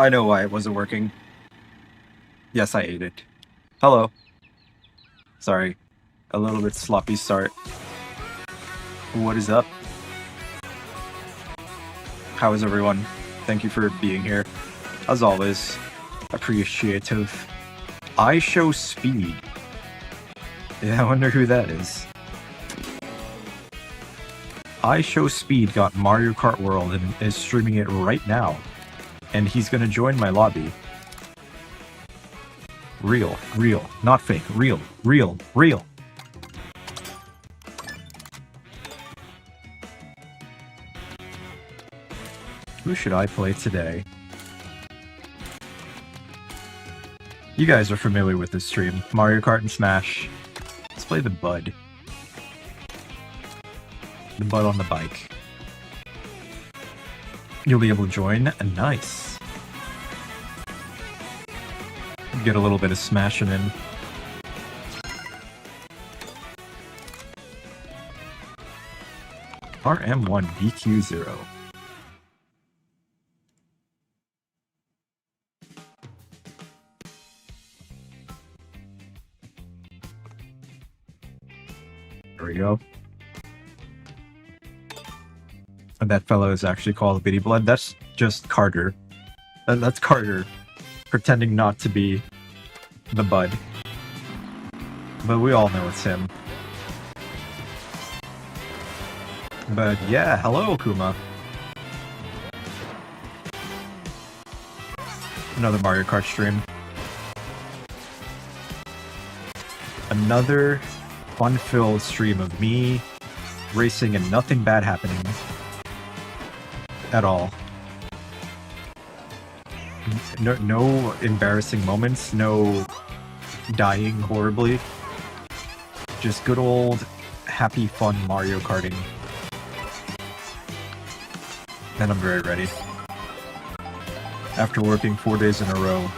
I know why it wasn't working. Yes, I ate it. Hello. Sorry. A little bit sloppy start. What is up? How is everyone? Thank you for being here. As always, appreciative. I show speed. Yeah, I wonder who that is. I Show Speed got Mario Kart World and is streaming it right now. And he's gonna join my lobby. Real, not fake, real. Who should I play today? You guys are familiar with this stream. Mario Kart and Smash. Let's play the Bud. The Bud on the bike. You'll be able to join. Nice. Get a little bit of smashing in. RM1 BQ0. There we go. And that fellow is actually called Bitty Blood. That's just Carter. That's Carter pretending not to be the Bud. But we all know it's him. But yeah, hello Kuma. Another Mario Kart stream. Another fun-filled stream of me racing and nothing bad happening at all. No embarrassing moments, no dying horribly. Just good old happy fun Mario Karting. And I'm very ready. After working 4 days in a row,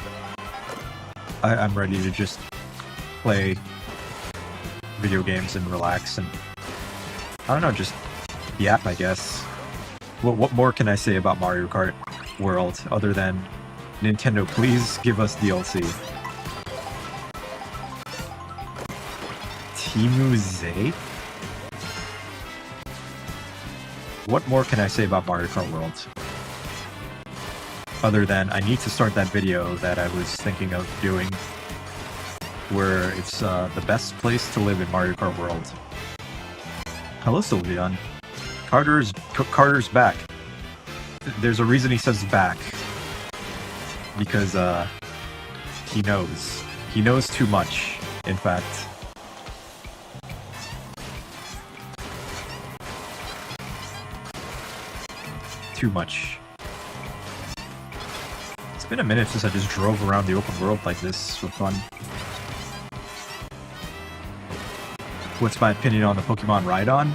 I'm ready to just play video games and relax and, I don't know, just yap, I guess. What more can I say about Mario Kart World other than Nintendo, please give us DLC. Timu Zay? What more can I say about Mario Kart World? Other than I need to start that video that I was thinking of doing where it's the best place to live in Mario Kart World. Hello, Sylveon. Carter's back. There's a reason he says back. Because he knows. He knows too much, in fact. Too much. It's been a minute since I just drove around the open world like this for fun. What's my opinion on the Pokemon Rhydon?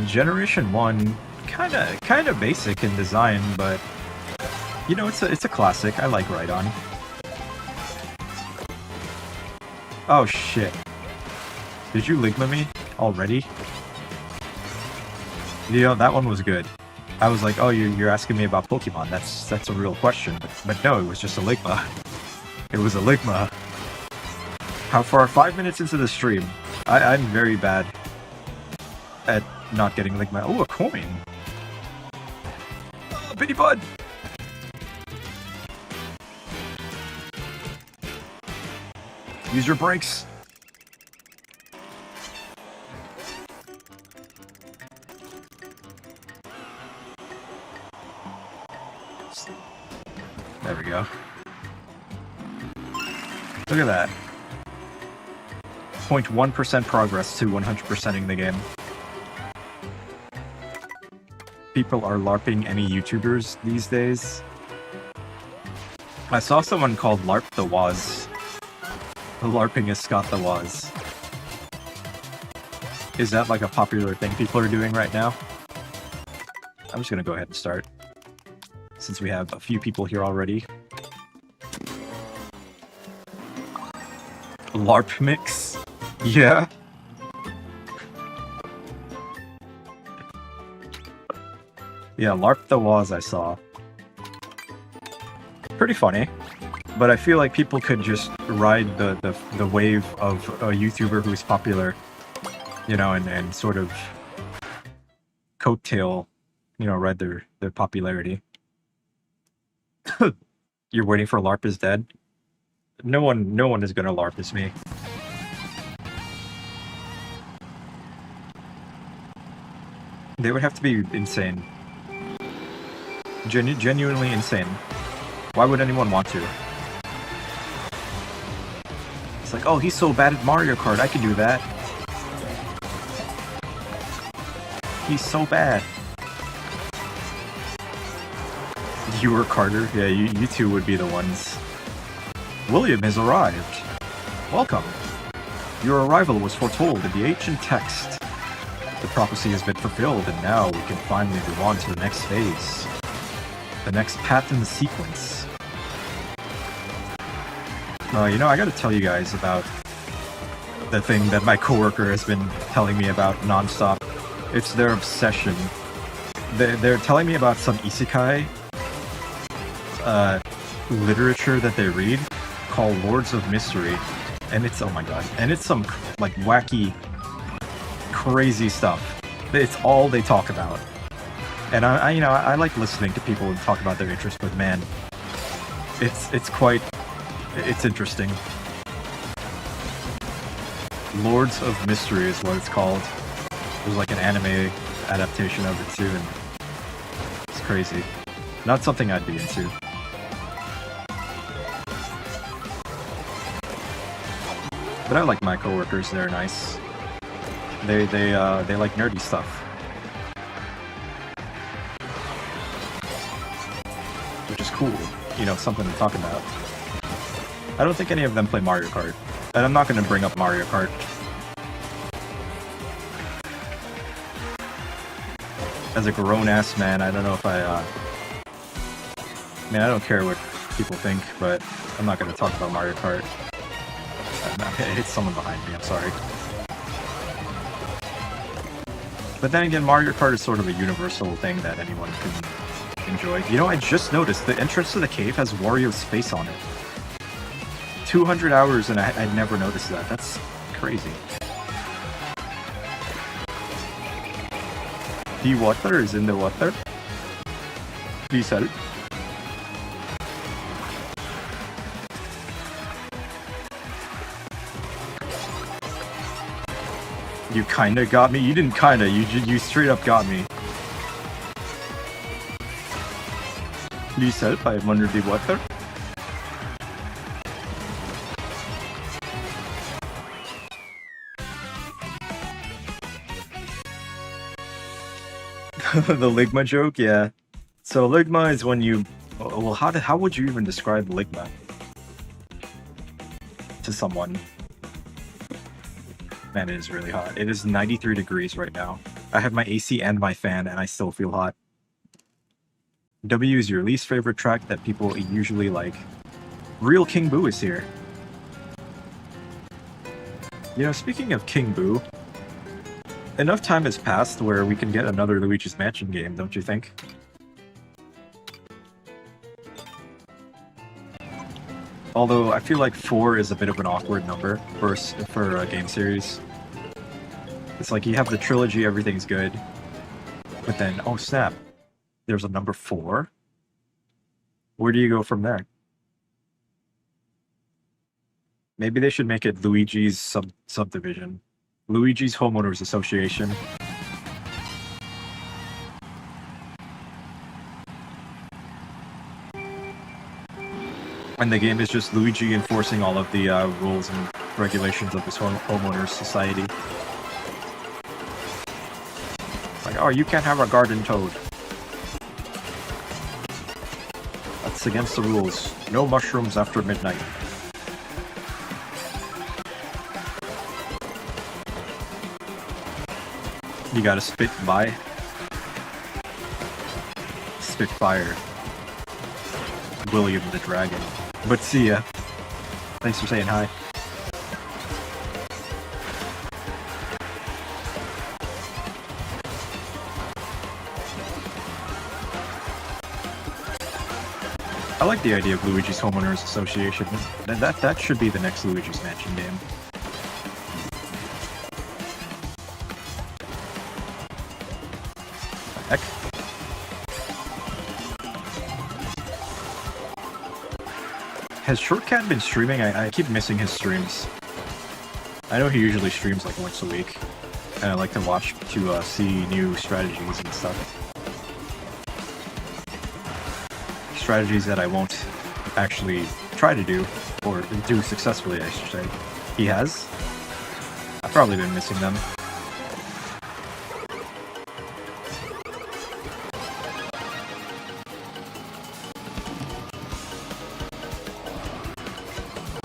Generation 1, kinda basic in design, but you know, it's a classic. I like Rhydon. Oh shit. Did you Ligma me already? You know, that one was good. I was like, oh, you're asking me about Pokemon. That's a real question. But no, it was just a Ligma. It was a Ligma. How far? 5 minutes into the stream. I'm very bad at not getting Ligma. Oh, a coin. Oh, Bitty Bud. Use your brakes. There we go. Look at that. 0.1% progress to 100%ing the game. People are LARPing any YouTubers these days. I saw someone called LARP the Waz. LARPing is Scott the Waz. Is that like a popular thing people are doing right now? I'm just gonna go ahead and start, since we have a few people here already. LARP mix? Yeah. Yeah, LARP the Waz I saw. pretty funny, but I feel like people could just ride the wave of a YouTuber who's popular, you know, and sort of coattail, you know, ride their popularity. You're waiting for LARP is dead? No one is gonna LARP as me. They would have to be insane. Genuinely insane. Why would anyone want to? It's like, oh, he's so bad at Mario Kart, I can do that. He's so bad. You or Carter? Yeah, you two would be the ones. William has arrived. Welcome. Your arrival was foretold in the ancient text. The prophecy has been fulfilled, and now we can finally move on to the next phase. The next path in the sequence. You know, I gotta tell you guys about the thing that my coworker has been telling me about nonstop. It's their obsession. They're telling me about some isekai literature that they read called Lords of Mystery, and it's, oh my god, and it's some like wacky, crazy stuff. It's all they talk about, and I you know, I like listening to people talk about their interests, but man, it's interesting. Lords of Mystery is what it's called. There's like an anime adaptation of it too, and it's crazy. Not something I'd be into. But I like my coworkers, they're nice. They like nerdy stuff. Which is cool, you know, something to talk about. I don't think any of them play Mario Kart. And I'm not gonna bring up Mario Kart. As a grown-ass man, I don't know if I mean, I don't care what people think, but I'm not gonna talk about Mario Kart. I hit someone behind me, I'm sorry. But then again, Mario Kart is sort of a universal thing that anyone can enjoy. You know, I just noticed the entrance to the cave has Wario's face on it. 200 hours and I never noticed that. That's crazy. The water is in the water. Please help. You kinda got me? You didn't kinda, you straight up got me. Please help, I am under the water. The Ligma joke, yeah. So Ligma is when you... Well, how would you even describe Ligma to someone? Man, it is really hot. It is 93 degrees right now. I have my AC and my fan, and I still feel hot. W is your least favorite track that people usually like. Real King Boo is here. You know, speaking of King Boo, enough time has passed where we can get another Luigi's Mansion game, don't you think? Although I feel like 4 is a bit of an awkward number for a game series. It's like you have the trilogy, everything's good, but then, oh snap, there's a number 4? Where do you go from there? Maybe they should make it Luigi's subdivision. Luigi's Homeowners Association. And the game is just Luigi enforcing all of the rules and regulations of his homeowners society. It's like, oh, you can't have a garden toad. That's against the rules. No mushrooms after midnight. You gotta spit by. Spitfire. William the Dragon. But see ya. Thanks for saying hi. I like the idea of Luigi's Homeowners Association. That should be the next Luigi's Mansion game. Heck. Has Shortcat been streaming? I keep missing his streams. I know he usually streams like once a week, and I like to watch to see new strategies and stuff. Strategies that I won't actually try to do, or do successfully, I should say. He has? I've probably been missing them.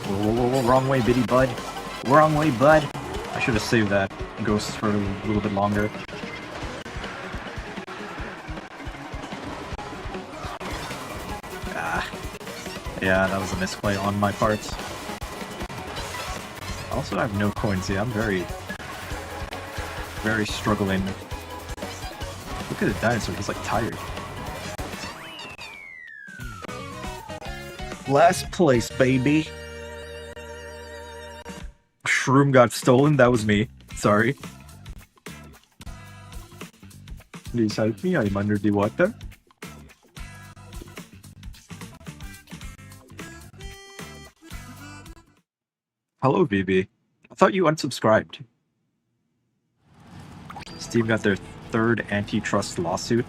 Whoa, wrong way, bitty bud. Wrong way, bud. I should have saved that ghost for a little bit longer. Yeah, that was a misplay on my part. Also, I have no coins yet. I'm very struggling. Look at the dinosaur, he's like tired. Last place, baby. Shroom got stolen, that was me. Sorry. Please help me, I'm under the water. Hello, VB. I thought you unsubscribed. Steam got their third antitrust lawsuit.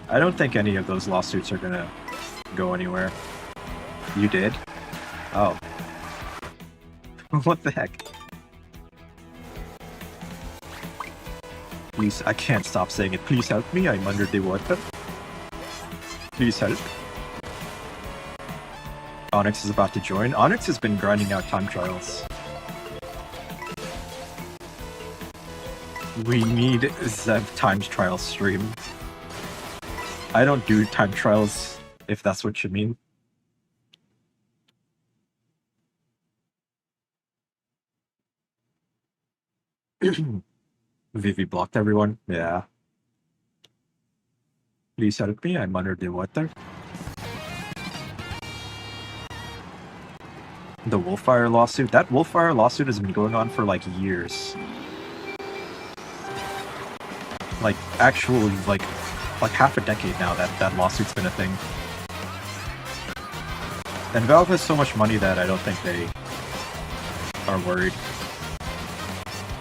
I don't think any of those lawsuits are gonna go anywhere. You did? Oh. What the heck? Please, I can't stop saying it. Please help me, I'm under the water. Please help. Onyx is about to join. Onyx has been grinding out time trials. We need Zev times trials stream. I don't do time trials, if that's what you mean. Vivi blocked everyone. Yeah. Please help me, I'm under the water. The Wolfire lawsuit? That Wolfire lawsuit has been going on for like years. Like, actually, like half a decade now that lawsuit's been a thing. And Valve has so much money that I don't think they are worried.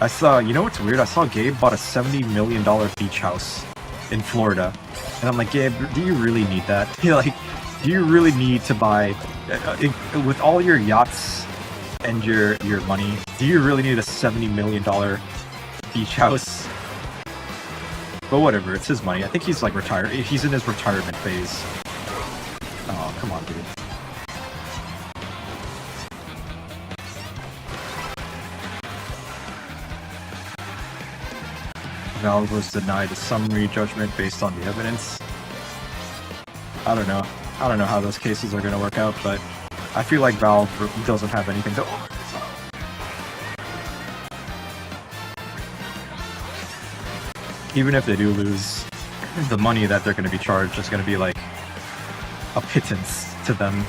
I saw, you know what's weird? I saw Gabe bought a $70 million beach house in Florida. And I'm like, Gabe, do you really need that? Like, do you really need to buy, with all your yachts and your money, do you really need a $70 million beach house? But whatever, it's his money. I think he's like retired. He's in his retirement phase. Oh, come on, dude. Valve was denied a summary judgment based on the evidence. I don't know. I don't know how those cases are going to work out, but I feel like Valve doesn't have anything to... Even if they do lose, the money that they're going to be charged is going to be like a pittance to them,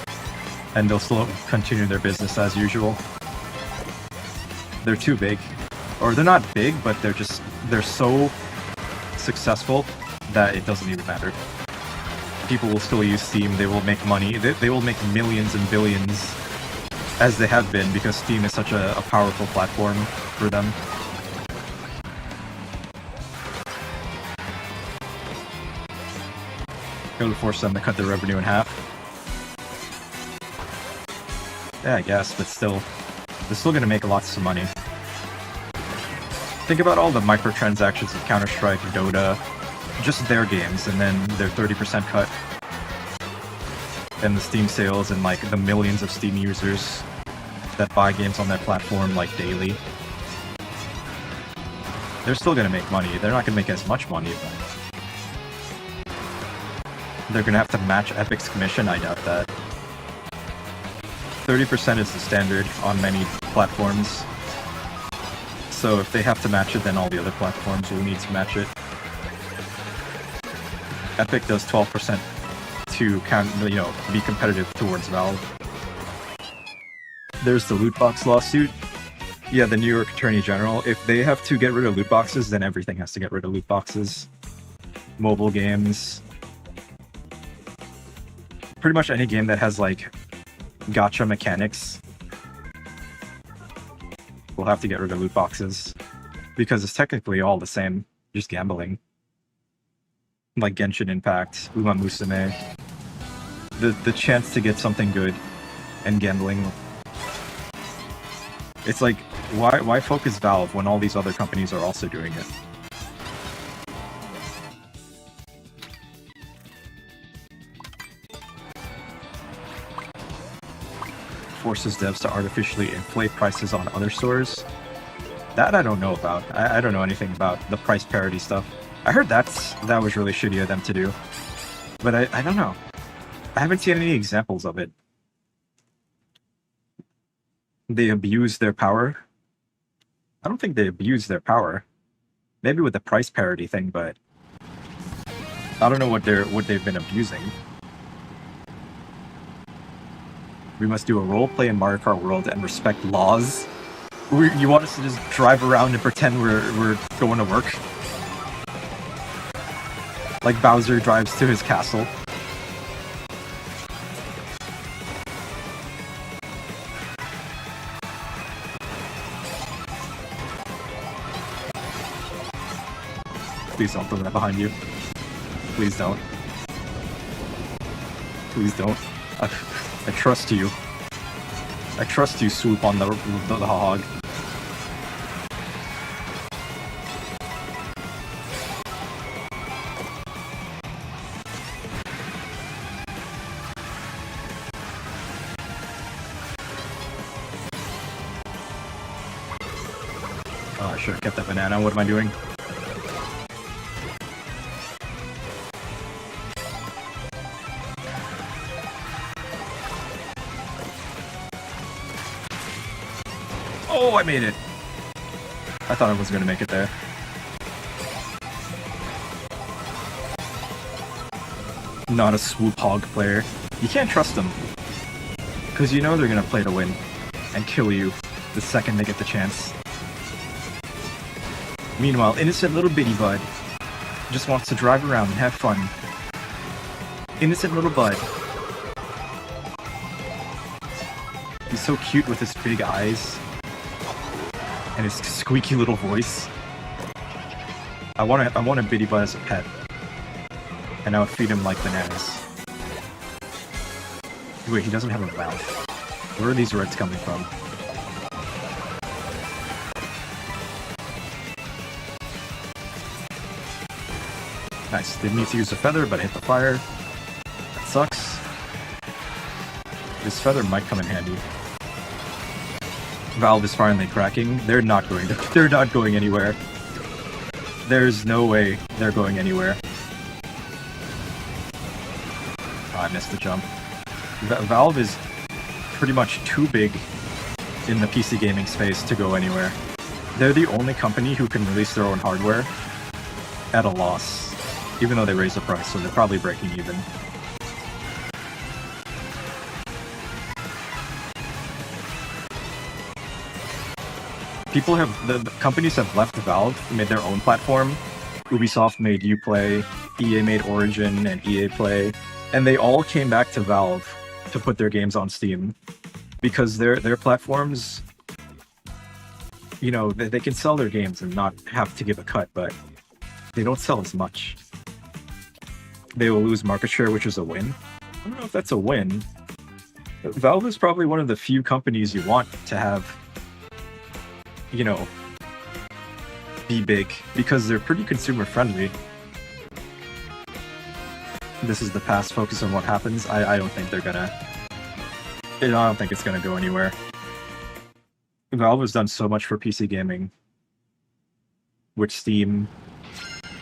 and they'll still continue their business as usual. They're too big. Or they're not big, but they're so successful that it doesn't even matter. People will still use Steam, they will make money, they will make millions and billions, as they have been, because Steam is such a powerful platform for them. It'll force them to cut their revenue in half. Yeah, I guess, but still, they're still gonna make lots of money. Think about all the microtransactions of Counter-Strike, Dota, just their games, and then their 30% cut. And the Steam sales and like the millions of Steam users that buy games on their platform like daily. They're still gonna make money. They're not gonna make as much money, but they're gonna have to match Epic's commission. I doubt that. 30% is the standard on many platforms. So if they have to match it, then all the other platforms will need to match it. Epic does 12% to be competitive towards Valve. There's the loot box lawsuit. Yeah, the New York Attorney General. If they have to get rid of loot boxes, then everything has to get rid of loot boxes. Mobile games. Pretty much any game that has, like, gacha mechanics will have to get rid of loot boxes. Because it's technically all the same, just gambling. Like Genshin Impact, Uma Musume. The chance to get something good and gambling. It's like, why focus Valve when all these other companies are also doing it? Forces devs to artificially inflate prices on other stores. That I don't know about. I don't know anything about the price parity stuff. I heard that was really shitty of them to do. But I don't know. I haven't seen any examples of it. They abuse their power. I don't think they abuse their power. Maybe with the price parity thing, but I don't know what they've been abusing. We must do a roleplay in Mario Kart World and respect laws. You want us to just drive around and pretend we're going to work? Like Bowser drives to his castle. Please don't throw that behind you. Please don't. Please don't. I trust you. I trust you, Swoop on the hog. Oh, I should have kept that banana. What am I doing? Oh, I made it! I thought I was gonna make it there. Not a Swoop Hog player. You can't trust them. Because you know they're gonna play to win. And kill you the second they get the chance. Meanwhile, innocent little bitty bud just wants to drive around and have fun. Innocent little bud. He's so cute with his big eyes. And his squeaky little voice. I want a bitty bud as a pet. And I would feed him like bananas. Wait, he doesn't have a mouth. Where are these reds coming from? Nice. Didn't need to use a feather, but I hit the fire. That sucks. This feather might come in handy. Valve is finally cracking. They're not going anywhere. There's no way they're going anywhere. Oh, I missed the jump. Valve is pretty much too big in the PC gaming space to go anywhere. They're the only company who can release their own hardware at a loss, even though they raise the price, so they're probably breaking even. The companies have left Valve, made their own platform. Ubisoft made Uplay, EA made Origin and EA Play, and they all came back to Valve to put their games on Steam because their platforms, you know, they can sell their games and not have to give a cut, but they don't sell as much. They will lose market share, which is a win. I don't know if that's a win. Valve is probably one of the few companies you want to have, you know, be big, because they're pretty consumer friendly. This is the past, focus on what happens. I don't think they're gonna... I don't think it's gonna go anywhere. Valve has done so much for PC gaming. With Steam,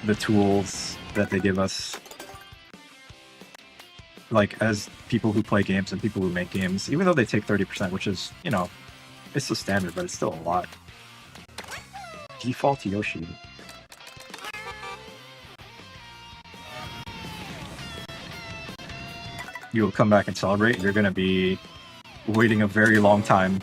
the tools that they give us. Like, as people who play games and people who make games, even though they take 30%, which is, you know, it's the standard, but it's still a lot. Default Yoshi. you'll come back and celebrate, you're gonna be waiting a very long time.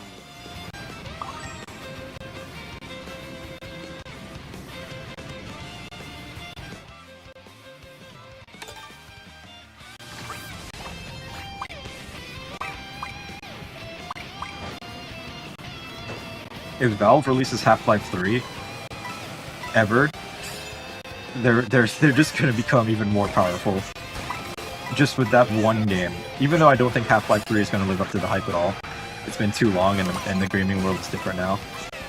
If Valve releases Half-Life 3 ever, they're just gonna become even more powerful. Just with that one game. Even though I don't think Half-Life 3 is gonna live up to the hype at all. It's been too long and the gaming world is different now.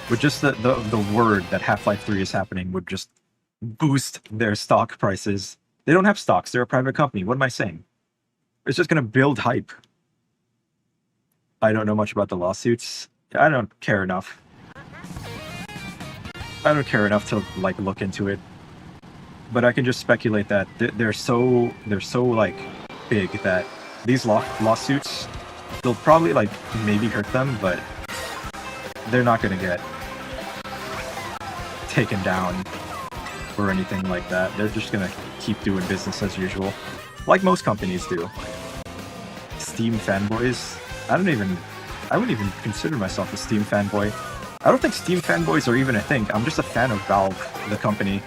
But just the word that Half-Life 3 is happening would just boost their stock prices. They don't have stocks, they're a private company. What am I saying? It's just gonna build hype. I don't know much about the lawsuits. I don't care enough. I don't care enough to like look into it, but I can just speculate that they're so like big that these lawsuits, they'll probably like maybe hurt them, but they're not gonna get taken down or anything like that. They're just gonna keep doing business as usual, like most companies do. Steam fanboys? I wouldn't even consider myself a Steam fanboy. I don't think Steam fanboys are even a thing. I'm just a fan of Valve, the company.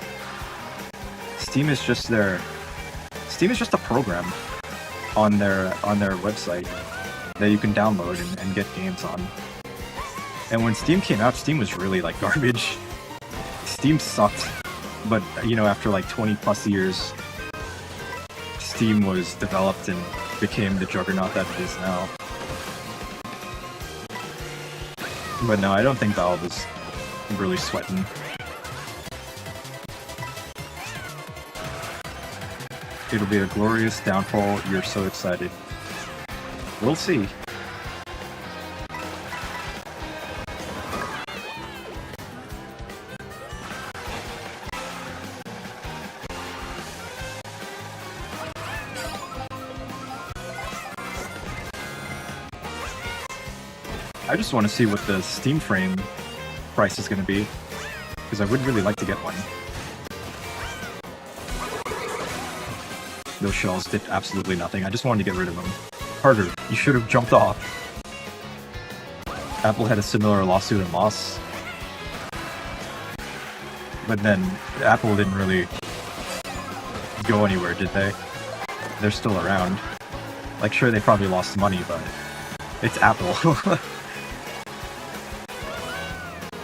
Steam is just a program on their website that you can download and get games on. And when Steam came out, Steam was really like garbage. Steam sucked, but you know, after like 20 plus years, Steam was developed and became the juggernaut that it is now. But no, I don't think Valve is really sweating. It'll be a glorious downfall. You're so excited. We'll see. I just want to see what the Steam frame price is going to be, because I would really like to get one. Those shells did absolutely nothing. I just wanted to get rid of them. Carter, you should have jumped off. Apple had a similar lawsuit in Moss. But then Apple didn't really go anywhere, did they? They're still around. Like, sure, they probably lost money, but it's Apple.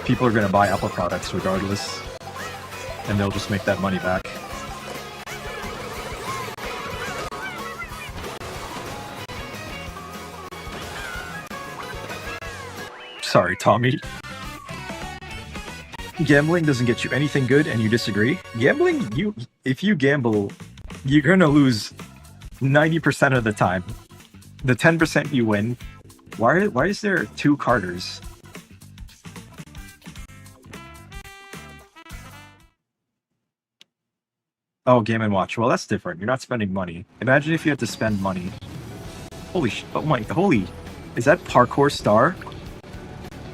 People are going to buy Apple products regardless, and they'll just make that money back. Sorry, Tommy. Gambling doesn't get you anything good and you disagree? Gambling, if you gamble, you're gonna lose 90% of the time. The 10% you win. Why is there 2 Carters? Oh, Game & Watch. Well, that's different. You're not spending money. Imagine if you had to spend money. Holy is that Parkour Star?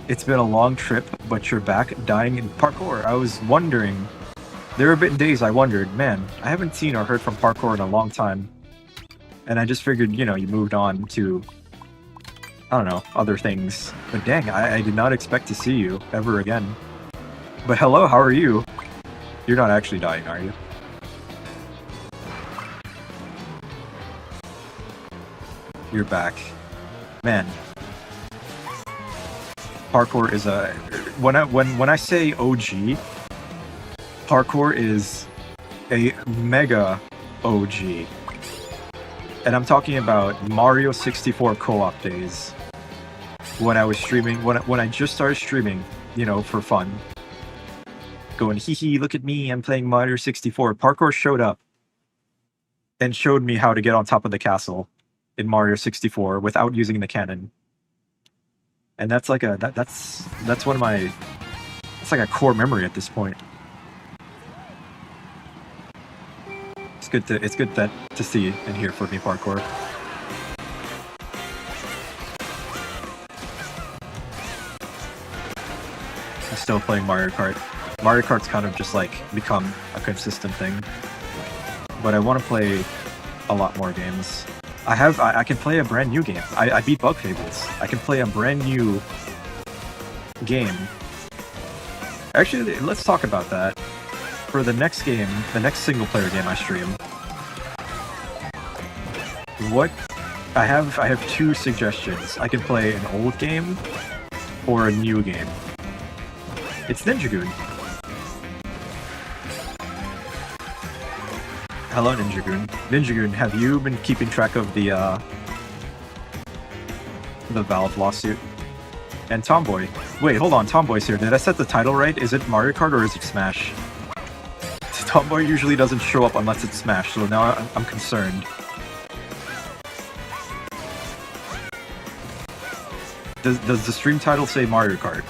It's been a long trip, but you're back dying in parkour. I was wondering. There have been days I wondered, man, I haven't seen or heard from parkour in a long time. And I just figured, you know, you moved on to, I don't know, other things. But dang, I did not expect to see you ever again. But hello, how are you? You're not actually dying, are you? You're back. Man. Parkour is a... When I say OG, parkour is a mega OG. And I'm talking about Mario 64 co-op days. When I was streaming, when I just started streaming, you know, for fun. Going, hee hee, look at me, I'm playing Mario 64. Parkour showed up and showed me how to get on top of the castle in Mario 64 without using the cannon. And that's like that's one of my, it's like a core memory at this point. It's good to see and hear from me, parkour. I'm still playing Mario Kart. Mario Kart's kind of just like become a consistent thing. But I want to play a lot more games. I can play a brand new game. I beat Bug Fables. I can play a brand new game. Actually, let's talk about that. For the next game, the next single player game I stream, what I have two suggestions. I can play an old game or a new game. It's Ninja Goon. Hello, Ninja Goon. Ninja Goon, have you been keeping track of the Valve lawsuit? And Tomboy. Wait, hold on, Tomboy's here. Did I set the title right? Is it Mario Kart or is it Smash? Tomboy usually doesn't show up unless it's Smash, so now I'm concerned. Does the stream title say Mario Kart?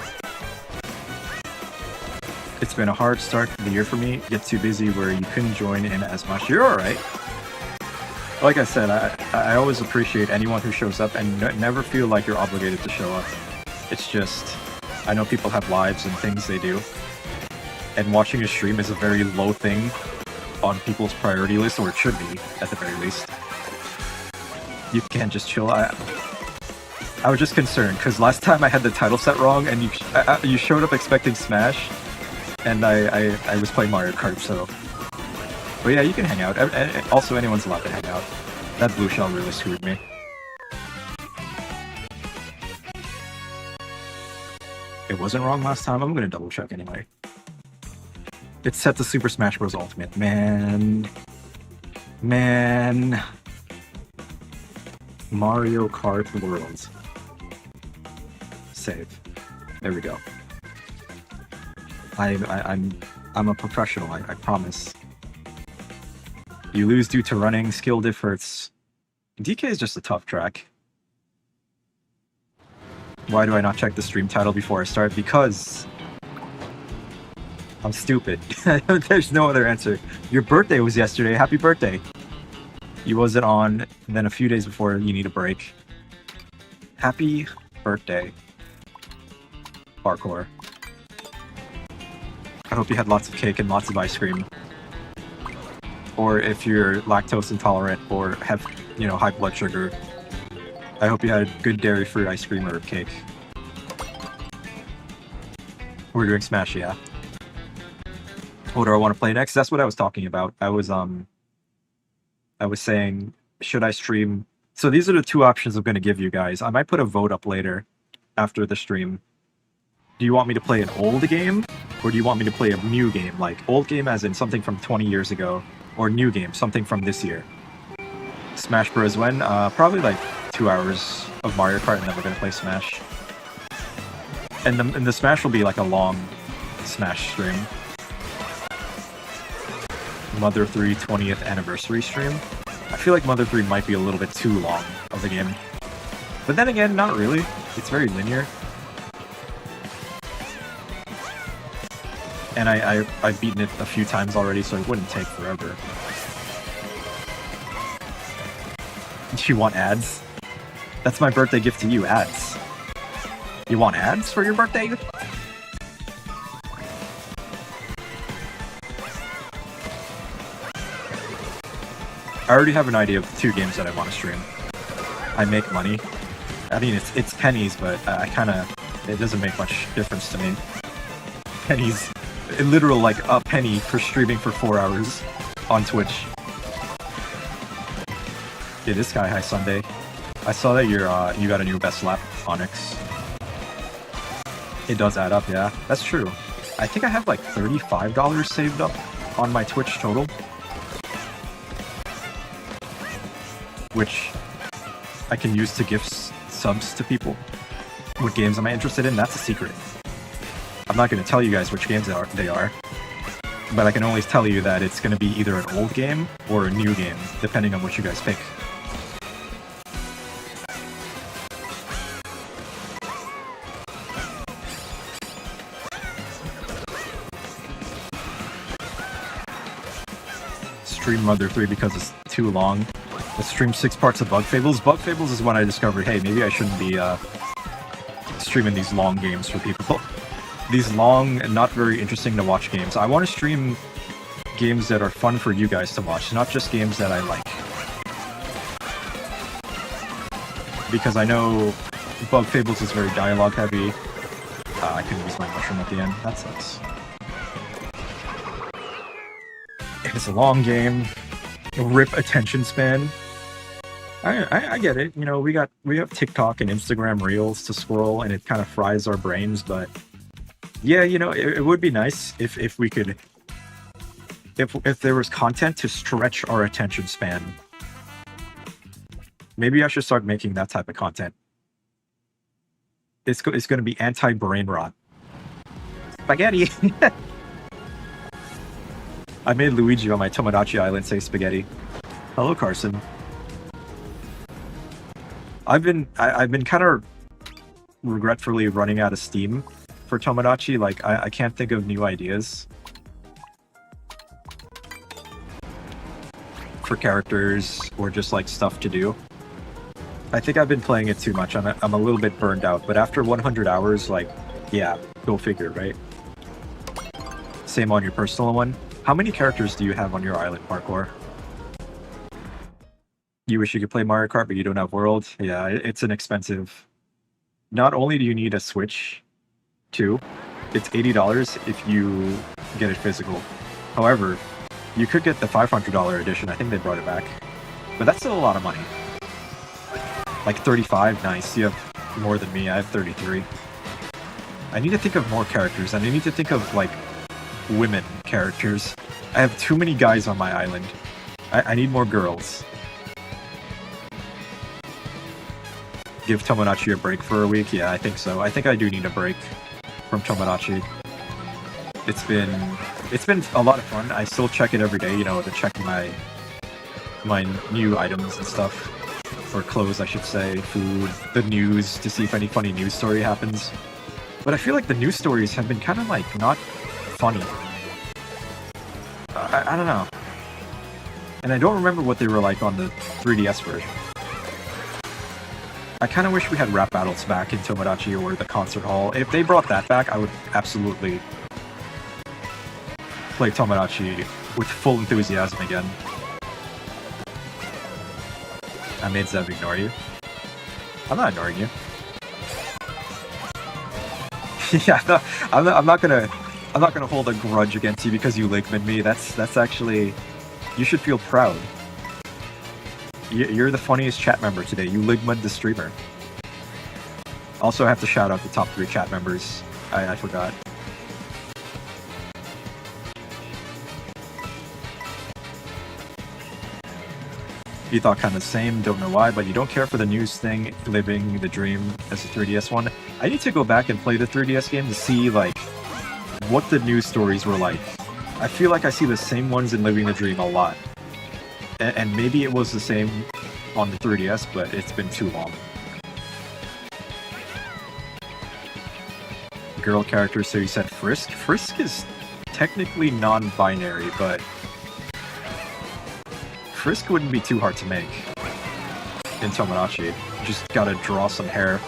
It's been a hard start to the year for me. Get too busy where you couldn't join in as much. You're alright. Like I said, I always appreciate anyone who shows up and never feel like you're obligated to show up. It's just, I know people have lives and things they do. And watching a stream is a very low thing on people's priority list, or it should be, at the very least. You can't just chill. I was just concerned, because last time I had the title set wrong, and you showed up expecting Smash, and I was playing Mario Kart, so... But yeah, you can hang out. Also, anyone's allowed to hang out. That blue shell really screwed me. It wasn't wrong last time, I'm gonna double check anyway. It's set to Super Smash Bros. Ultimate. Man... Mario Kart World. Save. There we go. I'm a professional, I promise. You lose due to running, skill difference. DK is just a tough track. Why do I not check the stream title before I start? Because I'm stupid. There's no other answer. Your birthday was yesterday. Happy birthday. You wasn't on, and then a few days before you need a break. Happy birthday. Parkour. I hope you had lots of cake and lots of ice cream. Or if you're lactose intolerant or have, high blood sugar, I hope you had good dairy-free ice cream or cake. We're doing Smash, yeah. What do I want to play next? That's what I was talking about. I was saying, should I stream? So these are the two options I'm going to give you guys. I might put a vote up later after the stream. Do you want me to play an old game? Or do you want me to play a new game? Like, old game as in something from 20 years ago. Or new game, something from this year. Smash Bros. When? Probably like 2 hours of Mario Kart, and then we're going to play Smash. And the Smash will be like a long Smash stream. Mother 3 20th anniversary stream. I feel like Mother 3 might be a little bit too long of the game. But then again, not really. It's very linear. And I've beaten it a few times already, so it wouldn't take forever. Do you want ads? That's my birthday gift to you, ads. You want ads for your birthday? I already have an idea of the two games that I want to stream. I make money. I mean, it's pennies, but it doesn't make much difference to me. Pennies. Literal, like, a penny for streaming for 4 hours on Twitch. It is Sky High Sunday. I saw that you got a new best lap, Onyx. It does add up, yeah. That's true. I think I have like $35 saved up on my Twitch total. Which I can use to gift subs to people. What games am I interested in? That's a secret. I'm not going to tell you guys which games they are, but I can always tell you that it's going to be either an old game or a new game, depending on what you guys pick. Stream Mother 3 because it's too long. Let's stream 6 parts of Bug Fables. Bug Fables is when I discovered, hey, maybe I shouldn't be streaming these long games for people. These long and not very interesting to watch games. I want to stream games that are fun for you guys to watch, not just games that I like. because I know Bug Fables is very dialogue heavy. I couldn't use my mushroom at the end. That sucks. It's a long game. Rip attention span. I get it. You know, we have TikTok and Instagram Reels to scroll, and it kind of fries our brains. But yeah, you know, it would be nice if we could, if there was content to stretch our attention span. Maybe I should start making that type of content. It's going to be anti-brain rot. Spaghetti. I made Luigi on my Tomodachi Island say spaghetti. Hello, Carson. I've been kind of regretfully running out of steam for Tomodachi. Like, I can't think of new ideas for characters or just like stuff to do. I think I've been playing it too much. I'm a little bit burned out, but after 100 hours, like, yeah, go figure, right? Same on your personal one. How many characters do you have on your island, Parkour? You wish you could play Mario Kart, but you don't have World? Yeah, it's an expensive... Not only do you need a Switch, too, it's $80 if you get it physical. However, you could get the $500 edition. I think they brought it back. But that's still a lot of money. Like 35, nice. You have more than me. I have 33. I need to think of more characters, and I need to think of, like, women characters. I have too many guys on my island. I need more girls. Give Tomodachi a break for a week? Yeah, I think so. I think I do need a break from Tomodachi. It's been a lot of fun. I still check it every day, you know, to check my new items and stuff. Or clothes, I should say, food, the news, to see if any funny news story happens. But I feel like the news stories have been kind of, like, not funny. I don't know. And I don't remember what they were like on the 3DS version. I kind of wish we had rap battles back in Tomodachi or the concert hall. If they brought that back, I would absolutely play Tomodachi with full enthusiasm again. I made Zev ignore you. I'm not ignoring you. Yeah, no, I'm not gonna hold a grudge against you because you Ligman me. That's actually, you should feel proud. You're the funniest chat member today. You Ligman the streamer. Also, I have to shout out the top 3 chat members. I forgot. You thought kind of the same, don't know why, but you don't care for the news thing, living the dream as a 3DS one. I need to go back and play the 3DS game to see, like, what the news stories were like. I feel like I see the same ones in Living the Dream a lot. And maybe it was the same on the 3DS, but it's been too long. Girl character, so you said Frisk? Frisk is technically non-binary, but Frisk wouldn't be too hard to make in Tomodachi. Just gotta draw some hair.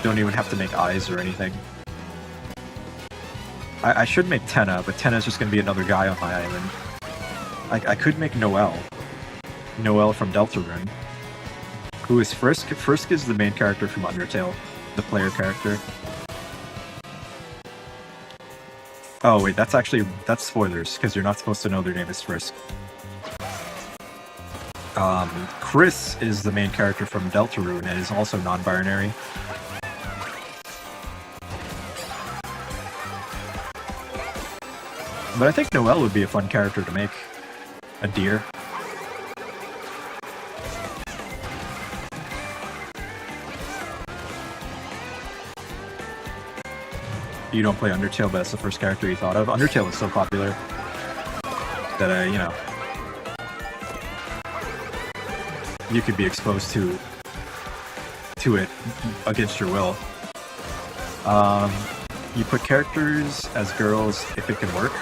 Don't even have to make eyes or anything. I should make Tenna, but Tenna's just gonna be another guy on my island. I could make Noelle. Noelle from Deltarune. Who is Frisk? Frisk is the main character from Undertale. The player character. Oh wait, that's spoilers, because you're not supposed to know their name is Frisk. Chris is the main character from Deltarune and is also non-binary. But I think Noelle would be a fun character to make. A deer. You don't play Undertale, but that's the first character you thought of. Undertale is so popular that, you know, you could be exposed to it against your will. You put characters as girls if it can work.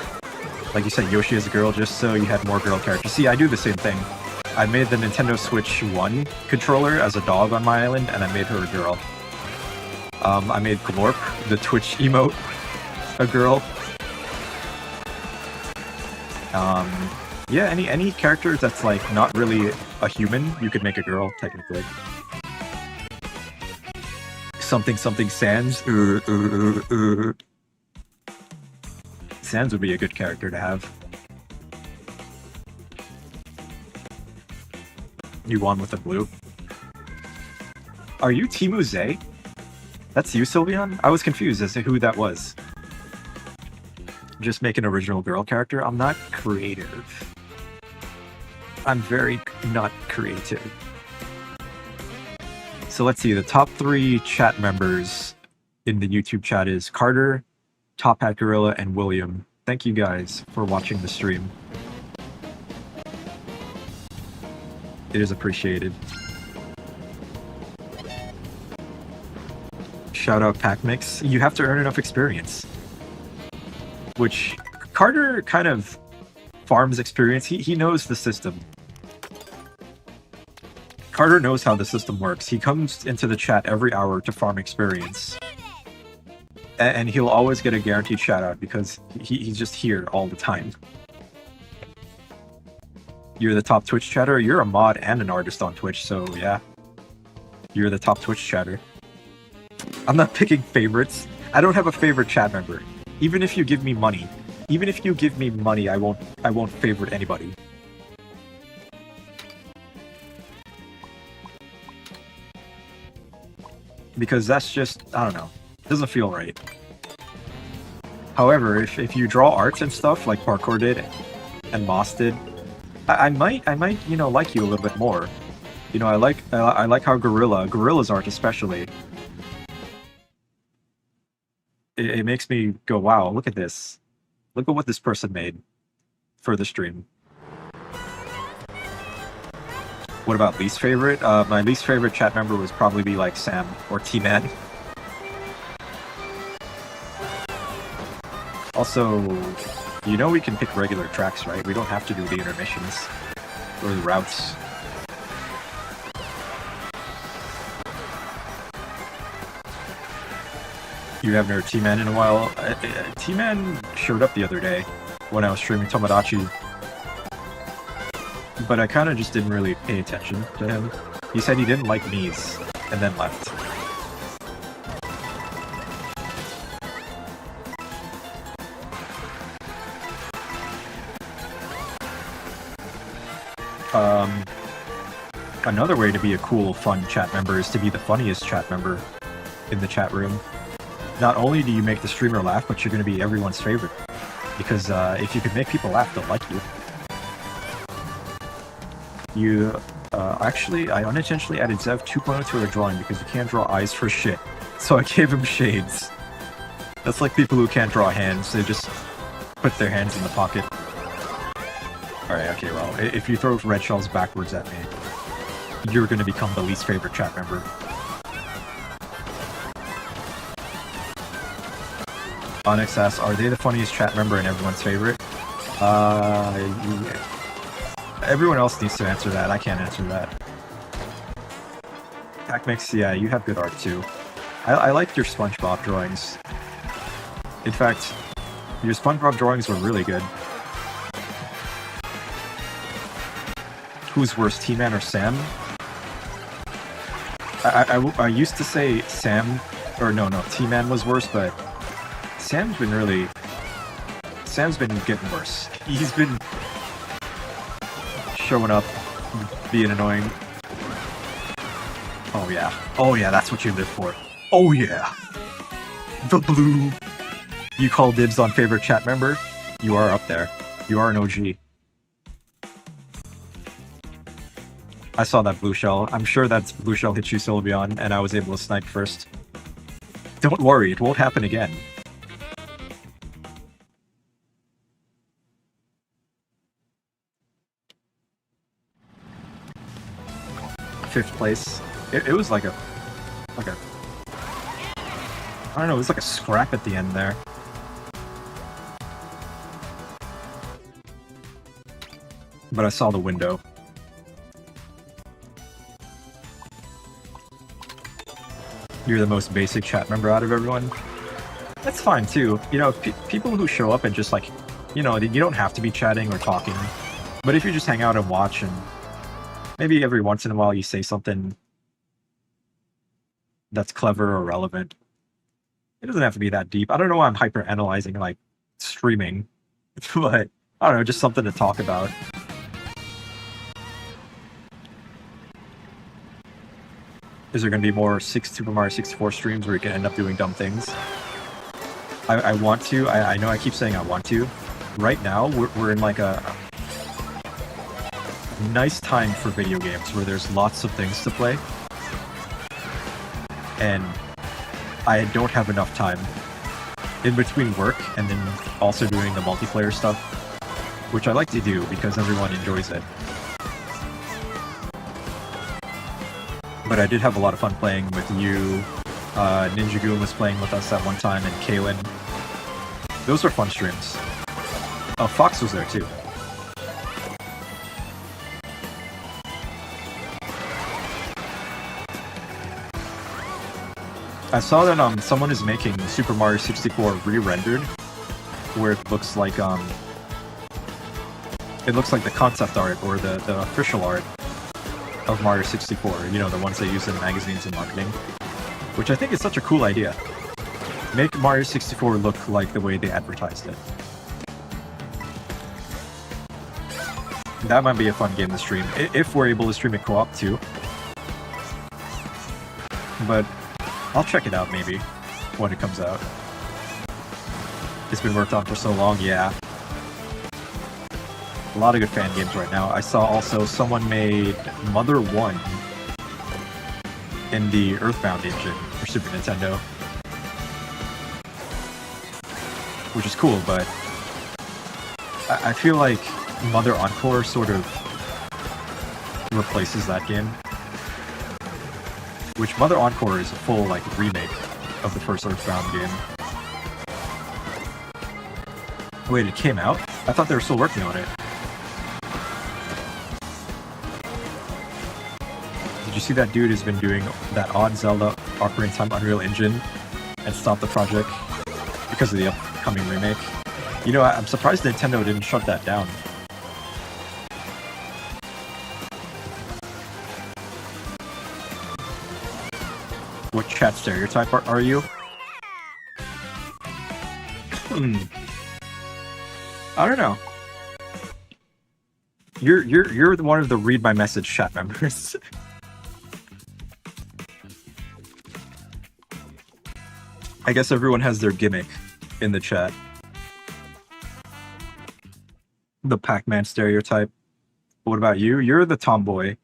Like you said, Yoshi as a girl just so you had more girl characters. See, I do the same thing. I made the Nintendo Switch 1 controller as a dog on my island, and I made her a girl. I made Glorp, the Twitch emote, a girl. Yeah, any character that's like not really a human, you could make a girl, technically. something something Sans. Sans would be a good character to have. You won with the blue. Are you Timu Zay? That's you, Sylveon? I was confused as to who that was. Just make an original girl character? I'm not creative. I'm very not creative. So let's see, the top 3 chat members in the YouTube chat is Carter, Top Hat Gorilla, and William. Thank you guys for watching the stream. It is appreciated. Shout out PackMix. You have to earn enough experience. Which, Carter kind of farms experience. He knows the system. Carter knows how the system works. He comes into the chat every hour to farm experience. And he'll always get a guaranteed shout out because he's just here all the time. You're the top Twitch chatter? You're a mod and an artist on Twitch, so yeah. You're the top Twitch chatter. I'm not picking favorites. I don't have a favorite chat member. Even if you give me money. Even if you give me money, I won't favorite anybody. Because that's just, I don't know, it doesn't feel right. However, if you draw arts and stuff like Parkour did and Moss did, I might, you know, like you a little bit more. You know, I like how Gorilla's art especially. It makes me go, wow, look at this. Look at what this person made for the stream. What about least favorite? My least favorite chat member would probably be like Sam or T-Man. Also, you know we can pick regular tracks, right? We don't have to do the intermissions or the routes. You haven't heard T-Man in a while. T-Man showed up the other day when I was streaming Tomodachi. But I kind of just didn't really pay attention to him. He said he didn't like Mies, and then left. Another way to be a cool, fun chat member is to be the funniest chat member in the chat room. Not only do you make the streamer laugh, but you're going to be everyone's favorite. Because if you can make people laugh, they'll like you. Actually, I unintentionally added Zev 2.0 to a drawing because you can't draw eyes for shit. So I gave him shades. That's like people who can't draw hands. They just put their hands in the pocket. Alright, okay, well, if you throw red shells backwards at me, you're gonna become the least favorite chat member. Onyx asks, are they the funniest chat member and everyone's favorite? Everyone else needs to answer that. I can't answer that. PackMix, yeah, you have good art too. I like your SpongeBob drawings. In fact, your SpongeBob drawings were really good. Who's worse, T-Man or Sam? I used to say Sam, or no, T-Man was worse, but Sam's been getting worse. He's been showing up, being annoying. Oh yeah, that's what you live for. Oh yeah, the blue. You call dibs on favorite chat member? You are up there. You are an OG. I saw that blue shell. I'm sure that blue shell hit you, Sylveon, and I was able to snipe first. Don't worry, it won't happen again. Fifth place. It was like a I don't know, it was like a scrap at the end there. But I saw the window. You're the most basic chat member out of everyone. That's fine too. You know, people who show up and just like, you know, you don't have to be chatting or talking. But if you just hang out and watch and maybe every once in a while you say something that's clever or relevant. It doesn't have to be that deep. I don't know why I'm hyper analyzing like streaming, but I don't know, just something to talk about. Is there going to be more Super Mario 64 streams where you can end up doing dumb things? I want to. I know I keep saying I want to. Right now, we're in like a nice time for video games where there's lots of things to play. And I don't have enough time in between work and then also doing the multiplayer stuff, which I like to do because everyone enjoys it. But I did have a lot of fun playing with you. Ninja Goon was playing with us at one time, and Kaylin. Those were fun streams. Fox was there too. I saw that someone is making Super Mario 64 re-rendered, where it looks like the concept art or the official art of Mario 64. You know, the ones they use in magazines and marketing, which I think is such a cool idea. Make Mario 64 look like the way they advertised it. That might be a fun game to stream if we're able to stream it co-op too. But I'll check it out maybe when it comes out. It's been worked on for so long, yeah. A lot of good fan games right now. I saw also someone made Mother 1 in the Earthbound engine for Super Nintendo. Which is cool, but I feel like Mother Encore sort of replaces that game. Which Mother Encore is a full like remake of the first Earthbound game. Wait, it came out? I thought they were still working on it. Did you see that dude who's been doing that odd Zelda Ocarina of Time Unreal Engine and stopped the project because of the upcoming remake? You know, I'm surprised Nintendo didn't shut that down. What chat stereotype are you? I don't know. You're one of the read my message chat members. I guess everyone has their gimmick in the chat. The Pac-Man stereotype. What about you? You're the tomboy.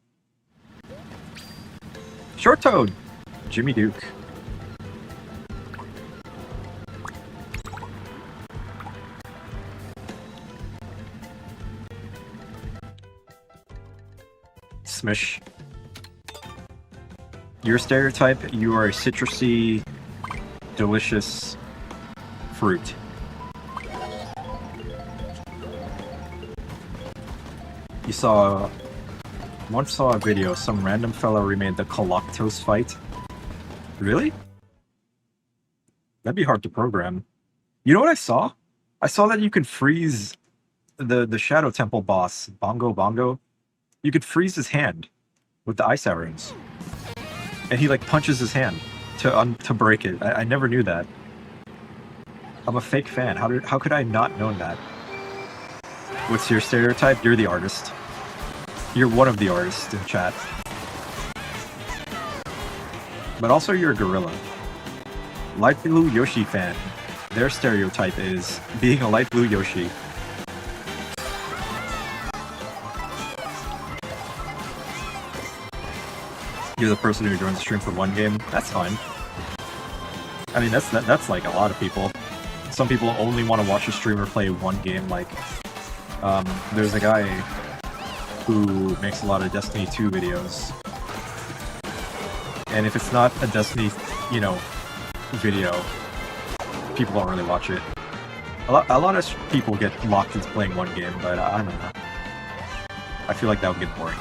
Short Toad! Jimmy Duke. Smish. Your stereotype, you are a citrusy, delicious fruit. Once saw a video, some random fella remade the Coloctos fight. Really? That'd be hard to program. You know what I saw? I saw that you could freeze the Shadow Temple boss, Bongo. You could freeze his hand with the ice arrows. And he like punches his hand to break it. I never knew that. I'm a fake fan. How could I not know that? What's your stereotype? You're the artist. You're one of the artists in chat. But also you're a gorilla. Light Blue Yoshi fan. Their stereotype is being a Light Blue Yoshi. You're the person who joins the stream for one game. That's fine. I mean, that's like a lot of people. Some people only want to watch a streamer play one game. Like, there's a guy who makes a lot of Destiny 2 videos. And if it's not a Destiny, video, people don't really watch it. A lot of people get locked into playing one game, but I don't know. I feel like that would get boring.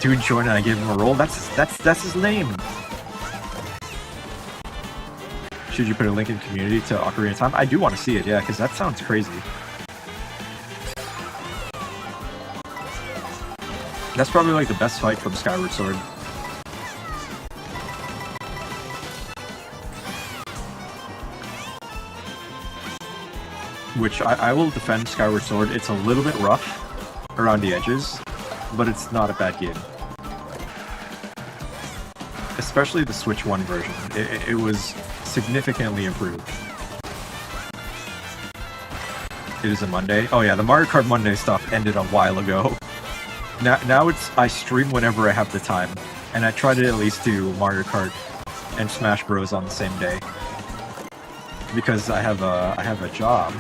Dude joined and I gave him a role? That's his name! Should you put a link in community to Ocarina of Time? I do want to see it, yeah, because that sounds crazy. That's probably like the best fight from Skyward Sword. which I will defend Skyward Sword. It's a little bit rough around the edges, but it's not a bad game. Especially the Switch 1 version. It was significantly improved. It is a Monday. Oh yeah, the Mario Kart Monday stuff ended a while ago. Now I stream whenever I have the time, and I try to at least do Mario Kart and Smash Bros on the same day. Because I have a job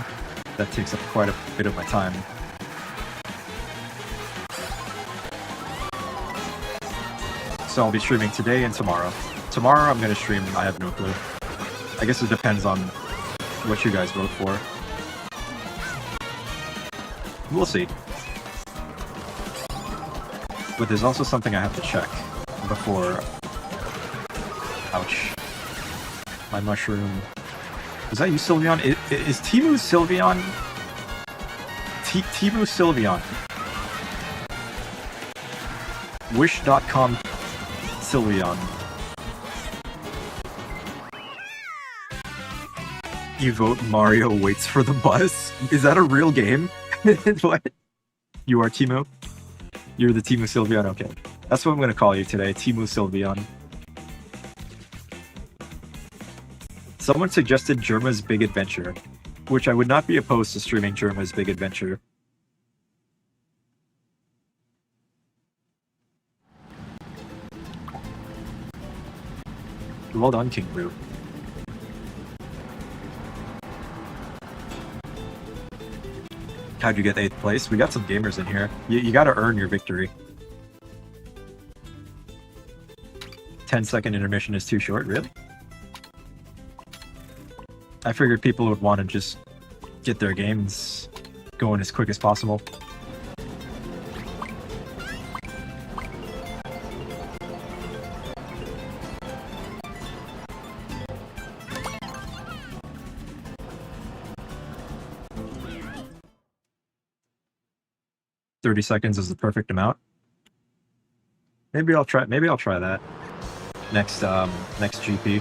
that takes up quite a bit of my time. So I'll be streaming today and tomorrow. Tomorrow I'm gonna stream, I have no clue. I guess it depends on what you guys vote for. We'll see. But there's also something I have to check before... Ouch. My mushroom... Is that you, Sylveon? Is Timu Sylveon? Timu Sylveon. Wish.com Sylveon. You vote Mario waits for the bus? Is that a real game? What? You are Timu? You're the Timu Sylveon? Okay. That's what I'm gonna call you today, Timu Sylveon. Someone suggested Germa's Big Adventure, which I would not be opposed to streaming Germa's Big Adventure. Well done, King Brew. How'd you get 8th place? We got some gamers in here. You gotta earn your victory. 10-second intermission is too short, really? I figured people would want to just get their games going as quick as possible. "30 seconds is the perfect amount." Maybe I'll try that next GP.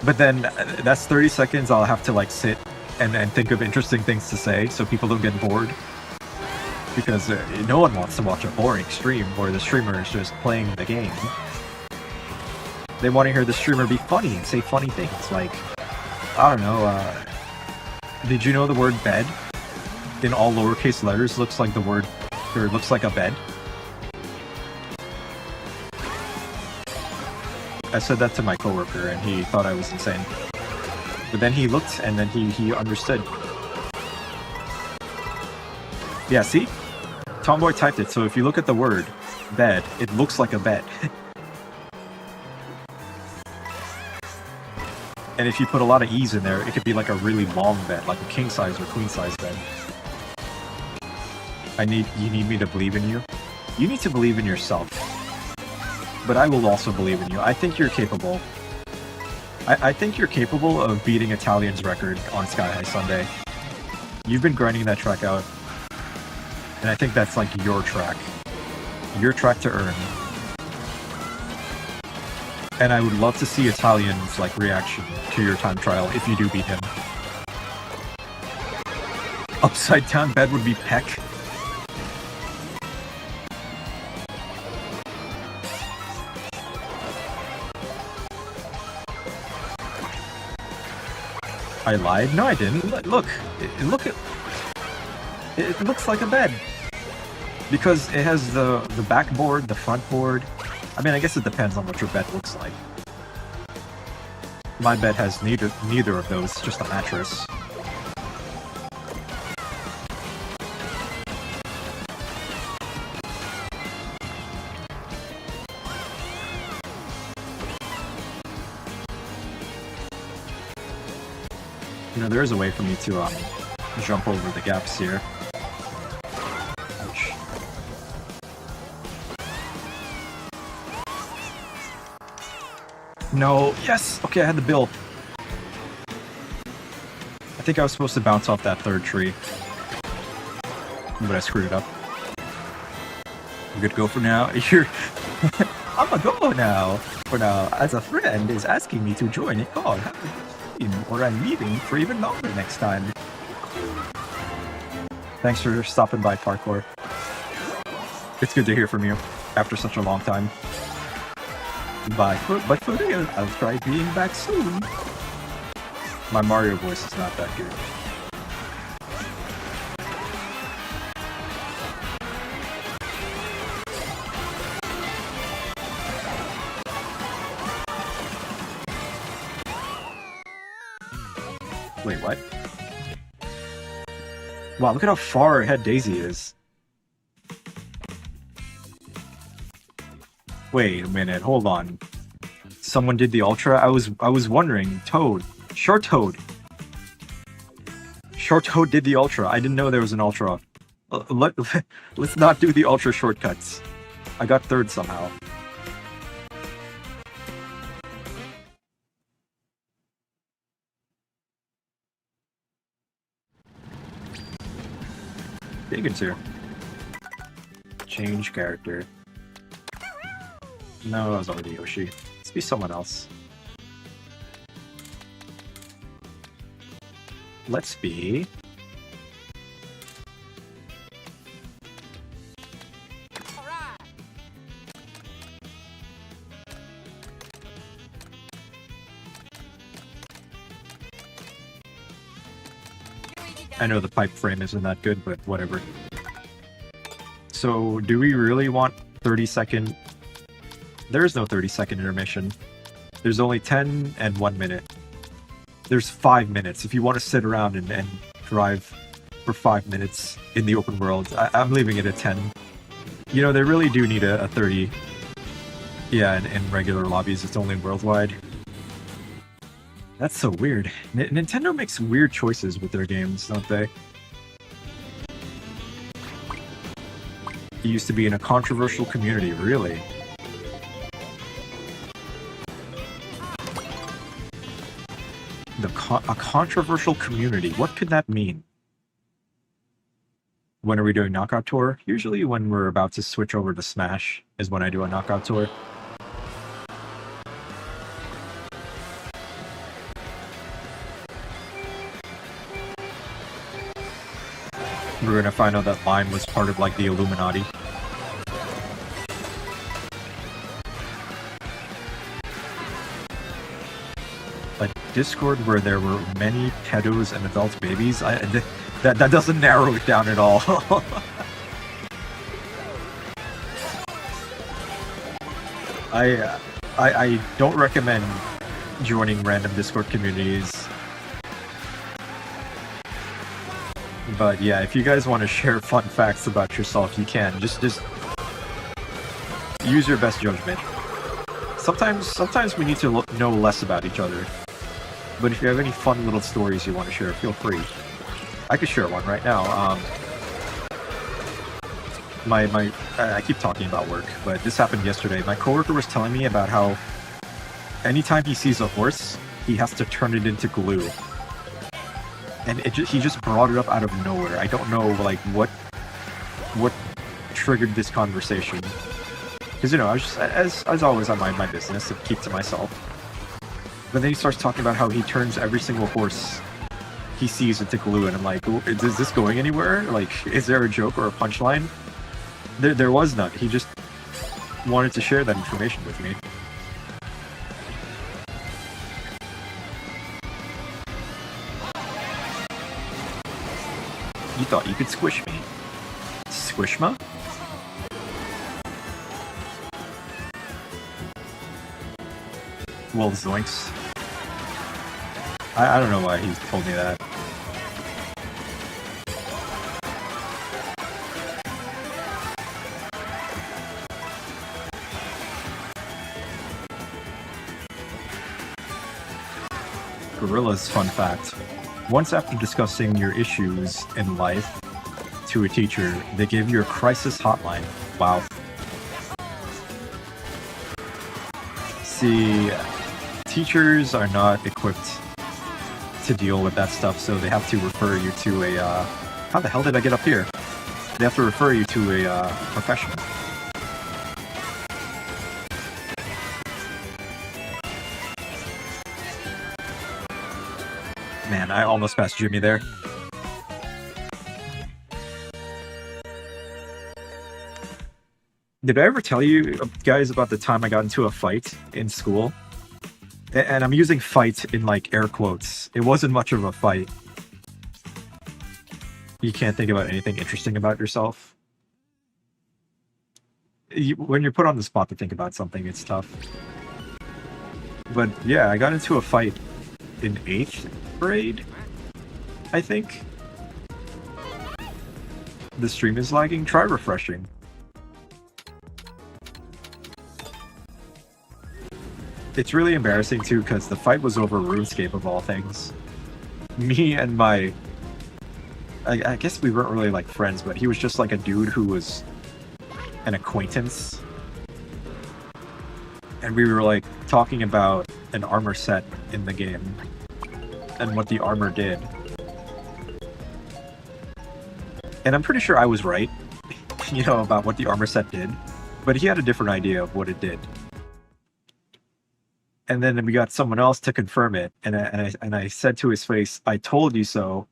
But then that's 30 seconds I'll have to like sit and think of interesting things to say so people don't get bored. Because no one wants to watch a boring stream where the streamer is just playing the game. They want to hear the streamer be funny and say funny things like, I don't know, did you know the word bed in all lowercase letters looks like looks like a bed? I said that to my coworker and he thought I was insane. But then he looked and then he understood. Yeah, see? Tomboy typed it, so if you look at the word bed, it looks like a bed. And if you put a lot of E's in there, it could be like a really long bed, like a king size or queen size bed. You need me to believe in you? You need to believe in yourself. But I will also believe in you. I think you're capable. I think you're capable of beating Italian's record on Sky High Sunday. You've been grinding that track out. And I think that's like your track. Your track to earn. And I would love to see Italian's like reaction to your time trial if you do beat him. Upside down bed would be Peck. I lied? No, I didn't. Look, it looks like a bed. Because it has the backboard, the front board. I mean, I guess it depends on what your bed looks like. My bed has neither of those, just a mattress. You know, there is a way for me to jump over the gaps here. Ouch. No, yes! Okay, I had the build. I think I was supposed to bounce off that third tree. But I screwed it up. I'm good to go for now. You're... I'm a go now! For now, as a friend is asking me to join a call. Or I'm leaving for even longer next time. Thanks for stopping by, Parkour. It's good to hear from you after such a long time. But for real, I'll try being back soon. My Mario voice is not that good. Wait, what? Wow, look at how far ahead Daisy is. Wait a minute, hold on. Someone did the Ultra? I was wondering. Toad. Short Toad. Short Toad did the Ultra. I didn't know there was an Ultra. Let's not do the Ultra shortcuts. I got third somehow. Dagon's here. Change character. No, that was already Yoshi. Let's be someone else. Let's be... I know the pipe frame isn't that good, but whatever. So, do we really want 30-second... There is no 30-second intermission. There's only 10 and 1 minute. There's 5 minutes. If you want to sit around and drive for 5 minutes in the open world, I'm leaving it at 10. You know, they really do need a 30. Yeah, in regular lobbies, it's only worldwide. That's so weird. Nintendo makes weird choices with their games, don't they? It used to be in a controversial community, really. A controversial community. What could that mean? When are we doing Knockout Tour? Usually when we're about to switch over to Smash is when I do a Knockout Tour. We're gonna find out that Lime was part of, like, the Illuminati. A Discord where there were many pedos and adult babies? That doesn't narrow it down at all. I don't recommend joining random Discord communities. But yeah, if you guys want to share fun facts about yourself, you can. Just use your best judgment. Sometimes we need to know less about each other. But if you have any fun little stories you want to share, feel free. I could share one right now. I keep talking about work, but this happened yesterday. My coworker was telling me about how anytime he sees a horse, he has to turn it into glue. And he just brought it up out of nowhere. I don't know, like, what triggered this conversation. Because, you know, I was just, as always, I mind my business and keep to myself. But then he starts talking about how he turns every single horse he sees into glue, and I'm like, is this going anywhere? Like, is there a joke or a punchline? There was none. He just wanted to share that information with me. You thought you could squish me? Squishma? Well, zoinks. I don't know why he told me that. Gorilla's fun fact. Once after discussing your issues in life to a teacher, they give you a crisis hotline. Wow. See, teachers are not equipped to deal with that stuff, so they have to refer you to a, how the hell did I get up here? They have to refer you to a professional. Man, I almost passed Jimmy there. Did I ever tell you guys about the time I got into a fight in school? And I'm using fight in like air quotes. It wasn't much of a fight. You can't think about anything interesting about yourself. When you're put on the spot to think about something, it's tough. But yeah, I got into a fight in 8th grade, I think. The stream is lagging. Try refreshing. It's really embarrassing too, because the fight was over RuneScape of all things. Me and my... I guess we weren't really like friends, but he was just like a dude who was an acquaintance. And we were like talking about an armor set in the game and what the armor did. And I'm pretty sure I was right, you know, about what the armor set did, but he had a different idea of what it did. And then we got someone else to confirm it, and I said to his face, "I told you so,"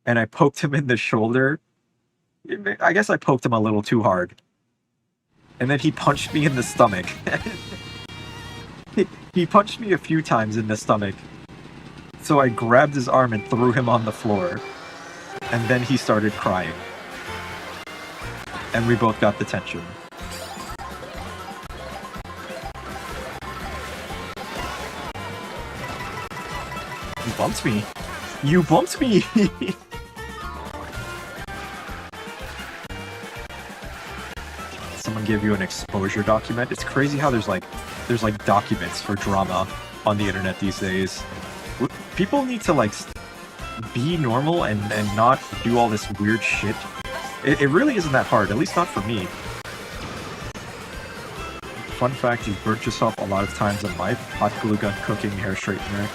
and I poked him in the shoulder. I guess I poked him a little too hard. And then he punched me in the stomach. He punched me a few times in the stomach. So I grabbed his arm and threw him on the floor. And then he started crying. And we both got detention. You bumped me. You bumped me! Someone give you an exposure document. It's crazy how there's like documents for drama on the internet these days. People need to like be normal and not do all this weird shit. It really isn't that hard, at least not for me. Fun fact, you've burnt yourself a lot of times in life. Hot glue gun, cooking, hair straightener.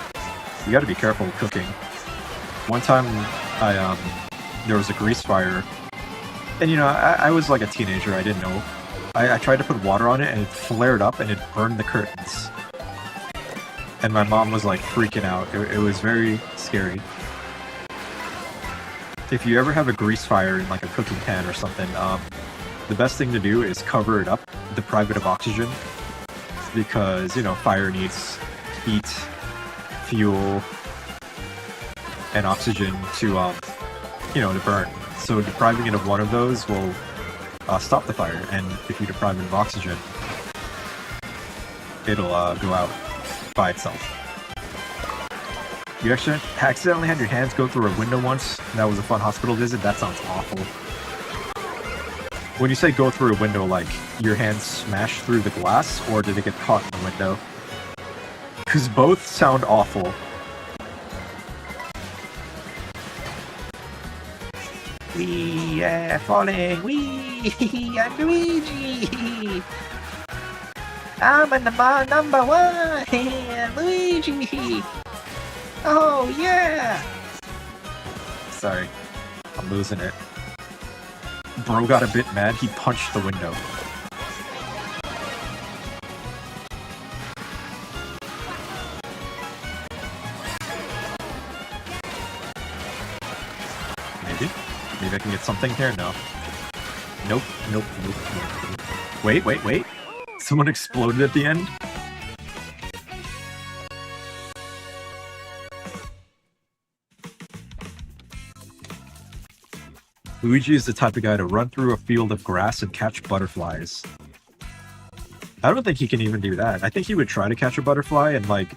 You gotta be careful with cooking. One time, there was a grease fire. And you know, I was like a teenager, I didn't know. I tried to put water on it and it flared up and it burned the curtains. And my mom was like freaking out. It was very scary. If you ever have a grease fire in like a cooking pan or something, the best thing to do is cover it up, deprive it of oxygen. Because, you know, fire needs heat, fuel, and oxygen to, you know, to burn. So depriving it of one of those will stop the fire, and if you deprive it of oxygen, it'll go out by itself. You actually accidentally had your hands go through a window once? That was a fun hospital visit? That sounds awful. When you say go through a window, like, your hands smashed through the glass, or did it get caught in the window? Because both sound awful. We are falling. I'm Luigi. I'm number one. Luigi. Oh yeah. Sorry, I'm losing it. Bro got a bit mad. He punched the window. Maybe I can get something here? No. Nope. Wait. Someone exploded at the end? Luigi is the type of guy to run through a field of grass and catch butterflies. I don't think he can even do that. I think he would try to catch a butterfly and, like,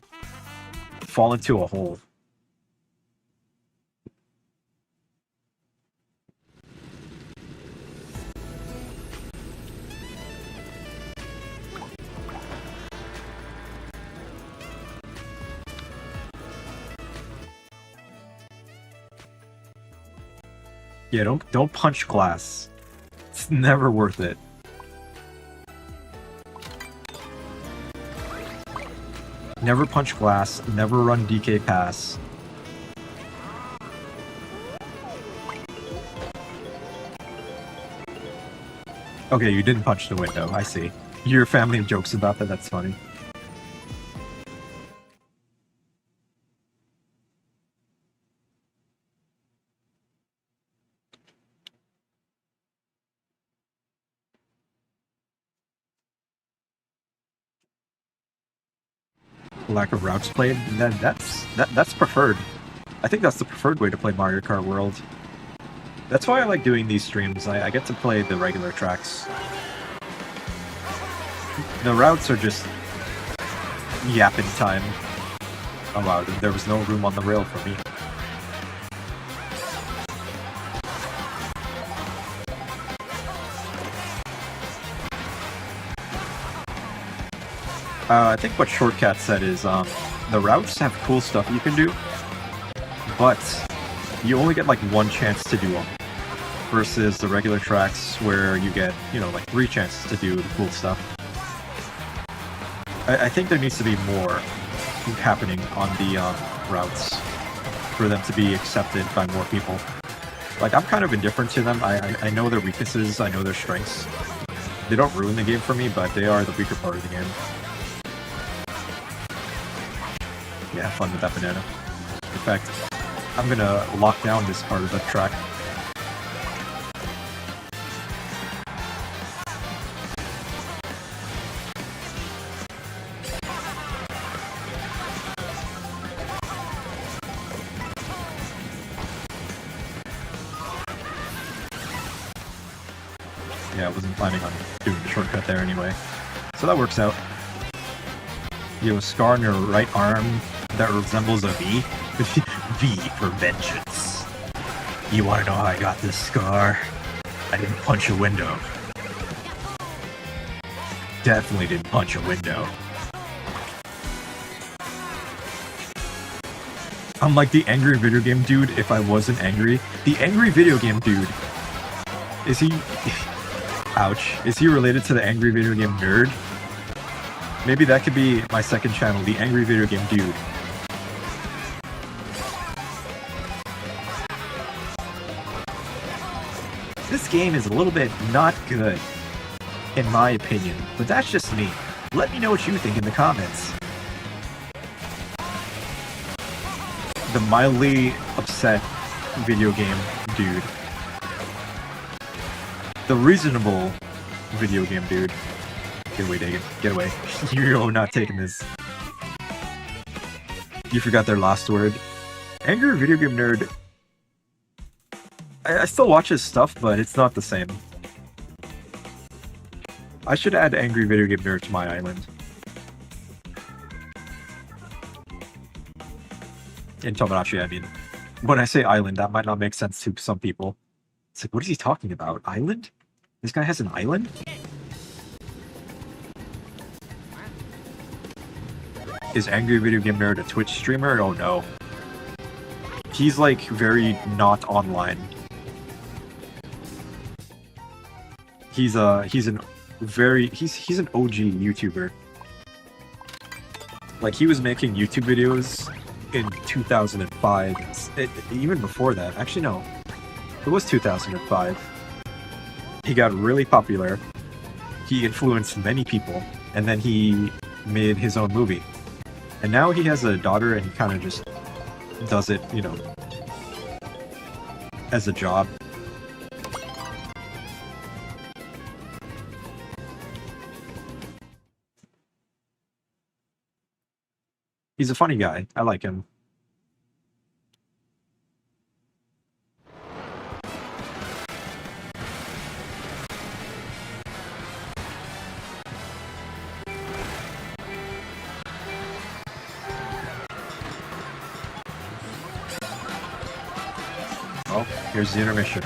fall into a hole. Yeah, don't punch glass. It's never worth it. Never punch glass, never run DK pass. Okay, you didn't punch the window, I see. Your family jokes about that, that's funny. lack of routes played, then that's preferred. I think that's the preferred way to play Mario Kart World. That's why I like doing these streams. I get to play the regular tracks. The routes are just yapping time. Oh wow, there was no room on the rail for me. I think what Shortcat said is the routes have cool stuff you can do, but you only get like one chance to do them, versus the regular tracks where you get, you know, like 3 chances to do the cool stuff. I think there needs to be more happening on the routes for them to be accepted by more people. Like, I'm kind of indifferent to them. I know their weaknesses, I know their strengths. They don't ruin the game for me, but they are the weaker part of the game. Yeah, have fun with that banana. In fact, I'm gonna lock down this part of the track. Yeah, I wasn't planning on doing the shortcut there anyway. So that works out. You have a scar on your right arm that resembles a V. V for vengeance. You wanna know how I got this scar? I didn't punch a window. Definitely didn't punch a window. I'm like the angry video game dude if I wasn't angry. The angry video game dude. Is he... Ouch. Is he related to the angry video game nerd? Maybe that could be my second channel, the angry video game dude. This game is a little bit not good, in my opinion, but that's just me. Let me know what you think in the comments. The mildly upset video game dude. The reasonable video game dude. Get away, Dagan. Get away. You're not taking this. You forgot their last word. Angry video game nerd. I still watch his stuff, but it's not the same. I should add angry video game nerd to my island. In Tomodachi, I mean. When I say island, that might not make sense to some people. It's like, what is he talking about? Island? This guy has an island? Is Angry Video Game Nerd a Twitch streamer? Oh no. He's like very not online. He's an OG YouTuber. Like, he was making YouTube videos in 2005. Even before that. Actually, no. It was 2005. He got really popular. He influenced many people. And then he made his own movie. And now he has a daughter and he kind of just does it, you know, as a job. He's a funny guy. I like him. Oh, here's the intermission.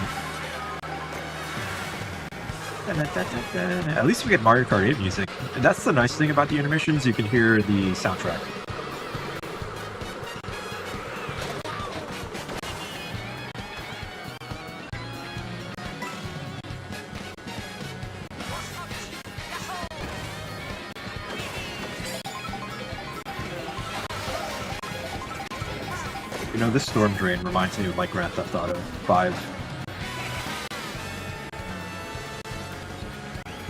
At least we get Mario Kart 8 music. That's the nice thing about the intermissions, you can hear the soundtrack. You know, this storm drain reminds me of like Grand Theft Auto 5.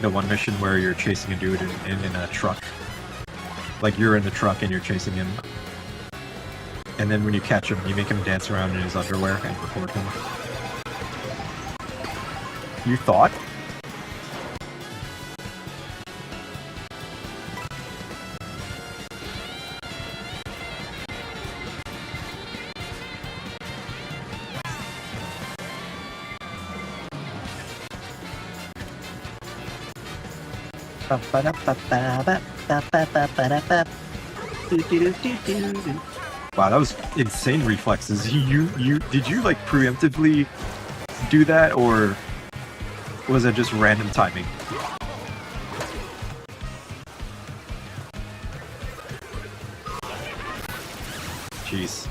The one mission where you're chasing a dude in a truck. Like, you're in the truck and you're chasing him. And then when you catch him, you make him dance around in his underwear and record him. You thought? Wow, that was insane reflexes. Did you like preemptively do that, or was it just random timing? Jeez.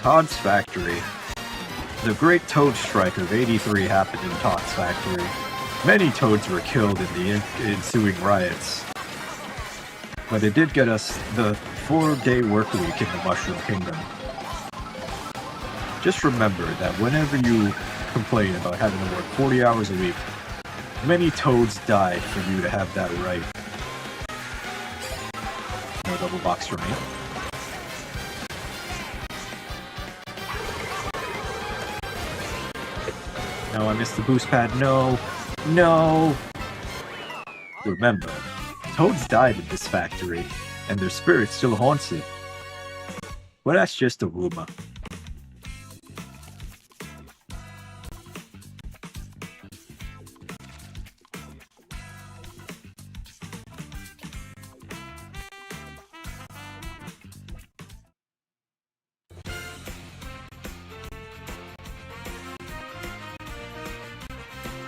Todd's Factory. The Great Toad Strike of '83 happened in Todd's Factory. Many toads were killed in the ensuing riots. But it did get us the 4-day work week in the Mushroom Kingdom. Just remember that whenever you complain about having to work 40 hours a week, many toads died for you to have that right. No double box for me. No, I missed the boost pad. No. No! Remember, toads died in this factory, and their spirit still haunts it. Well, that's just a rumor.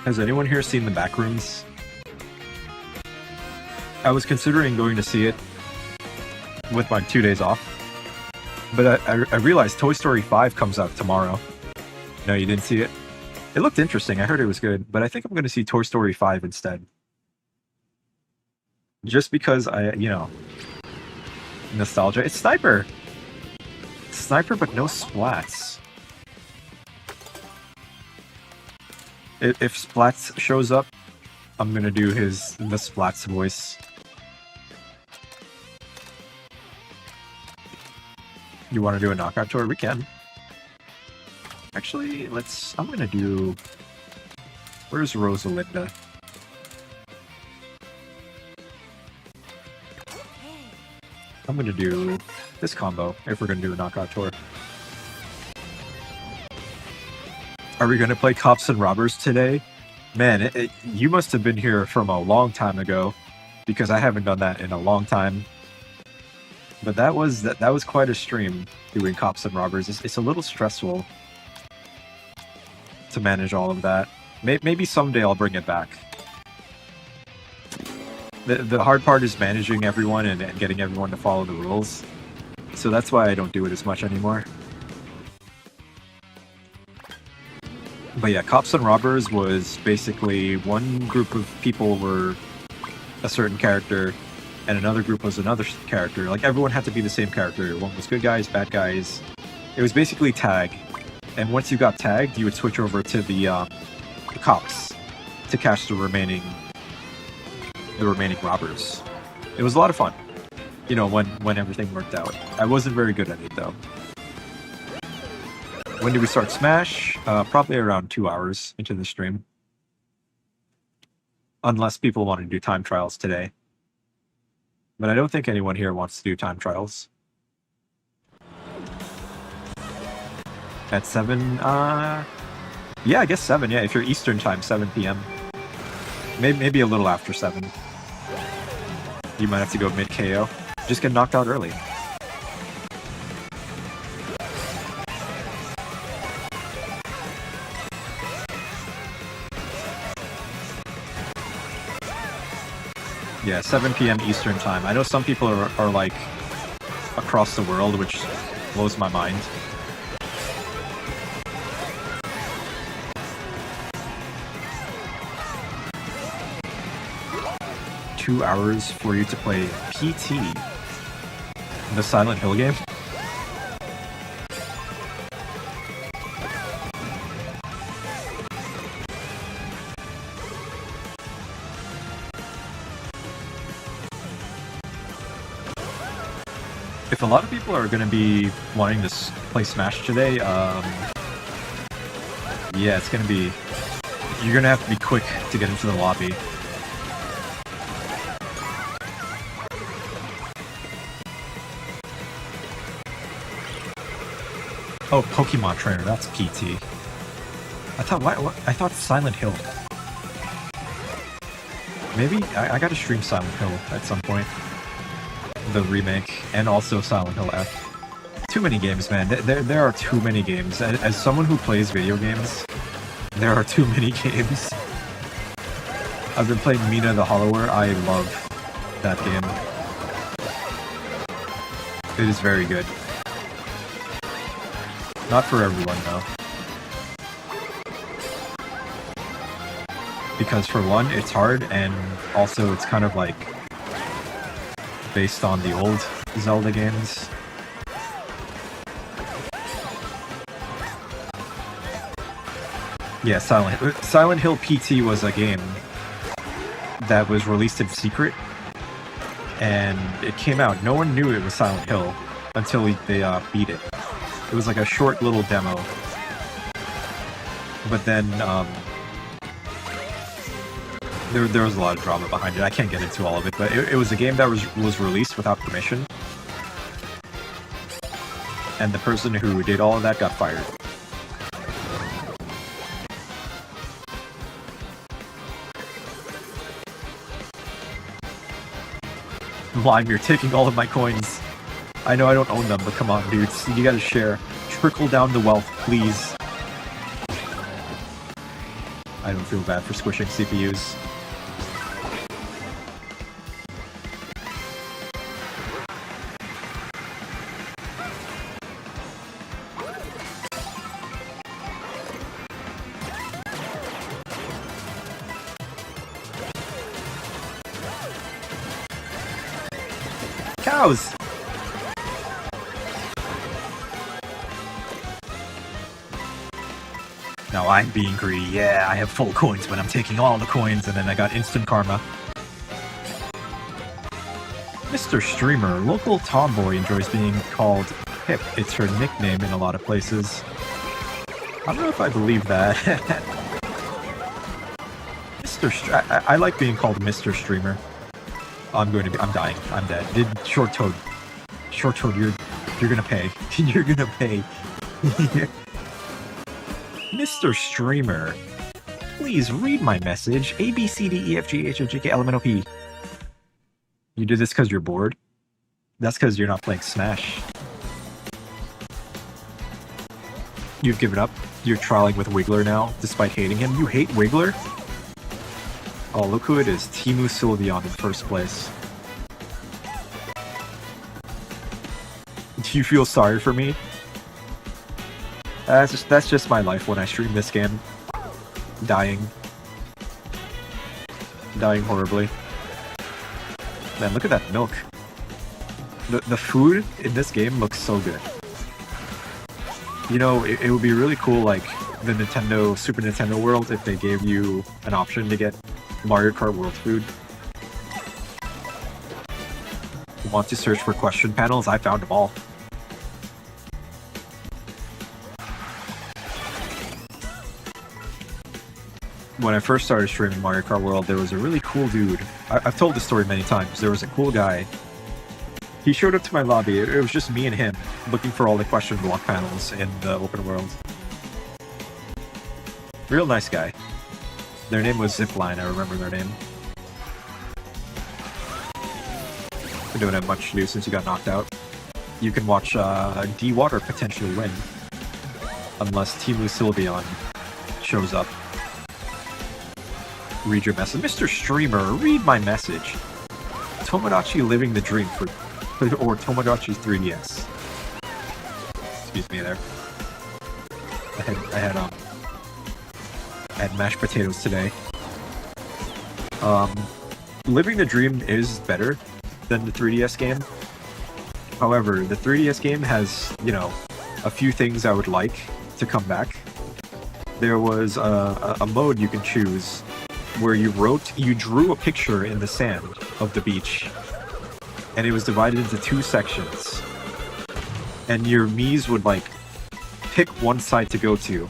Has anyone here seen the Backrooms? I was considering going to see it with my 2 days off, but I realized Toy Story 5 comes out tomorrow. No, you didn't see it? It looked interesting. I heard it was good, but I think I'm going to see Toy Story 5 instead. Just because nostalgia. It's Sniper! Sniper, but no splats. If Splats shows up, I'm gonna do the Splats voice. You want to do a knockout tour? We can. Actually, I'm gonna do... Where's Rosalinda? I'm gonna do this combo if we're gonna do a knockout tour. Are we going to play Cops and Robbers today? Man, you must have been here from a long time ago, because I haven't done that in a long time. But that was quite a stream, doing Cops and Robbers. It's a little stressful to manage all of that. Maybe someday I'll bring it back. The hard part is managing everyone and getting everyone to follow the rules. So that's why I don't do it as much anymore. But yeah, Cops and Robbers was basically one group of people were a certain character, and another group was another character. Like, everyone had to be the same character. One was good guys, bad guys. It was basically tag. And once you got tagged, you would switch over to the cops to catch the remaining robbers. It was a lot of fun, you know, when everything worked out. I wasn't very good at it, though. When did we start Smash? Probably around 2 hours into the stream. Unless people want to do time trials today. But I don't think anyone here wants to do time trials. At 7, yeah, I guess 7, yeah, if you're Eastern time, 7 p.m. Maybe a little after 7. You might have to go mid-KO. Just get knocked out early. Yeah, 7 p.m. Eastern time. I know some people are like across the world, which blows my mind. "2 hours for you to play PT." The Silent Hill game? If a lot of people are going to be wanting to play Smash today, yeah, it's going to be... You're going to have to be quick to get into the lobby. Oh, Pokemon Trainer, that's PT. I thought Silent Hill. Maybe I gotta stream Silent Hill at some point. The remake, and also Silent Hill F. Too many games, man. There are too many games. As someone who plays video games, there are too many games. I've been playing Mina the Hollower. I love that game. It is very good. Not for everyone, though. Because for one, it's hard, and also it's kind of like based on the old Zelda games. Yeah, Silent Hill PT was a game that was released in secret, and it came out. No one knew it was Silent Hill until they beat it. It was like a short little demo. But then there was a lot of drama behind it. I can't get into all of it, but it was a game that was released without permission. And the person who did all of that got fired. Lime, you're taking all of my coins. I know I don't own them, but come on, dudes. You gotta share. Trickle down the wealth, please. I don't feel bad for squishing CPUs. Cows! Now I'm being greedy. Yeah, I have full coins, but I'm taking all the coins, and then I got instant karma. Mr. Streamer, local tomboy enjoys being called Pip. It's her nickname in a lot of places. I don't know if I believe that. I like being called Mr. Streamer. I'm dying. I'm dead. Short Toad, you're gonna pay. You're gonna pay. Mr. Streamer, please read my message. A, B, C, D, E, F, G, H, I, J, K, L, M, N, O, P. You did this because you're bored? That's because you're not playing Smash. You've given up? You're trialing with Wiggler now, despite hating him? You hate Wiggler? Oh, look who it is. Timu Sylveon in first place. Do you feel sorry for me? That's just my life when I stream this game. Dying horribly. Man, look at that milk. The food in this game looks so good. You know, it would be really cool, like, the Super Nintendo world if they gave you an option to get Mario Kart World food. You want to search for question panels? I found them all. When I first started streaming Mario Kart World, there was a really cool dude. I've told this story many times. There was a cool guy. He showed up to my lobby. It was just me and him looking for all the question block panels in the open world. Real nice guy. Their name was Zipline. I remember their name. We don't have much to do since you got knocked out. You can watch D-Water potentially win. Unless Timu Sylveon shows up. Read your message. Mr. Streamer, read my message. Tomodachi living the dream or Tomodachi 3DS. Excuse me there. I had mashed potatoes today. Living the dream is better than the 3DS game. However, the 3DS game has, you know, a few things I would like to come back. There was a mode you can choose where you drew a picture in the sand of the beach, and it was divided into two sections. And your Miis would like pick one side to go to.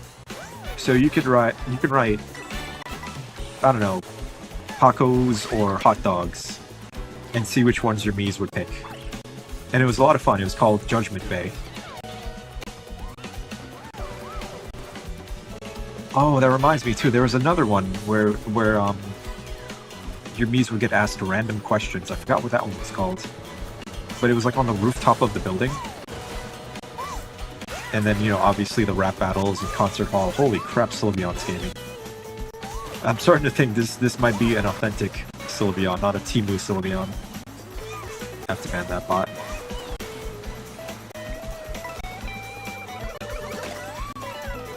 So you could write, I don't know, tacos or hot dogs, and see which ones your Miis would pick. And it was a lot of fun. It was called Judgment Bay. Oh, that reminds me too. There was another one where your Miis would get asked random questions. I forgot what that one was called, but it was like on the rooftop of the building. And then, you know, obviously the rap battles and concert hall. Holy crap, Sylveon's gaming. I'm starting to think this might be an authentic Sylveon, not a Temu Sylveon. Have to ban that bot.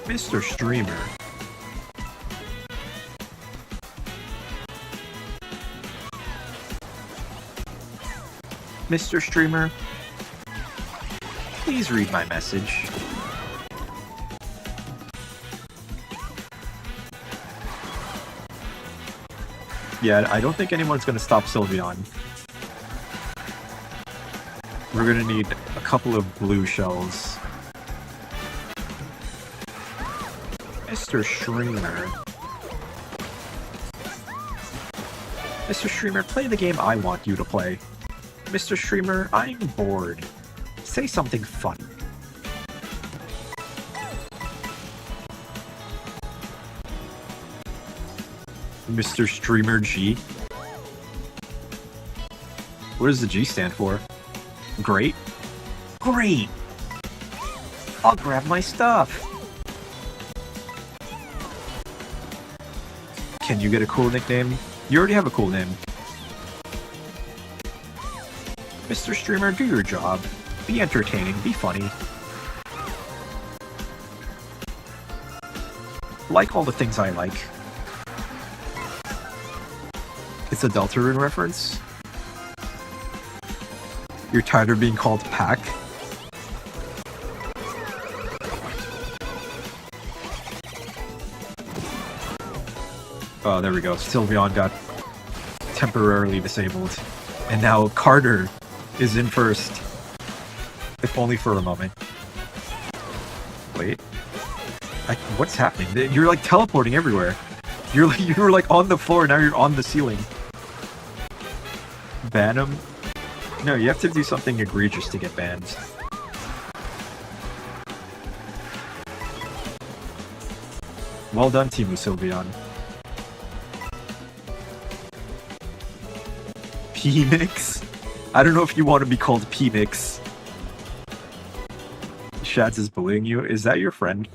Mr. Streamer. Mr. Streamer, please read my message. Yeah, I don't think anyone's gonna stop Sylveon. We're gonna need a couple of blue shells. Mr. Streamer. Mr. Streamer, play the game I want you to play. Mr. Streamer, I'm bored. Say something fun. Mr. Streamer G. What does the G stand for? Great? Great! I'll grab my stuff! Can you get a cool nickname? You already have a cool name. Mr. Streamer, do your job. Be entertaining, be funny. Like all the things I like. It's a Deltarune reference? You're tired of being called Pack? Oh, there we go. Sylveon got temporarily disabled. And now Carter is in first. If only for a moment. Wait. What's happening? You're like teleporting everywhere. You were like on the floor, now you're on the ceiling. Ban him? No, you have to do something egregious to get banned. Well done, Temu Sylveon. P-Mix? I don't know if you want to be called P-Mix. Shads is bullying you. Is that your friend?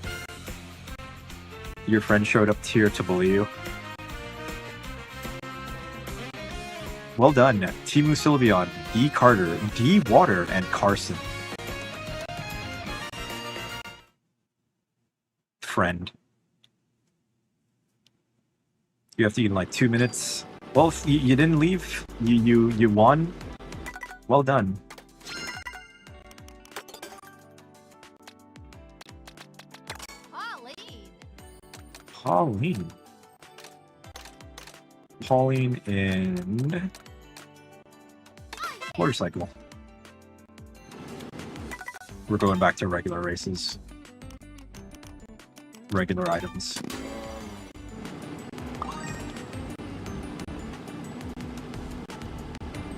Your friend showed up here to bully you. Well done, Temu Sylveon, D. Carter, D. Water, and Carson. Friend. You have to eat in like 2 minutes. Well, you didn't leave. You won. Well done. Pauline. Pauline and motorcycle. We're going back to regular races. Regular items.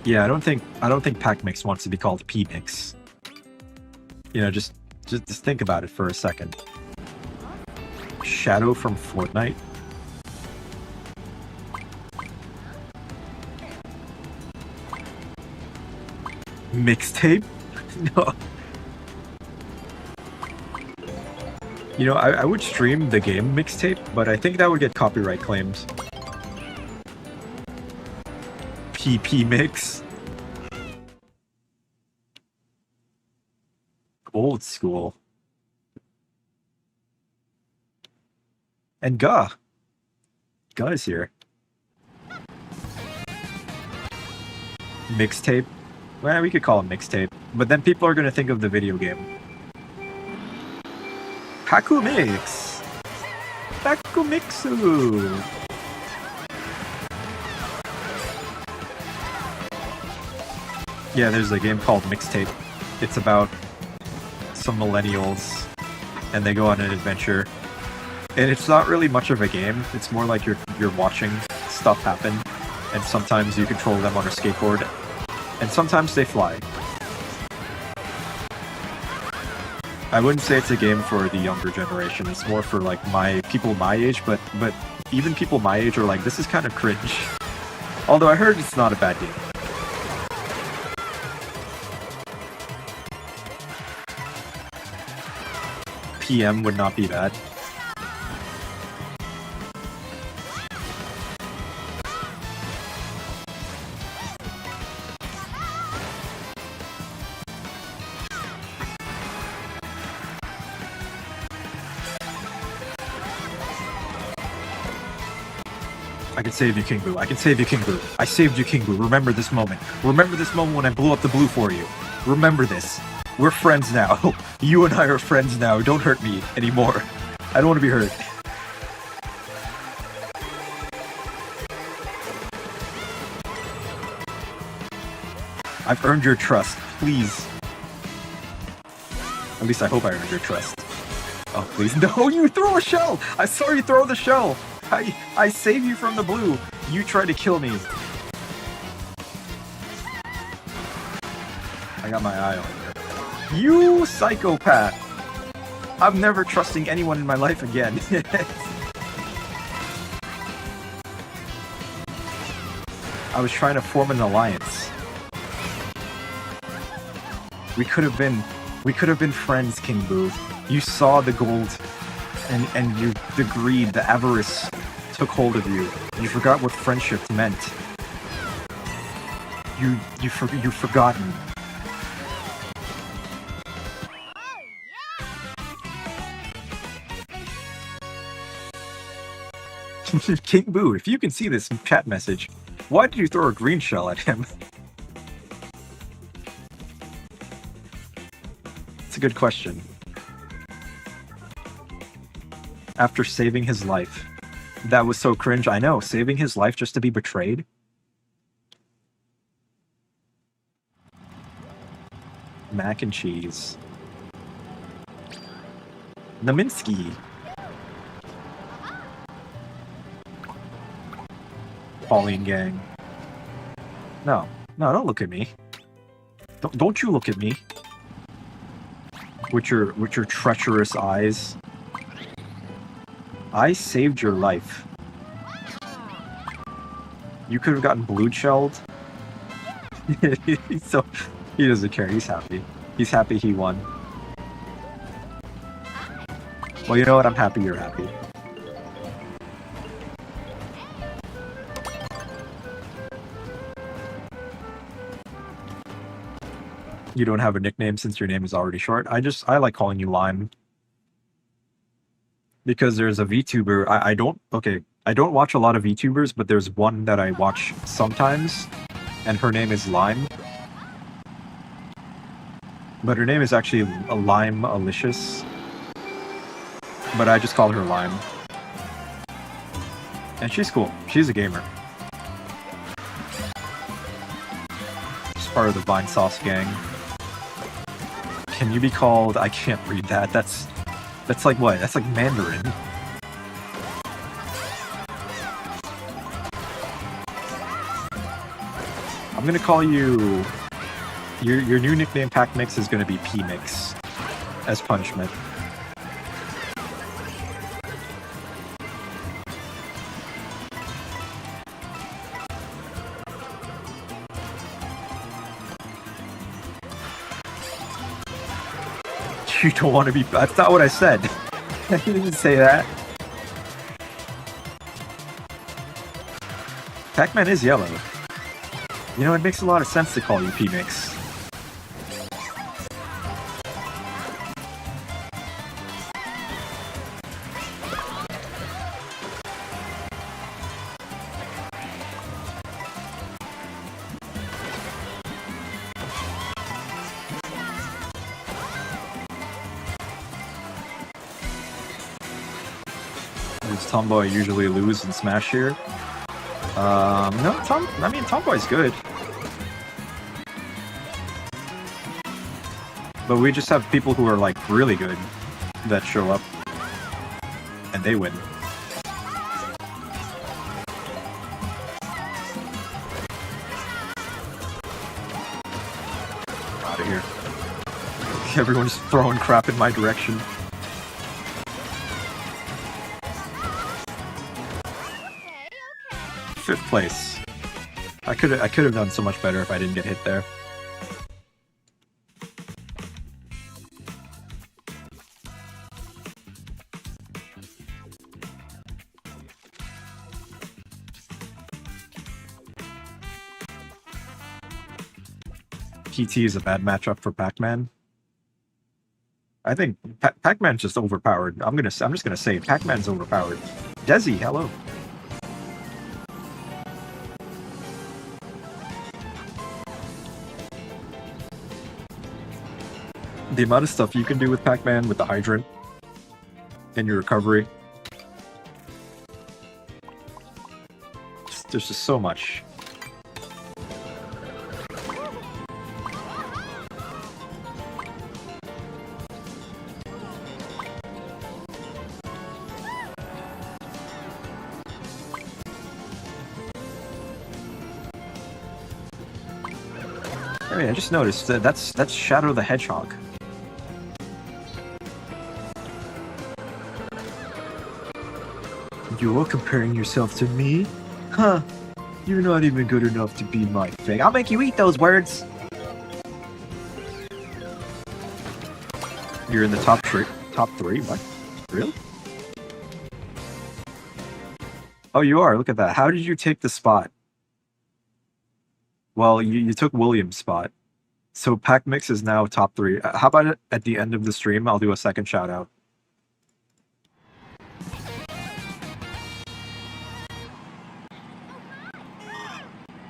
Yeah, I don't think Pac Mix wants to be called P Mix. You know, just think about it for a second. Shadow from Fortnite. Mixtape? No. You know, I would stream the game Mixtape, but I think that would get copyright claims. PP Mix. Old school. And Gah. Gah is here. Mixtape. Well, we could call it Mixtape, but then people are going to think of the video game. Paku Mix! Paku Mixu! Yeah, there's a game called Mixtape. It's about some millennials, and they go on an adventure. And it's not really much of a game, it's more like you're watching stuff happen, and sometimes you control them on a skateboard, and sometimes they fly. I wouldn't say it's a game for the younger generation. It's more for like people my age, but even people my age are like, this is kind of cringe. Although I heard it's not a bad game. PM would not be bad. I can save you, King Boo. I can save you, King Boo. I saved you, King Boo. Remember this moment. Remember this moment when I blew up the blue for you. Remember this. We're friends now. You and I are friends now. Don't hurt me anymore. I don't want to be hurt. I've earned your trust. Please. At least I hope I earned your trust. Oh, please. No, you throw a shell! I saw you throw the shell! I saved you from the blue. You tried to kill me. I got my eye on you. You psychopath. I'm never trusting anyone in my life again. I was trying to form an alliance. We could have been friends, King Boo. You saw the gold and the greed, the avarice took hold of you. You forgot what friendship meant. You've forgotten. King Boo, if you can see this chat message, why did you throw a green shell at him? It's a good question. After saving his life. That was so cringe. I know, saving his life just to be betrayed. Mac and cheese. Naminsky. Pauline gang. No, don't look at me. Don't you look at me. With your treacherous eyes. I saved your life. You could have gotten blue shelled. So he doesn't care. He's happy. He's happy he won. Well, you know what? I'm happy you're happy. You don't have a nickname since your name is already short. I like calling you Lime. Because there's a VTuber, I don't watch a lot of VTubers, but there's one that I watch sometimes, and her name is Lime. But her name is actually Lime Alicious. But I just call her Lime. And she's cool. She's a gamer. She's part of the Vine Sauce gang. Can you be called... I can't read that. That's like what? That's like Mandarin. I'm gonna call you... Your new nickname, Pack Mix, is gonna be P-Mix. As punishment. You don't want to be... That's not what I said. I didn't say that. Pac-Man is yellow. You know, it makes a lot of sense to call you P-Mix. Does Tomboy usually lose in Smash here? No, Tomboy's good. But we just have people who are like really good that show up and they win. Out of here. Everyone's throwing crap in my direction. Fifth place. I could have done so much better if I didn't get hit there. PT is a bad matchup for Pac-Man. I think Pac-Man's just overpowered. I'm just gonna say Pac-Man's overpowered. Desi, hello. The amount of stuff you can do with Pac-Man with the hydrant and your recovery. There's just so much. Hey, I just noticed that that's Shadow the Hedgehog. You're comparing yourself to me? Huh. You're not even good enough to be my thing. I'll make you eat those words! You're in the top three? What? Really? Oh, you are. Look at that. How did you take the spot? Well, you took William's spot. So PacMix is now top 3. How about it at the end of the stream? I'll do a second shout out.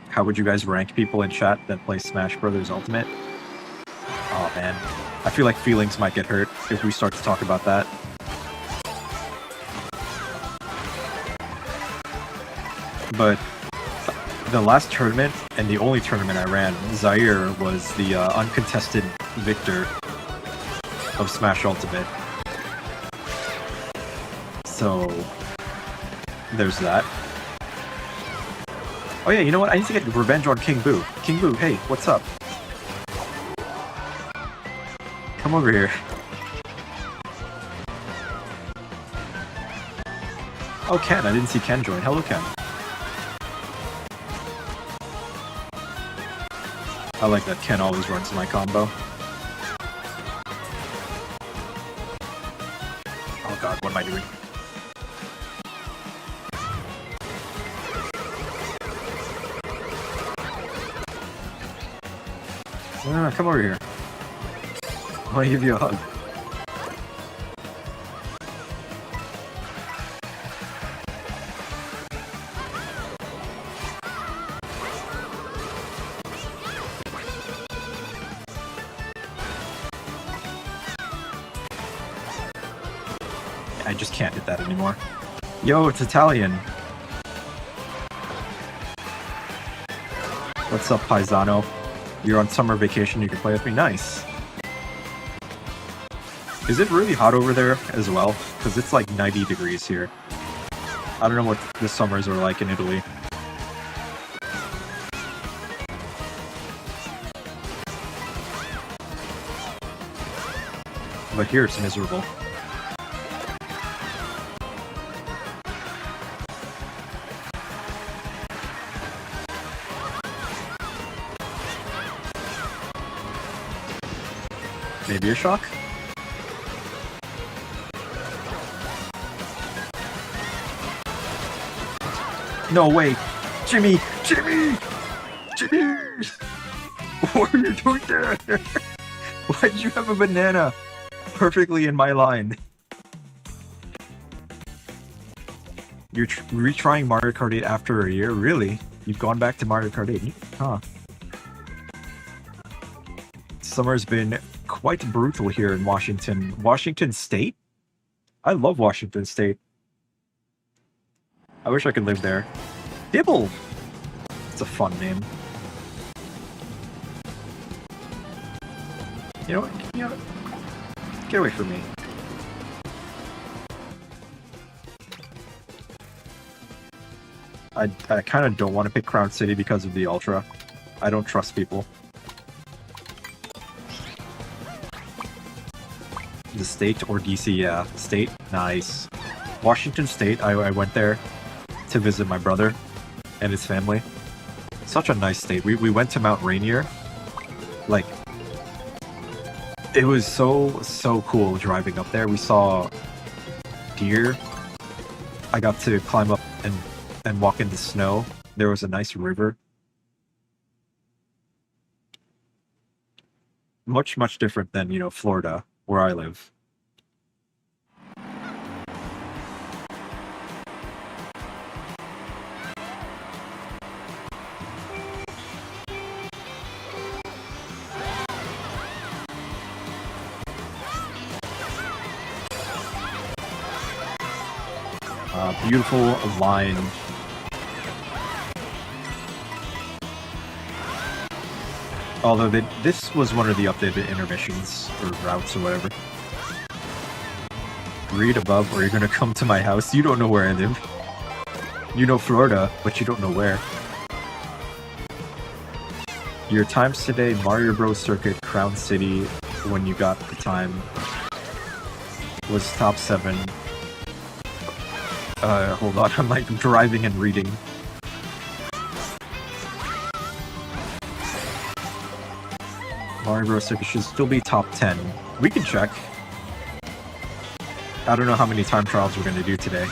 How would you guys rank people in chat that play Smash Brothers Ultimate? Oh man, I feel like feelings might get hurt if we start to talk about that. But the last tournament, and the only tournament I ran, Zaire was the uncontested victor of Smash Ultimate. So, there's that. Oh yeah, you know what? I need to get revenge on King Boo. King Boo, hey, what's up? Come over here. Oh, Ken, I didn't see Ken join. Hello, Ken. I like that Ken always runs my combo. Oh god, what am I doing? No, come over here. I want to give you a hug. I just can't hit that anymore. Yo, it's Italian. What's up, Paisano? You're on summer vacation, you can play with me. Nice. Is it really hot over there as well? Because it's like 90 degrees here. I don't know what the summers are like in Italy. But here it's miserable. Maybe a shock? No way! Jimmy! Jimmy! Jimmy! What are you doing there? Why did you have a banana perfectly in my line? You're retrying Mario Kart 8 after a year? Really? You've gone back to Mario Kart 8? Huh. Summer's been quite brutal here in Washington. Washington State? I love Washington State. I wish I could live there. Dibble! It's a fun name. You know what? Get away from me. I kind of don't want to pick Crown City because of the Ultra. I don't trust people. The state or DC? Yeah, state. Nice. Washington State. I went there to visit my brother and his family. Such a nice state. We went to Mount Rainier. Like, it was so cool driving up there. We saw deer. I got to climb up and walk in the snow. There was a nice river. Much different than, you know, Florida, where I live. Beautiful line. Although this was one of the updated intermissions, or routes, or whatever. Read above, or you're gonna come to my house. You don't know where I live. You know Florida, but you don't know where. Your times today, Mario Bros. Circuit, Crown City, when you got the time, was top 7. Hold on, I'm like driving and reading. Mario Bros. Circuit should still be top 10. We can check. I don't know how many time trials we're gonna do today.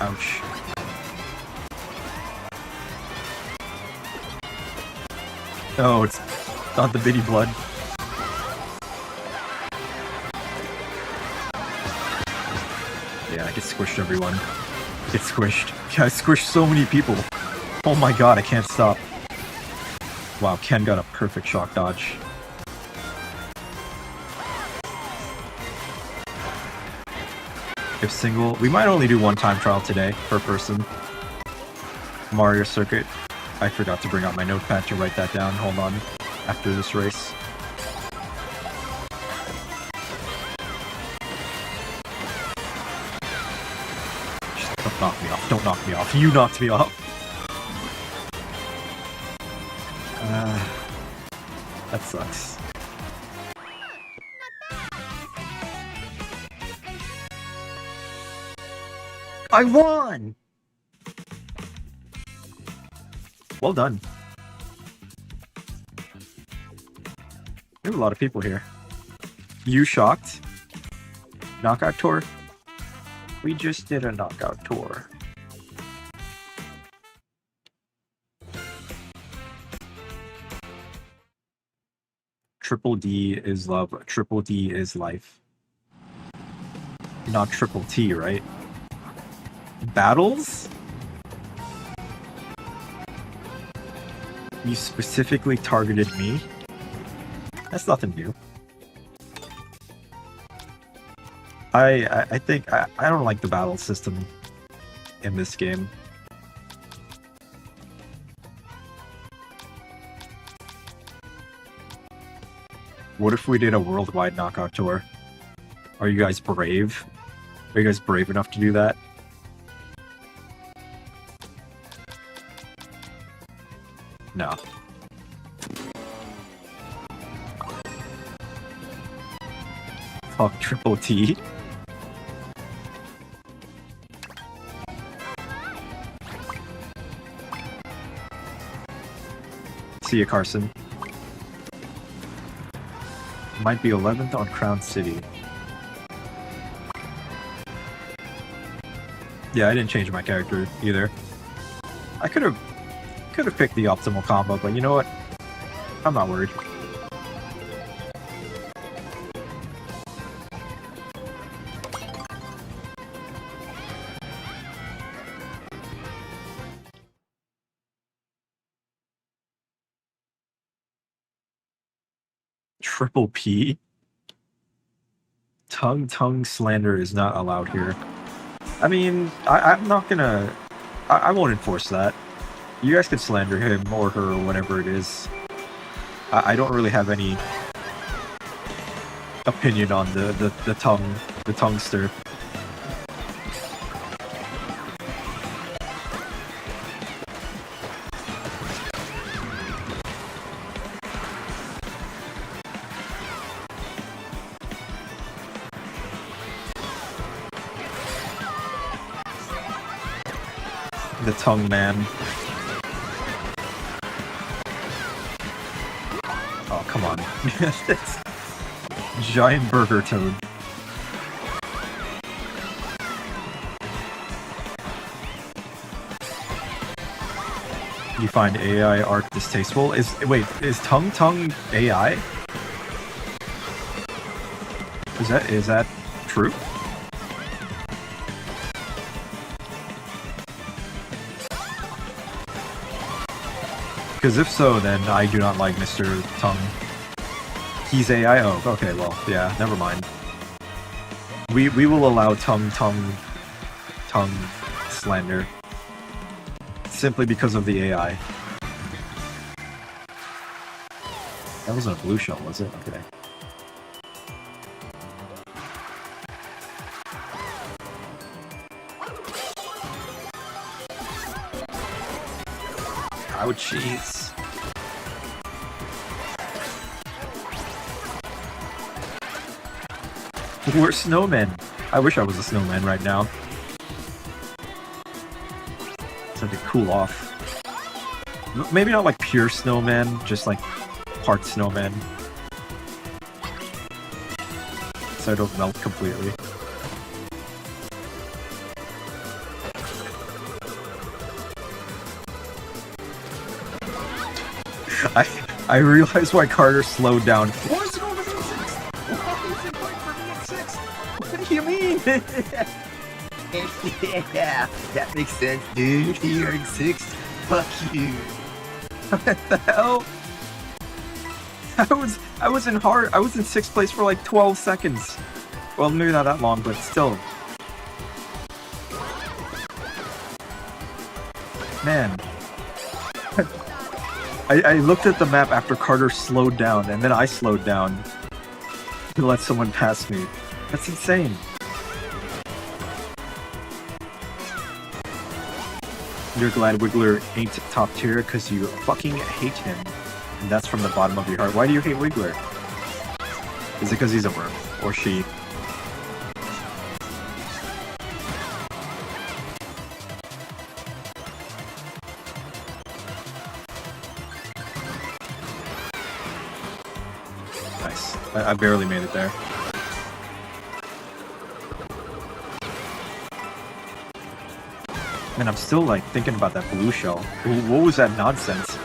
Ouch. Oh, it's not the bitty blood. Yeah, I get squished, everyone. Get squished. Yeah, I squished so many people. Oh my god, I can't stop. Wow, Ken got a perfect shock dodge. If single, we might only do one time trial today per person. Mario Circuit. I forgot to bring out my notepad to write that down. Hold on. After this race. Just don't knock me off. Don't knock me off. You knocked me off. That sucks. I won! Well done. There's a lot of people here. You shocked? Knockout tour? We just did a knockout tour. Triple D is love, Triple D is life. Not Triple T, right? Battles? You specifically targeted me? That's nothing new. I think I don't like the battle system in this game. What if we did a worldwide knockout tour? Are you guys brave? Are you guys brave enough to do that? No. Fuck Triple T. See ya, Carson. Might be 11th on Crown City. Yeah, I didn't change my character either. I could have picked the optimal combo, but you know what? I'm not worried. Triple P? Tongue slander is not allowed here. I mean, I'm not gonna... I won't enforce that. You guys can slander him or her or whatever it is. I don't really have any opinion on the tonguester. The tongue man. Oh, come on. Giant burger toad. You find AI art distasteful? Is Tongue AI? Is that true? Because if so, then I do not like Mr. Tongue. He's AI? Oh, okay, well, yeah, never mind. We will allow tongue slander. Simply because of the AI. That wasn't a blue shell, was it? Okay. Ouchies. We're snowmen. I wish I was a snowman right now. So to cool off. Maybe not like pure snowman, just like part snowman. So I don't melt completely. I realized why Carter slowed down. Why is it going to be 6? Why is it going for me at 6? What do you mean? Yeah, that makes sense, dude. You're in 6. Fuck you. What the hell? I was in 6th place for like 12 seconds. Well, maybe not that long, but still. Man. I looked at the map after Carter slowed down, and then I slowed down to let someone pass me. That's insane. You're glad Wiggler ain't top tier because you fucking hate him. And that's from the bottom of your heart. Why do you hate Wiggler? Is it because he's a worm? Or she? Nice. I barely made it there. And I'm still like thinking about that blue shell. What was that nonsense?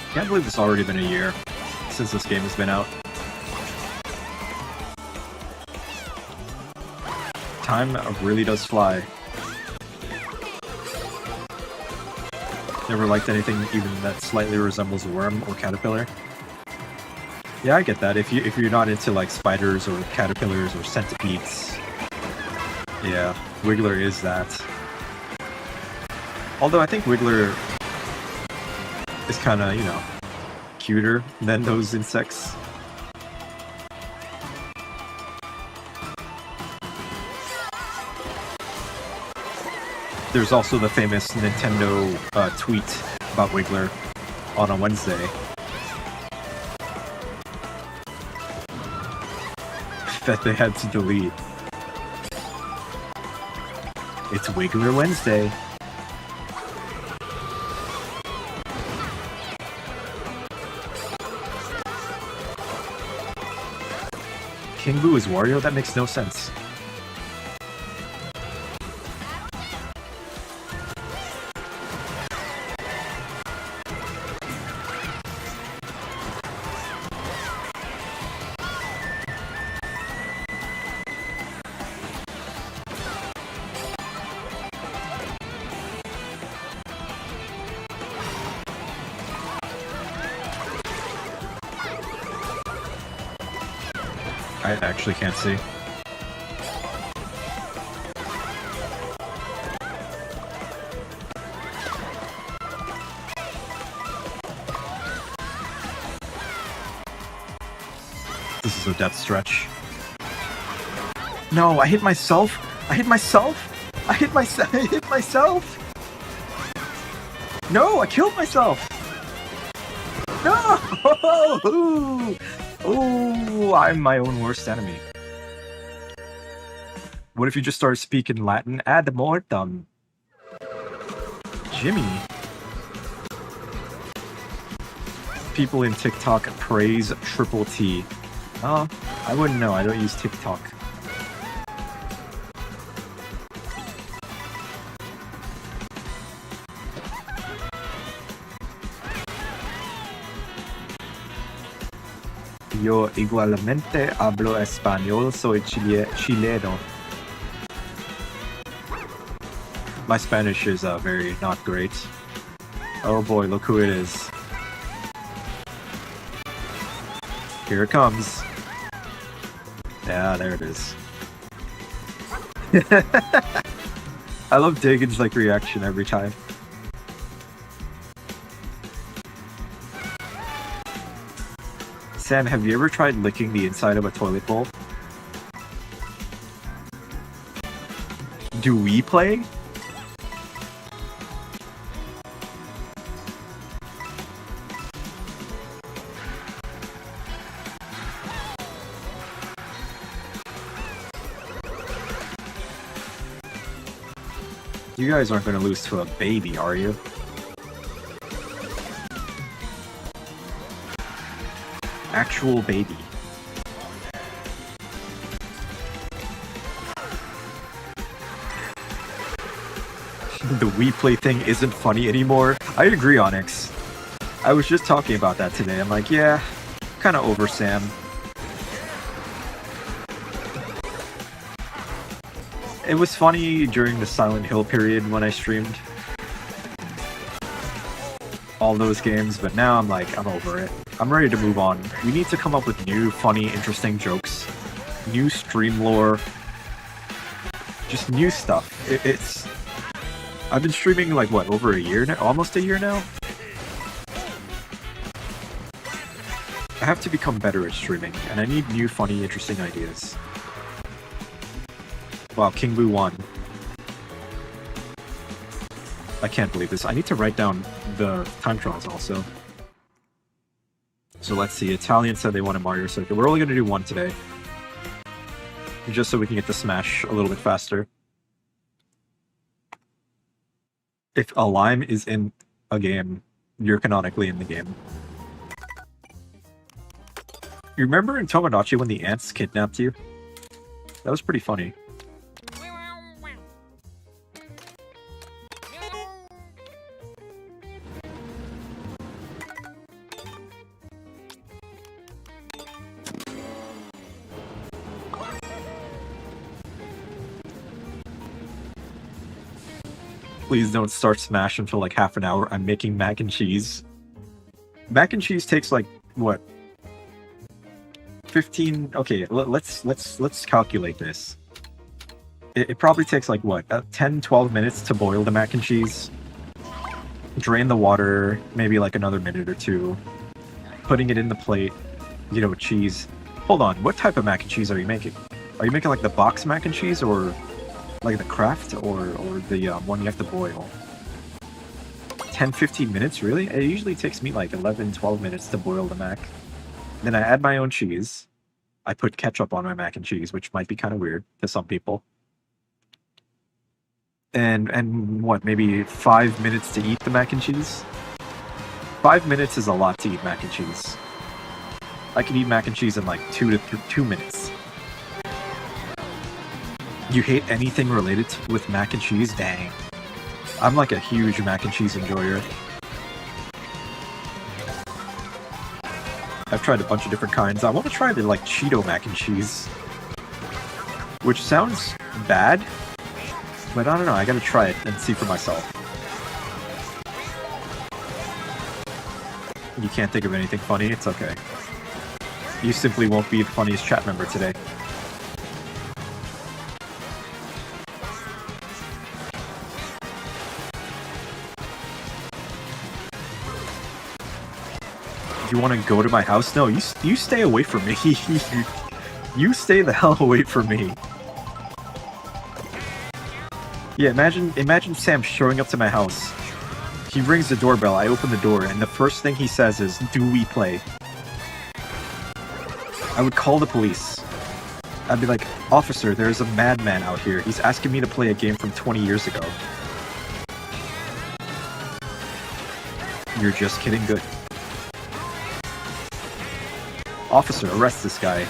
I can't believe it's already been a year since this game has been out. Time really does fly. Never liked anything even that slightly resembles a worm or caterpillar. Yeah, I get that. If you're not into like spiders or caterpillars or centipedes, yeah, Wiggler is that. Although I think Wiggler is kind of, you know, cuter than those insects. There's also the famous Nintendo tweet about Wiggler on a Wednesday. That they had to delete. It's Wiggler Wednesday. King Boo is Wario? That makes no sense. I actually can't see. This is a death stretch. No, I hit myself! I hit myself! I hit myself! I hit myself! No, I killed myself! No! Oh, I'm my own worst enemy. What if you just started speaking Latin ad mortem? Jimmy. People in TikTok praise Triple T. Oh, I wouldn't know. I don't use TikTok. Yo igualmente hablo español, soy chileno. My Spanish is very not great. Oh boy, look who it is. Here it comes. Yeah, there it is. I love Dagon's like reaction every time. Sam, have you ever tried licking the inside of a toilet bowl? Do we play? You guys aren't going to lose to a baby, are you? Actual baby. The we play thing isn't funny anymore. I agree, Onyx. I was just talking about that today. I'm like, yeah, kind of over Sam. It was funny during the Silent Hill period when I streamed all those games, but now I'm like, I'm over it. I'm ready to move on. We need to come up with new, funny, interesting jokes, new stream lore, just new stuff. I've been streaming like, what, over a year now? Almost a year now? I have to become better at streaming, and I need new, funny, interesting ideas. Wow, King Boo won. I can't believe this. I need to write down the time trials also. So let's see. Italian said they want a Mario Circuit. We're only going to do one today. Just so we can get the Smash a little bit faster. If a lime is in a game, you're canonically in the game. You remember in Tomodachi when the ants kidnapped you? That was pretty funny. Please don't start Smash until like half an hour. I'm making mac and cheese. Mac and cheese takes like what? 15. Okay, let's calculate this. It probably takes like what? 10-12 minutes to boil the mac and cheese. Drain the water, maybe like another minute or two. Putting it in the plate, you know, with cheese. Hold on, what type of mac and cheese are you making? Are you making like the box mac and cheese or like the Kraft or the one you have to boil? 10-15 minutes, really? It usually takes me like 11-12 minutes to boil the mac. Then I add my own cheese. I put ketchup on my mac and cheese, which might be kind of weird to some people. And what, maybe 5 minutes to eat the mac and cheese? 5 minutes is a lot to eat mac and cheese. I can eat mac and cheese in like 2 minutes. You hate anything related with mac and cheese? Dang. I'm like a huge mac and cheese enjoyer. I've tried a bunch of different kinds. I want to try the like Cheeto mac and cheese. Which sounds bad, but I don't know, I gotta try it and see for myself. You can't think of anything funny? It's okay. You simply won't be the funniest chat member today. You want to go to my house? No, you stay away from me. You stay the hell away from me. Yeah, imagine Sam showing up to my house. He rings the doorbell, I open the door, and the first thing he says is, "Do we play?" I would call the police. I'd be like, "Officer, there is a madman out here. He's asking me to play a game from 20 years ago." You're just kidding, good. Officer, arrest this guy.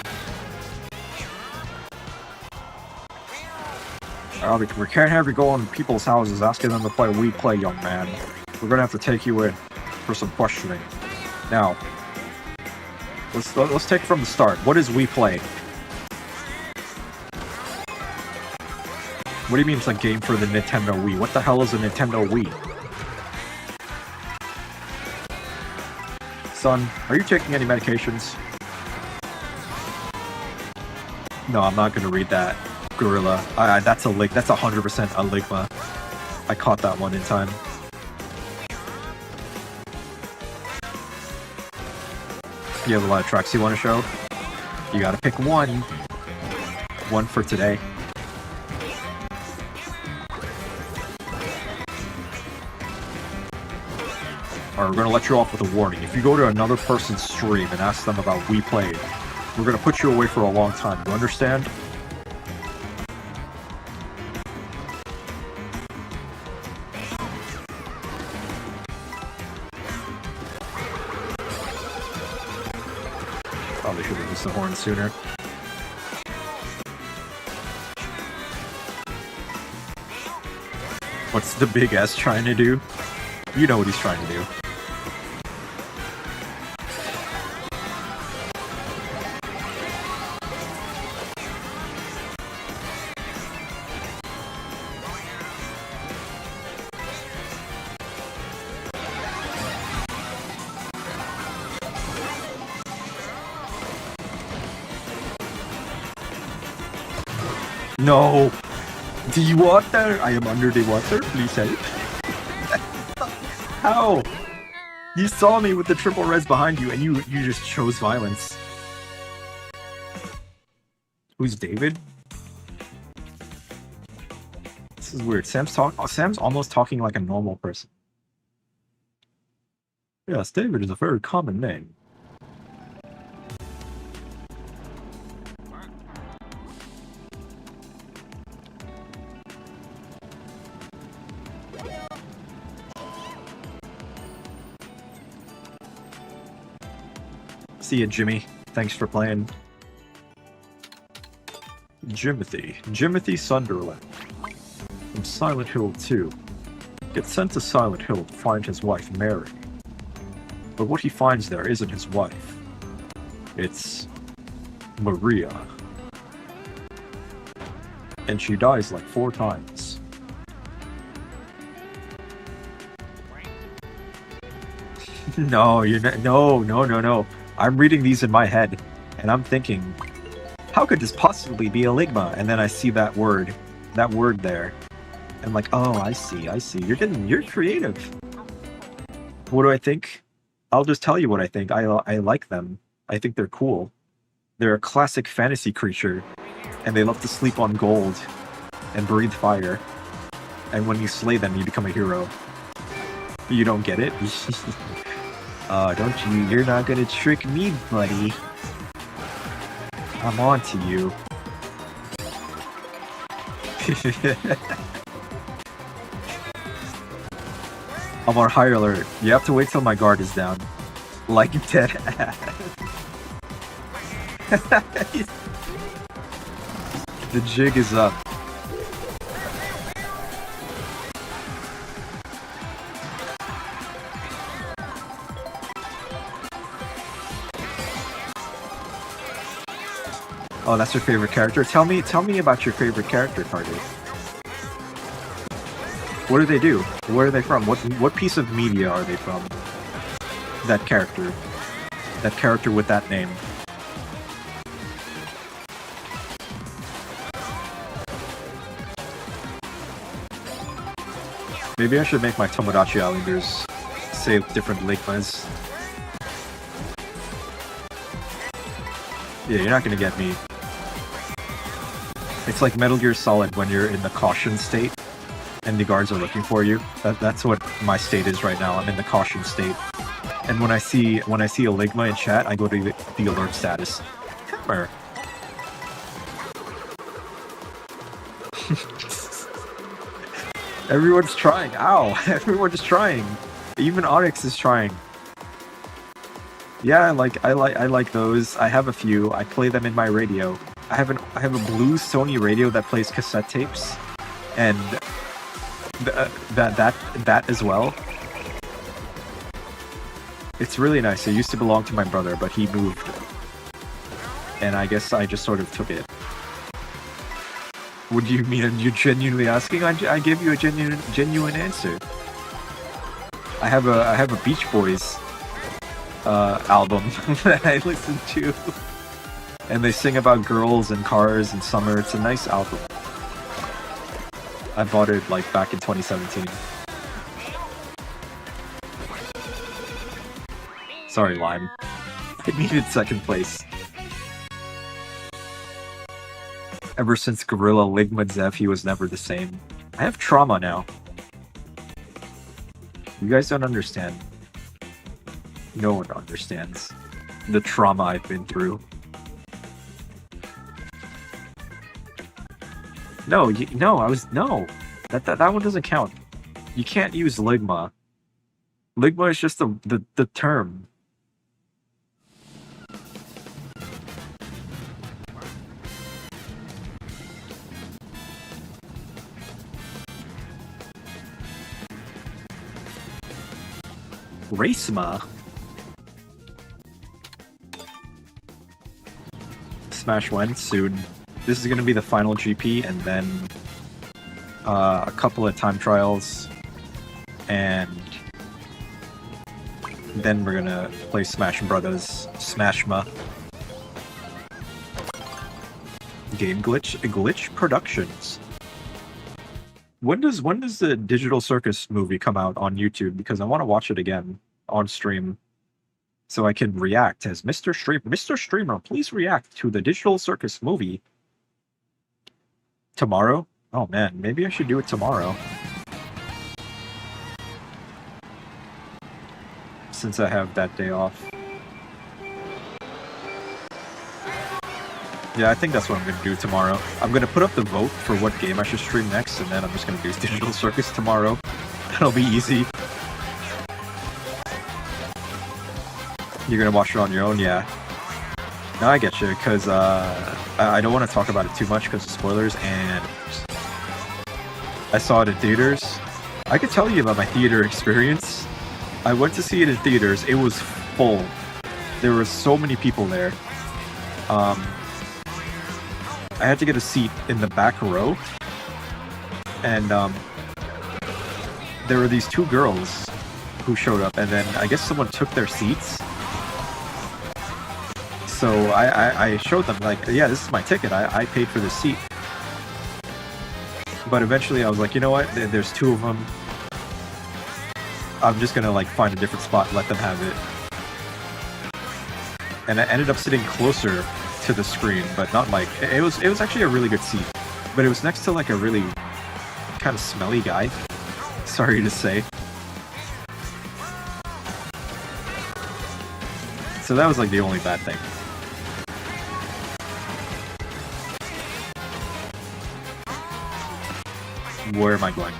We can't have you go in people's houses asking them to play We Play, young man. We're gonna have to take you in for some questioning. Now, let's take it from the start. What is We Play? What do you mean it's a game for the Nintendo Wii? What the hell is a Nintendo Wii? Son, are you taking any medications? No, I'm not gonna read that. Gorilla. That's a lick. That's 100% a Ligma. I caught that one in time. You have a lot of trucks you want to show? You gotta pick one. One for today. Alright, we're gonna let you off with a warning. If you go to another person's stream and ask them about We Played, we're gonna put you away for a long time. You understand? Probably should have used the horn sooner. What's the big S trying to do? You know what he's trying to do. No! The water! I am under the water, please help. How? You saw me with the triple res behind you and you just chose violence. Who's David? This is weird. Sam's almost talking like a normal person. Yes, David is a very common name. See ya, Jimmy. Thanks for playing. Jimothy Sunderland. From Silent Hill 2. Gets sent to Silent Hill to find his wife, Mary. But what he finds there isn't his wife. It's Maria. And she dies like 4 times. No, no. I'm reading these in my head, and I'm thinking, how could this possibly be a Ligma? And then I see that word there. I'm like, oh, I see. You're creative. What do I think? I'll just tell you what I think. I like them. I think they're cool. They're a classic fantasy creature, and they love to sleep on gold and breathe fire. And when you slay them, you become a hero. You don't get it? Don't you? You're not gonna trick me, buddy. I'm on to you. I'm on high alert. You have to wait till my guard is down. Like dead ass. The jig is up. Oh, that's your favorite character? Tell me about your favorite character, Carter. What do they do? Where are they from? What piece of media are they from? That character. That character with that name. Maybe I should make my Tomodachi Islanders say different Ligmas. Yeah, you're not gonna get me. It's like Metal Gear Solid when you're in the caution state and the guards are looking for you. That's what my state is right now. I'm in the caution state. And when I see a Ligma in chat, I go to the alert status. Hammer. Everyone's trying. Ow! Everyone's trying. Even Onyx is trying. Yeah, I like those. I have a few. I play them in my radio. I have a blue Sony radio that plays cassette tapes, and that as well. It's really nice. It used to belong to my brother, but he moved, and I guess I just sort of took it. What do you mean? Are you genuinely asking? I gave you a genuine answer. I have a Beach Boys album that I listen to, and they sing about girls and cars and summer. It's a nice album. I bought it like back in 2017. Sorry, Lime. I needed second place. Ever since Gorilla Ligma Zev, he was never the same. I have trauma now. You guys don't understand. No one understands the trauma I've been through. No, that one doesn't count. You can't use Ligma. Ligma is just the term. Racema? Smash when? Soon. This is going to be the final GP, and then a couple of time trials, and then we're gonna play Smash Brothers Smashma. Game Glitch Productions. When does the Digital Circus movie come out on YouTube? Because I want to watch it again on stream, so I can react as Mr. Streamer. Mr. Streamer, please react to the Digital Circus movie tomorrow. Oh man, maybe I should do it tomorrow, since I have that day off. Yeah, I think that's what I'm going to do tomorrow. I'm going to put up the vote for what game I should stream next, and then I'm just going to do Digital Circus tomorrow. That'll be easy. You're going to watch it on your own? Yeah. No, I get you, because I don't want to talk about it too much because of spoilers, and I saw it in theaters. I could tell you about my theater experience. I went to see it in theaters. It was full. There were so many people there. I had to get a seat in the back row, and there were these two girls who showed up, and then I guess someone took their seats. So I showed them, like, yeah, this is my ticket. I paid for this seat. But eventually I was like, you know what? There's two of them. I'm just gonna like find a different spot and let them have it. And I ended up sitting closer to the screen, but not like it was actually a really good seat, but it was next to like a really kind of smelly guy. Sorry to say. So that was like the only bad thing. Where am I going?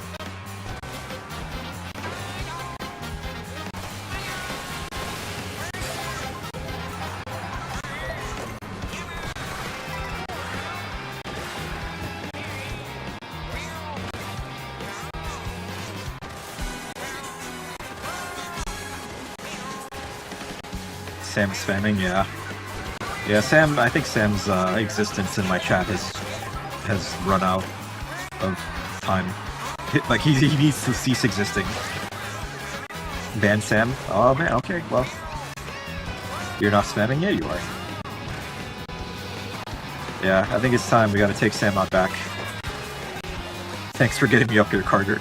Sam spamming, yeah. Yeah, Sam, I think Sam's existence in my chat has run out of time. Like, he needs to cease existing. Ban Sam? Oh man, okay, well. You're not spamming? Yeah, you are. Yeah, I think it's time. We gotta take Sam out back. Thanks for getting me up here, Carter.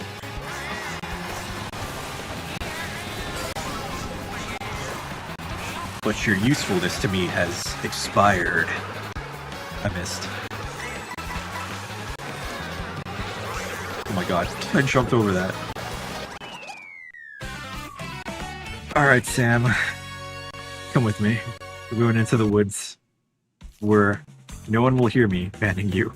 but your usefulness to me has expired. I missed. Oh my god, I jumped over that. Alright, Sam. Come with me. We're going into the woods where no one will hear me banning you.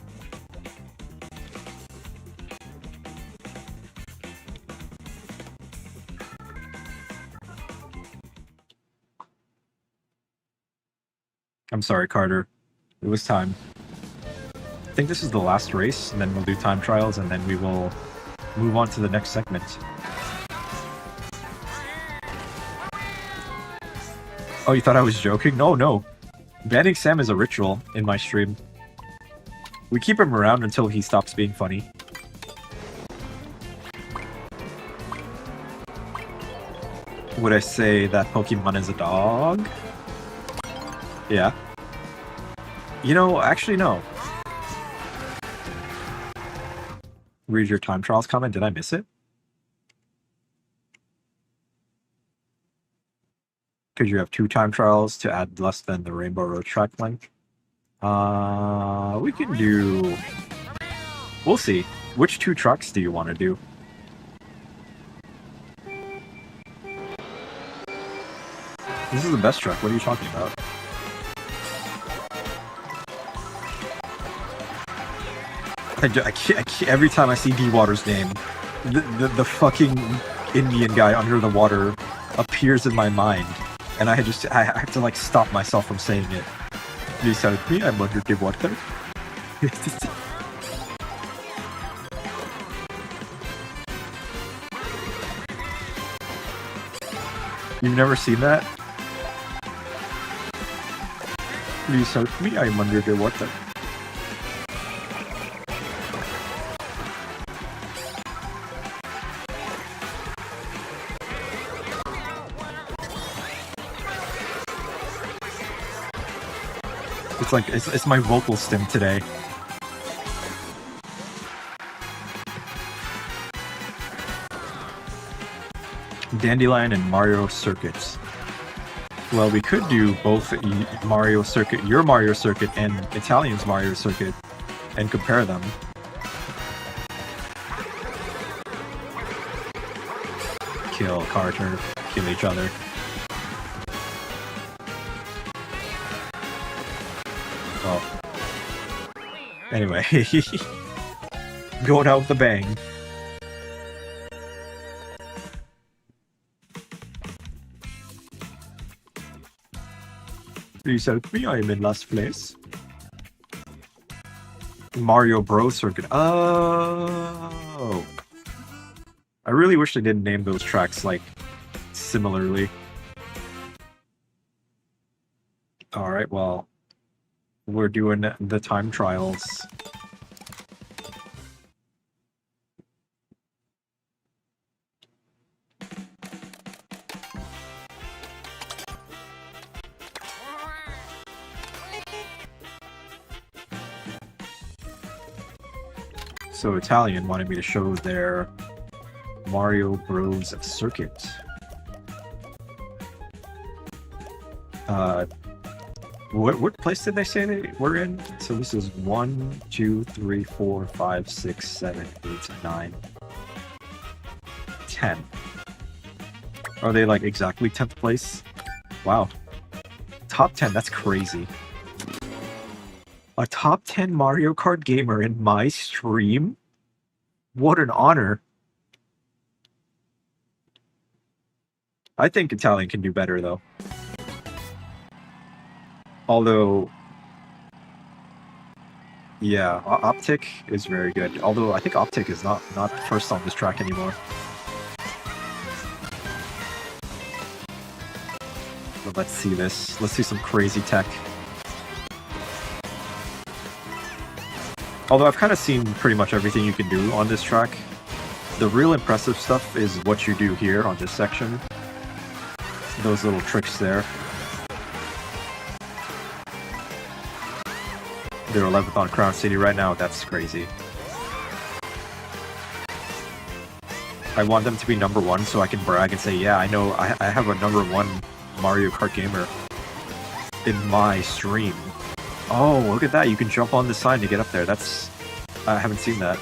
I'm sorry, Carter. It was time. I think this is the last race, and then we'll do time trials, and then we will move on to the next segment. Oh, you thought I was joking? No, no. Banning Sam is a ritual in my stream. We keep him around until he stops being funny. Would I say that Pokemon is a dog? Yeah. You know, actually no. Read your time trials comment. Did I miss it? Could you have 2 time trials to add less than the Rainbow Road track length? We can do... We'll see. Which 2 trucks do you want to do? This is the best truck. What are you talking about? I can't, every time I see D-Water's name, the fucking Indian guy under the water appears in my mind. And I have to like stop myself from saying it. Please help me, I'm under the water. You've never seen that? Please help me, I'm under the water. Like it's my vocal stim today. Dandelion and Mario Circuits. Well, we could do both Mario Circuit, your Mario Circuit, and Italian's Mario Circuit, and compare them. Kill Carter, kill each other. Oh. Anyway, going out with a bang. Please help me, I am in last place. Mario Bros Circuit. Oh. I really wish they didn't name those tracks, like, similarly. Alright, well... We're doing the time trials. So Italian wanted me to show their Mario Bros. Circuit. What place did they say they were in? So this is 1, 2, 3, 4, 5, 6, 7, 8, 9, 10. Are they like exactly 10th place? Wow. Top 10, that's crazy. A top 10 Mario Kart gamer in my stream? What an honor. I think Italian can do better though. Although, yeah, Optic is very good. Although I think Optic is not first on this track anymore. But let's see this. Let's see some crazy tech. Although I've kind of seen pretty much everything you can do on this track. The real impressive stuff is what you do here on this section. Those little tricks there. They're 11th on Crown City right now. That's crazy. I want them to be #1 so I can brag and say, yeah, I know I have a #1 Mario Kart gamer in my stream. Oh, look at that. You can jump on the sign to get up there. That's... I haven't seen that.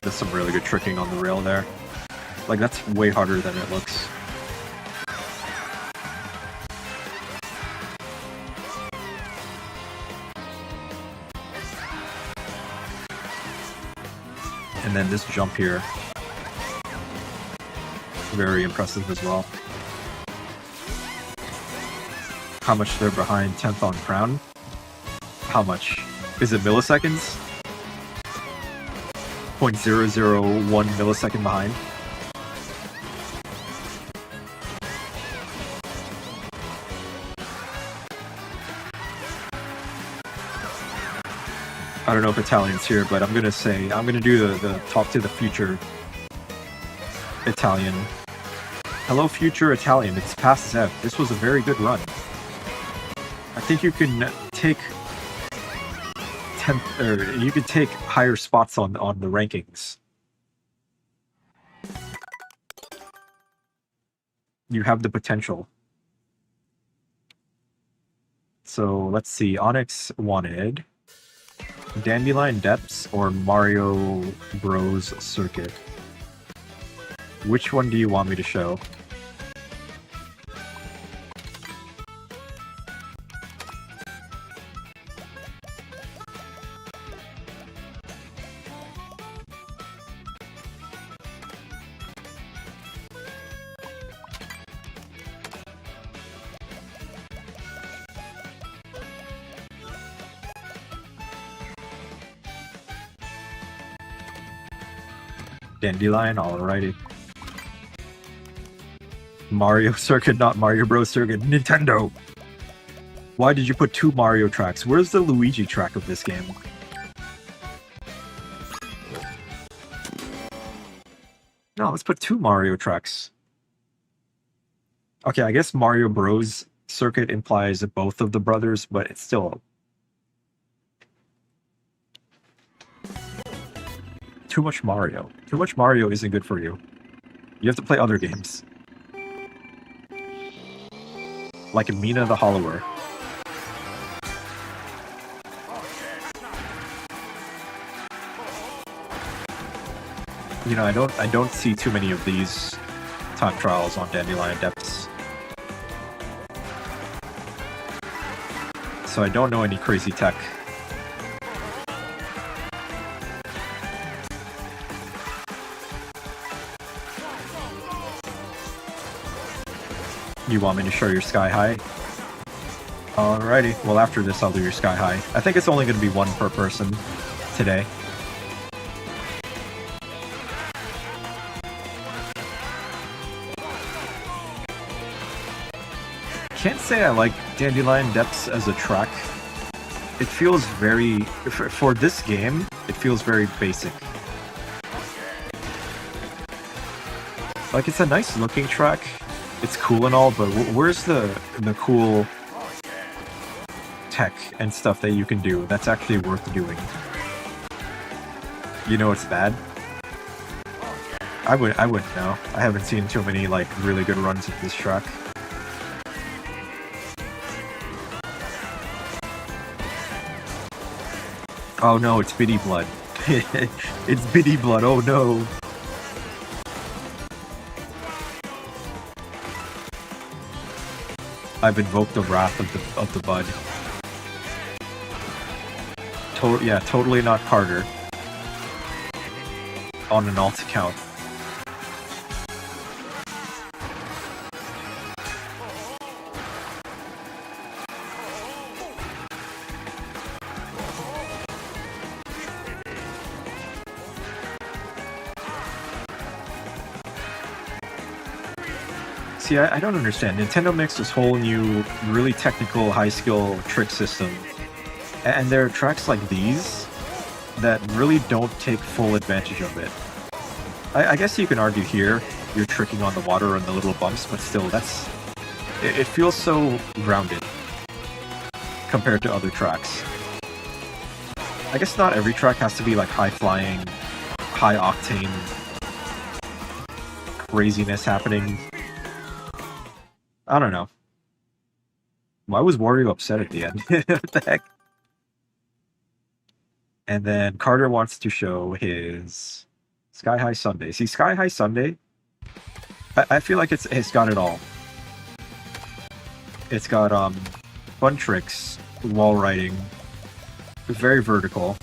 There's some really good tricking on the rail there. Like, that's way harder than it looks. And then this jump here, very impressive as well. How much they're behind 10th on Crown? How much? Is it milliseconds? 0.001 millisecond behind. I don't know if Italian's here, but I'm gonna do the talk to the future Italian. Hello, future Italian. It's past Zev. This was a very good run. I think you can take 10th, or you could take higher spots on the rankings. You have the potential. So let's see. Onyx wanted Dandelion Depths or Mario Bros Circuit. Which one do you want me to show? Dandelion, alrighty. Mario Circuit, not Mario Bros Circuit. Nintendo! Why did you put 2 Mario tracks? Where's the Luigi track of this game? No, let's put 2 Mario tracks. Okay, I guess Mario Bros Circuit implies both of the brothers, but it's still... Too much Mario. Too much Mario isn't good for you. You have to play other games. Like Mina the Hollower. You know, I don't see too many of these time trials on Dandelion Depths. So I don't know any crazy tech. You want me to show your Sky High? Alrighty, well after this I'll do your Sky High. I think it's only going to be 1 per person today. Can't say I like Dandelion Depths as a track. It feels very... For this game, it feels very basic. Like, it's a nice looking track. It's cool and all, but where's the cool tech and stuff that you can do that's actually worth doing? You know it's bad? I wouldn't know. I haven't seen too many like really good runs of this track. Oh no, it's Biddy Blood. It's Biddy Blood, oh no. I've invoked the wrath of the bud. Yeah, totally not Carter. On an alt account. See, I don't understand. Nintendo makes this whole new, really technical, high-skill trick system. And there are tracks like these that really don't take full advantage of it. I guess you can argue here, you're tricking on the water and the little bumps, but still, that's... It feels so grounded compared to other tracks. I guess not every track has to be like high-flying, high-octane craziness happening. I don't know. Why was Wario upset at the end? What the heck? And then Carter wants to show his Sky High Sundae. See, Sky High Sundae, I feel like it's got it all. It's got fun tricks, wall riding, very vertical.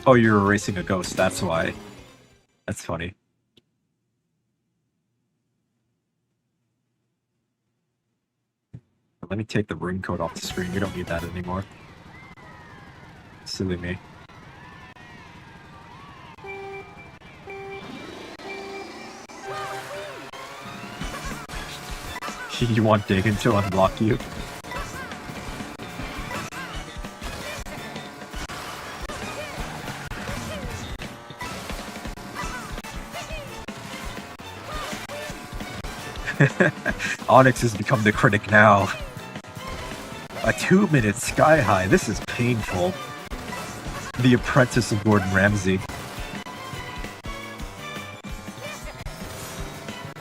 Oh, you're erasing a ghost, that's why. That's funny. Let me take the rune code off the screen. We don't need that anymore. Silly me. You want Dagon to unblock you? Onyx has become the critic now. A 2-minute Sky High. This is painful. The apprentice of Gordon Ramsay.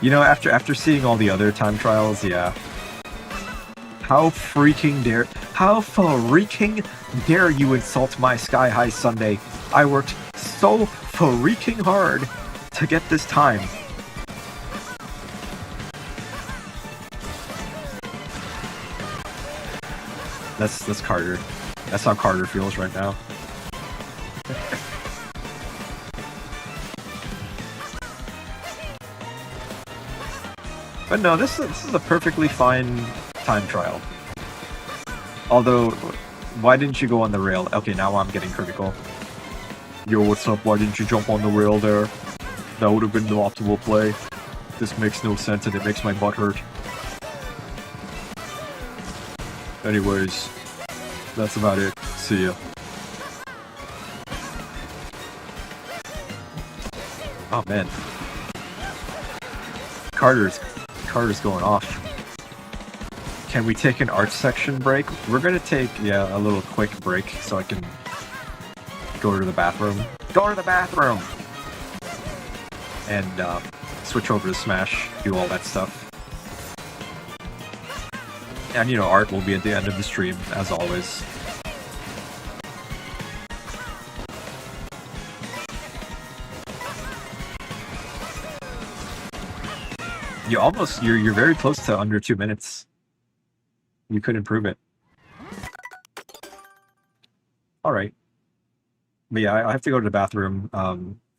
You know, after seeing all the other time trials, yeah. How freaking dare you insult my Sky High Sundae? I worked so freaking hard to get this time. That's Carter. That's how Carter feels right now. But no, this is a perfectly fine time trial. Although, why didn't you go on the rail? Okay, now I'm getting critical. Yo, what's up? Why didn't you jump on the rail there? That would have been the optimal play. This makes no sense and it makes my butt hurt. Anyways, that's about it. See ya. Oh man. Carter's going off. Can we take an art section break? We're gonna take, yeah, a little quick break so I can go to the bathroom. Go to the bathroom! And switch over to Smash, do all that stuff. And, you know, art will be at the end of the stream, as always. You're very close to under 2 minutes. You could improve it. Alright. But yeah, I have to go to the bathroom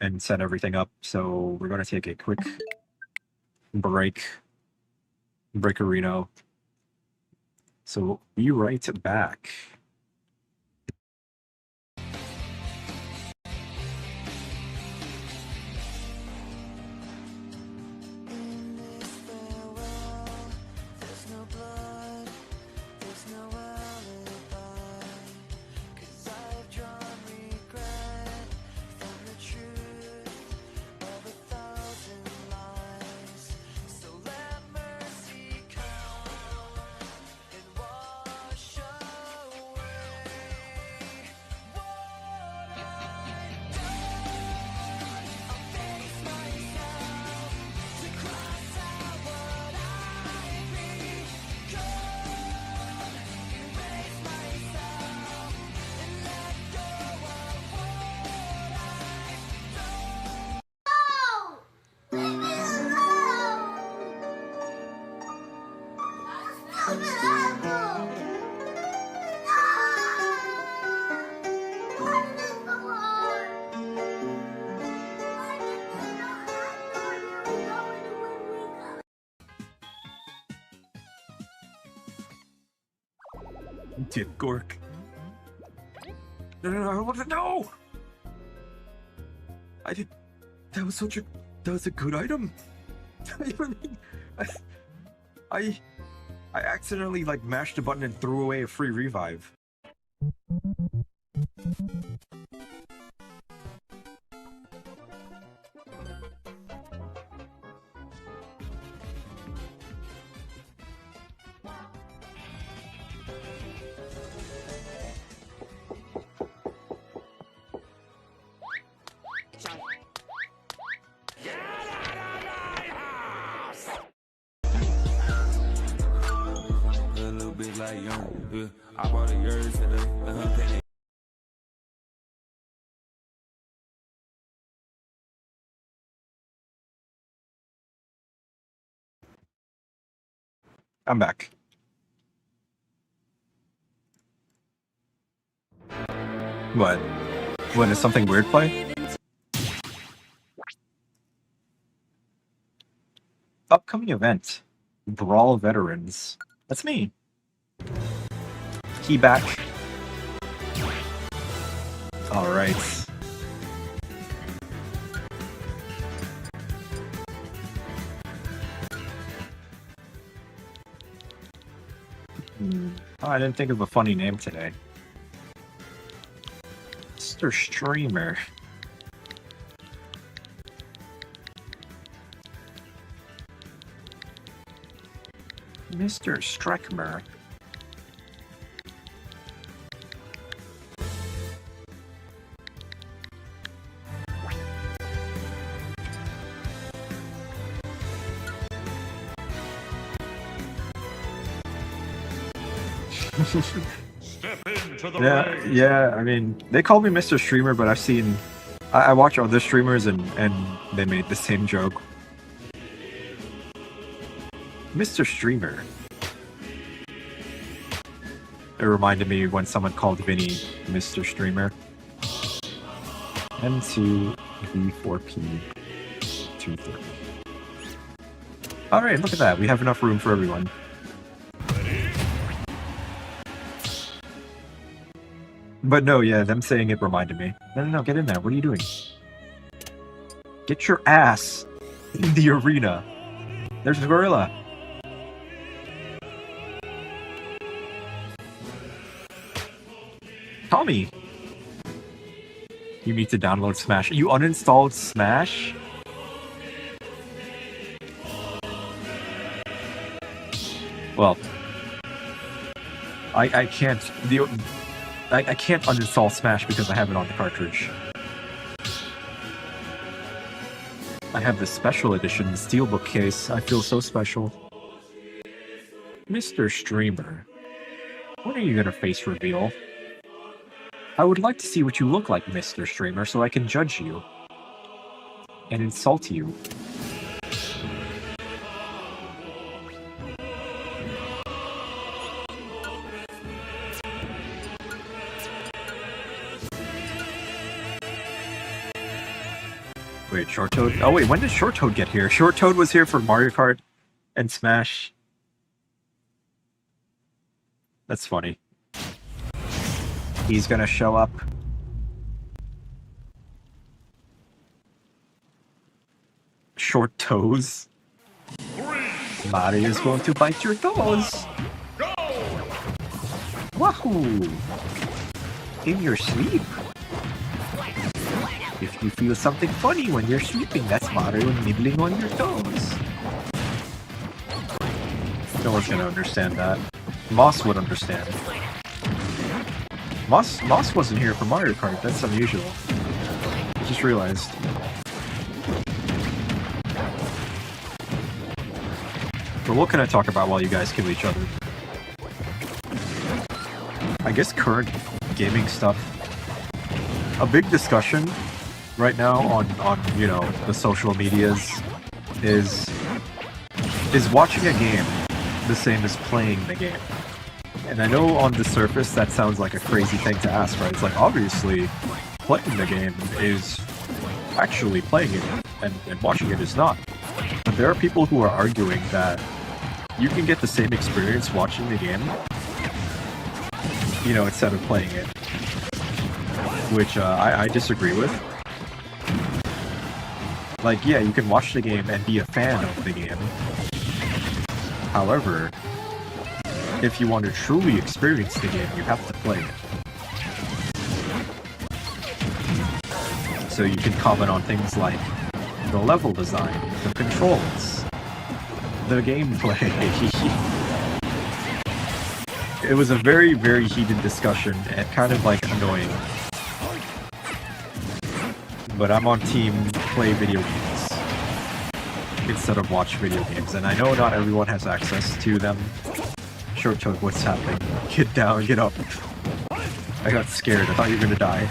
and set everything up, so we're going to take a quick break-areno. So we'll be right back. Dip Gork. No, I want to know. I did. That was a good item. I accidentally like mashed a button and threw away a free revive. like young. Yeah, I bought a yours and a penny. I'm back. What? What, is something weird play? Upcoming event. Brawl Veterans. That's me. Key back. Alright. Oh, I didn't think of a funny name today. Mr. Streamer. Mr. Streckmer. Yeah, I mean, they call me Mr. Streamer, but I've seen... I watch other streamers and they made the same joke. Mr. Streamer. It reminded me when someone called Vinny Mr. Streamer. M2 V4P 230. Alright, look at that. We have enough room for everyone. But no, yeah, them saying it reminded me. No, get in there. What are you doing? Get your ass in the arena. There's a gorilla. Tommy! You need to download Smash. You uninstalled Smash? Well, I can't I can't uninstall Smash because I have it on the cartridge. I have the special edition steelbook case. I feel so special. Mr. Streamer, when are you gonna face reveal? I would like to see what you look like, Mr. Streamer, so I can judge you and insult you. Wait, Short Toad? Oh wait, when did Short Toad get here? Short Toad was here for Mario Kart and Smash. That's funny. He's gonna show up. Short toes. Mario's going to bite your toes. Wahoo! In your sleep. If you feel something funny when you're sleeping, that's Mario nibbling on your toes. No one's gonna understand that. Moss would understand. Moss wasn't here for Mario Kart, that's unusual. I just realized. But what can I talk about while you guys kill each other? I guess current gaming stuff. A big discussion right now on you know, the social medias is watching a game the same as playing the game. And I know on the surface that sounds like a crazy thing to ask, right? It's like, obviously, playing the game is actually playing it, and watching it is not. But there are people who are arguing that you can get the same experience watching the game, you know, instead of playing it. Which I disagree with. Like, yeah, you can watch the game and be a fan of the game. However, if you want to truly experience the game, you have to play it. So you can comment on things like the level design, the controls, the gameplay. It was a very, very heated discussion and kind of like annoying. But I'm on team play video games instead of watch video games, and I know not everyone has access to them. Short Toad, what's happening? Get down, get up. I got scared, I thought you were gonna die.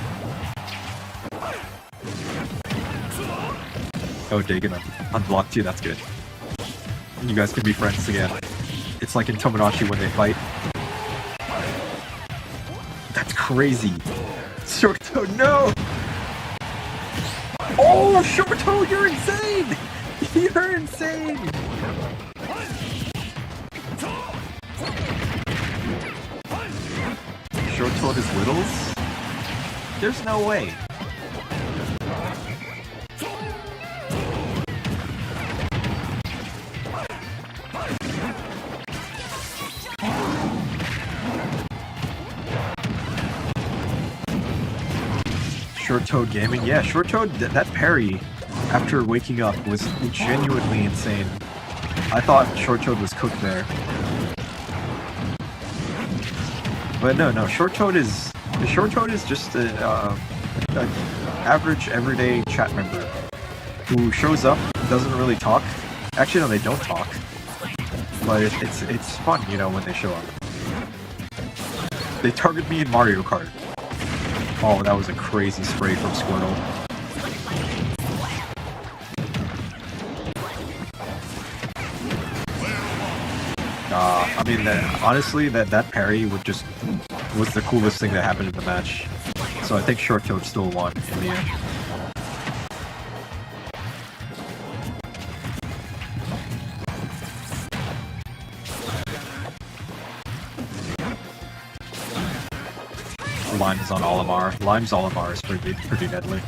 Oh, Dagon unblocked you, that's good. You guys can be friends again. It's like in Tomodachi when they fight. That's crazy. Short Toad, no! Oh, Short Toad, you're insane! You're insane! Short Toad is Littles? There's no way. Short Toad Gaming? Yeah, Short Toad, that parry after waking up was genuinely insane. I thought Short Toad was cooked there. But no, Short Toad is just a average, everyday chat member who shows up, doesn't really talk. Actually, no, they don't talk. But it's fun, you know, when they show up. They target me in Mario Kart. Oh, that was a crazy spray from Squirtle. I mean, honestly, that parry was the coolest thing that happened in the match. So I think Short Toad still won in the end. Limes on Olimar. Lime's Olimar is pretty deadly.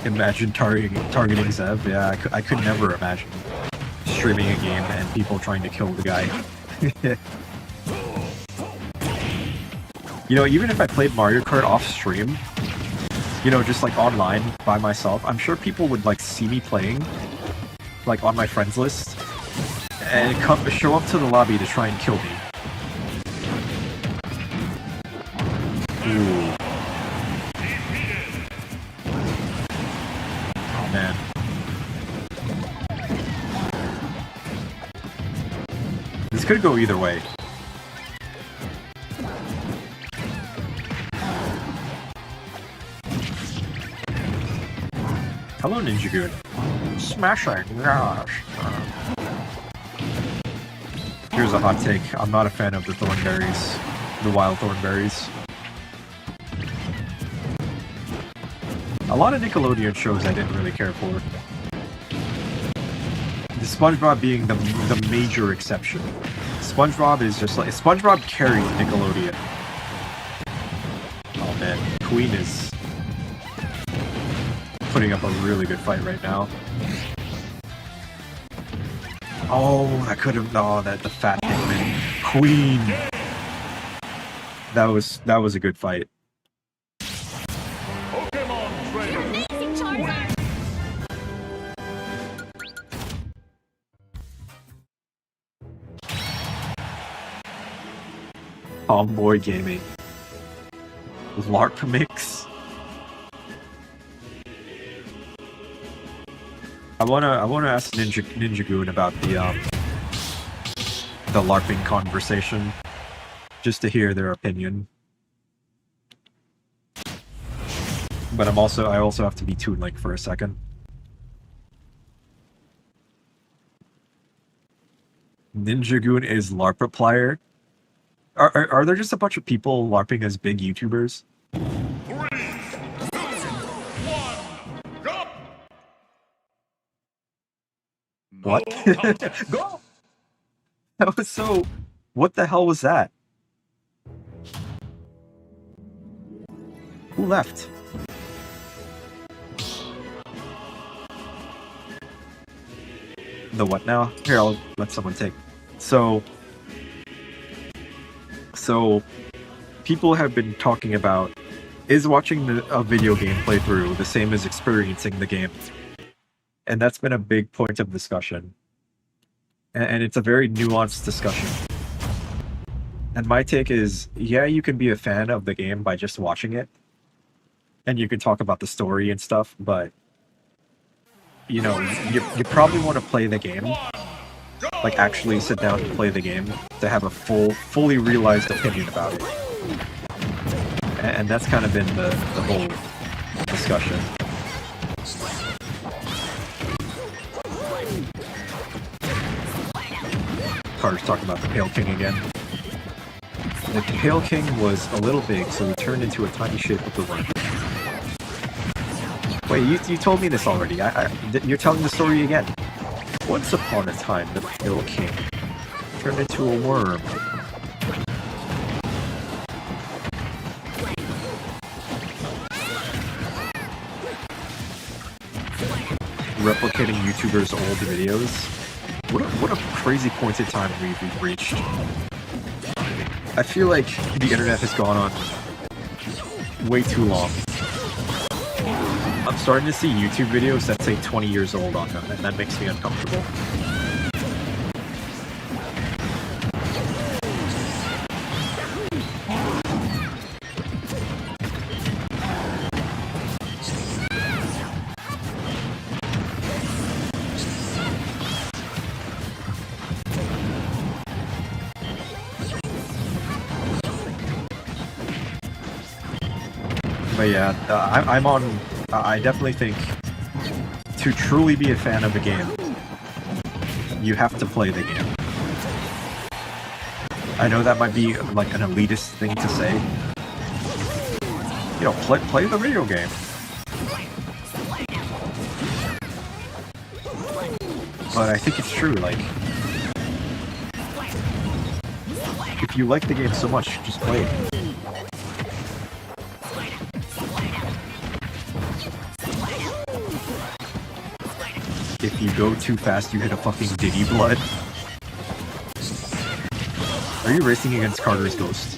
Imagine targeting Zev. Yeah, I could never imagine streaming a game and people trying to kill the guy. You know, even if I played Mario Kart off stream, you know, just like online by myself, I'm sure people would like see me playing, like on my friends list, and show up to the lobby to try and kill me. Ooh. Oh man. This could go either way. Hello, Ninja Goon. Smashing, gosh. Here's a hot take. I'm not a fan of the thornberries. The wild thornberries. A lot of Nickelodeon shows I didn't really care for. The SpongeBob being the major exception. SpongeBob is just like... SpongeBob carried Nickelodeon. Oh man, Queen is putting up a really good fight right now. Oh, I could have... Oh, the fat Pikmin. Queen! That was a good fight. Tomboy Gaming. LARP mix. I wanna ask Ninja Goon about the LARPing conversation, just to hear their opinion. But I also have to be Toon Link for a second. Ninja Goon is LARPiplier. Are there just a bunch of people LARPing as big YouTubers? 3, 2, 1, go! What? Go! That was so... What the hell was that? Who left? The what now? Here, I'll let someone take. So people have been talking about, is watching a video game playthrough the same as experiencing the game? And that's been a big point of discussion. And it's a very nuanced discussion. And my take is, yeah, you can be a fan of the game by just watching it. And you can talk about the story and stuff, but you know, you probably want to play the game like actually sit down and play the game to have a fully realized opinion about it. And that's kind of been the whole discussion. Carter's talking about the Pale King again. The Pale King was a little big, so he turned into a tiny shape of the worm. Wait, you told me this already. You're telling the story again. Once upon a time, the Pale King turned into a worm. Replicating YouTubers' old videos. What a crazy point in time we've reached. I feel like the internet has gone on way too long. I'm starting to see YouTube videos that say 20 years old on them, and that makes me uncomfortable. But yeah, I definitely think to truly be a fan of a game, you have to play the game. I know that might be like an elitist thing to say. You know, play the video game. But I think it's true, like, if you like the game so much, just play it. If you go too fast, you hit a fucking Diddy blood. Are you racing against Carter's Ghost?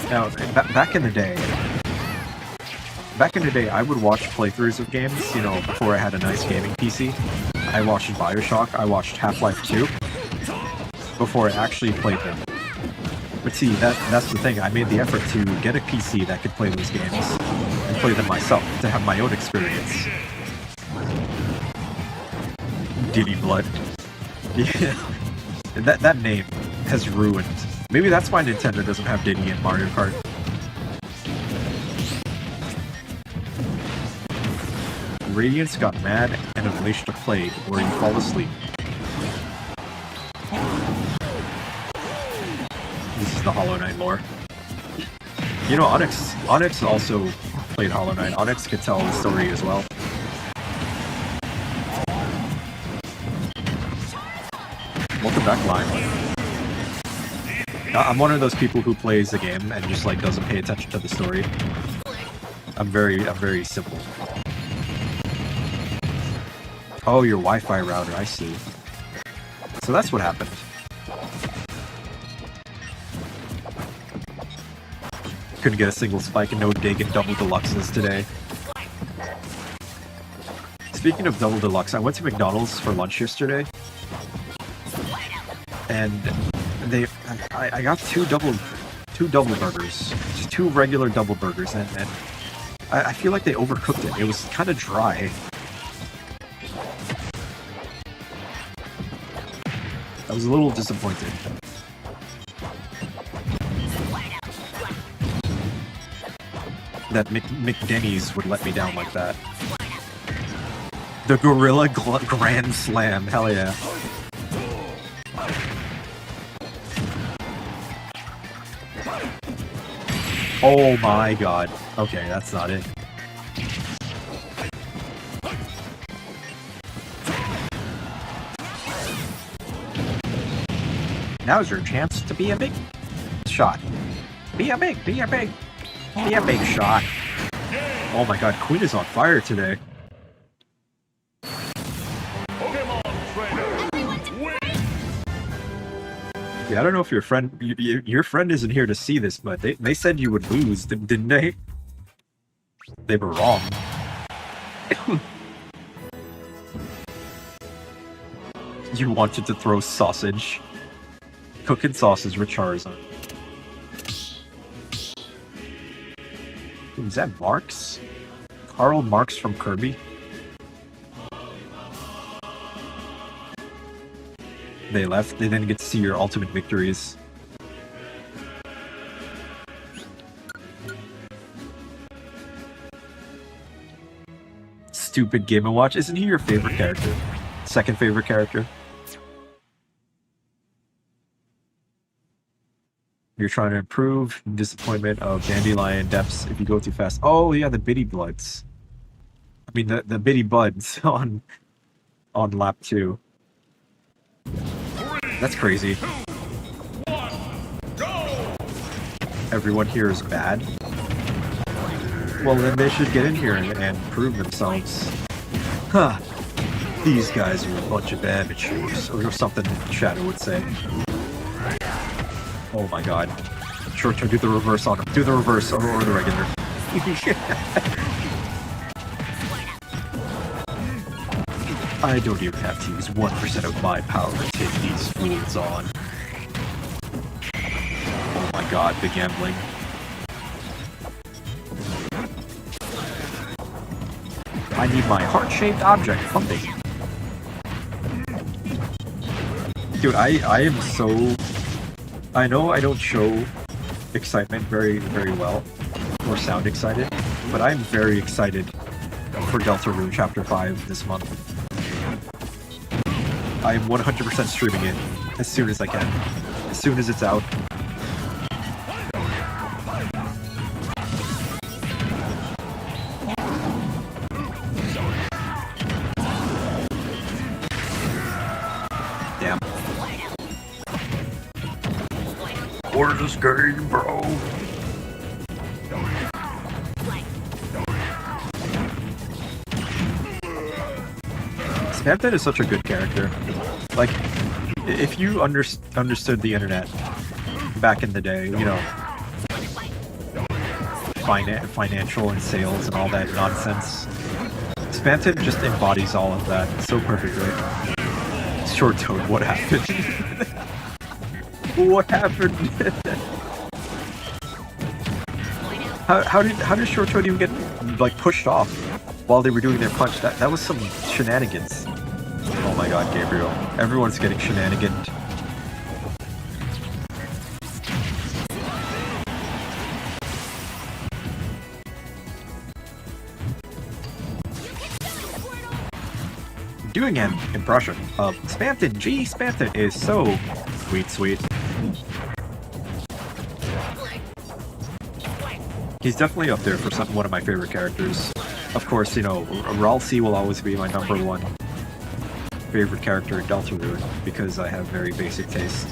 Now, back in the day, I would watch playthroughs of games, you know, before I had a nice gaming PC. I watched BioShock, I watched Half-Life 2, before I actually played them. But see, that's the thing, I made the effort to get a PC that could play those games, and play them myself, to have my own experience. Diddy Blood. Yeah. That name has ruined. Maybe that's why Nintendo doesn't have Diddy in Mario Kart. Radiance got mad and unleashed a plague where you fall asleep. This is the Hollow Knight lore. You know, Onyx also played Hollow Knight. Onyx could tell the story as well. Welcome back, Lime. I'm one of those people who plays the game and just like doesn't pay attention to the story. I'm very simple. Oh, your Wi-Fi router, I see. So that's what happened. Couldn't get a single spike and no dig in Double Deluxes today. Speaking of Double Deluxe, I went to McDonald's for lunch yesterday. And I got two double burgers, just two regular double burgers, and I feel like they overcooked it. It was kind of dry. I was a little disappointed. That McDenny's would let me down like that. The Gorilla Grand Slam, hell yeah. Oh my god. Okay, that's not it. Now's your chance to be a big shot. Be a big shot. Oh my god, Queen is on fire today. Yeah, I don't know if your friend isn't here to see this, but they said you would lose, didn't they? They were wrong. You wanted to throw sausage. Cooking sausage with Charizard. Is that Marks? Karl Marx from Kirby? They left. They didn't get to see your ultimate victories. Stupid Game & Watch. Isn't he your favorite character? Second favorite character? You're trying to improve. Disappointment of Dandelion depths if you go too fast. Oh yeah, the Bitty Bloods. I mean the Bitty Buds on lap 2. That's crazy. 2, 1, go! Everyone here is bad. Well then they should get in here and prove themselves. Huh. These guys are a bunch of amateurs, or something Shadow would say. Oh my god. Short term, do the reverse on him. Do the reverse or the regular. I don't even have to use 1% of my power to take these fools on. Oh my god, the gambling. I need my heart-shaped object funding. Dude, I am so... I know I don't show excitement very, very well, or sound excited, but I'm very excited for Deltarune Chapter 5 this month. I'm 100% streaming it as soon as I can, as soon as it's out. Damn. What is this game, bro? Spamton is such a good character. Like, if you understood the internet back in the day, you know, financial and sales and all that nonsense, Spamton just embodies all of that so perfectly. Short Toad, what happened? What happened? how did Short Toad even get like pushed off while they were doing their punch? That was some shenanigans. Oh my god, Gabriel. Everyone's getting shenaniganed. Doing an impression of Spamton. Gee, Spamton is so sweet. He's definitely up there for one of my favorite characters. Of course, you know, Ralsei will always be my #1 favorite character in Deltarune because I have very basic taste.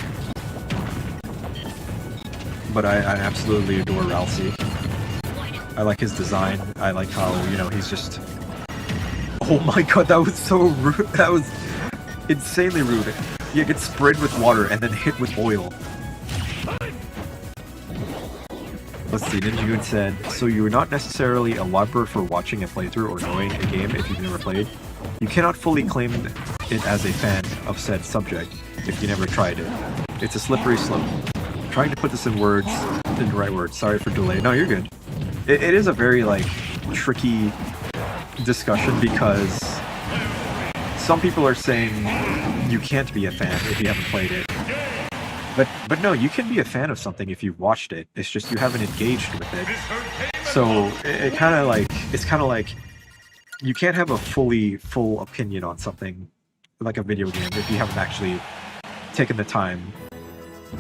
But I absolutely adore Ralsei. I like his design. I like how, you know, he's just... Oh my god, that was so rude. That was insanely rude. You get sprayed with water and then hit with oil. Let's see, Ninjagoon said, so you're not necessarily a whopper for watching a playthrough or knowing a game if you've never played. You cannot fully claim it as a fan of said subject if you never tried it. It's a slippery slope. Trying to put this in words, in the right words. Sorry for delay. No, you're good. It is a very, like, tricky discussion because some people are saying you can't be a fan if you haven't played it. But no, you can be a fan of something if you've watched it. It's just you haven't engaged with it. So it's kind of like you can't have a full opinion on something like a video game if you haven't actually taken the time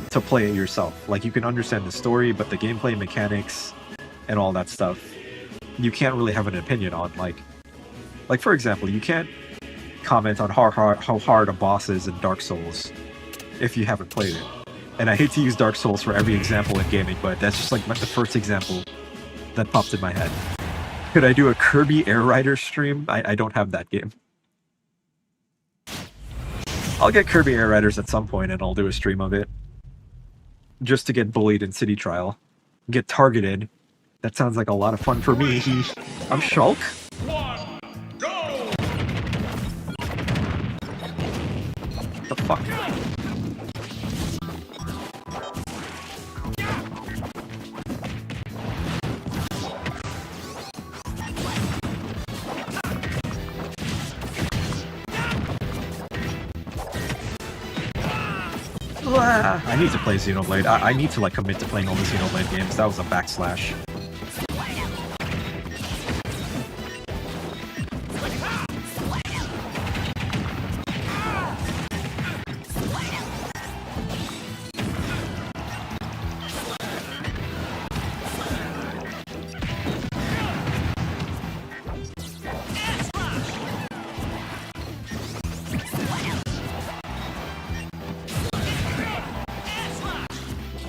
to play it yourself. Like, you can understand the story, but the gameplay mechanics and all that stuff, you can't really have an opinion on. Like for example, you can't comment on how hard a boss is in Dark Souls if you haven't played it. And I hate to use Dark Souls for every example in gaming, but that's just like the first example that popped in my head. Could I do a Kirby Air Rider stream? I don't have that game. I'll get Kirby Air Riders at some point and I'll do a stream of it. Just to get bullied in City Trial. Get targeted That sounds like a lot of fun for me. I'm Shulk. 1, go! The fuck? I need to play Xenoblade. I need to like commit to playing all the Xenoblade games. That was a backslash.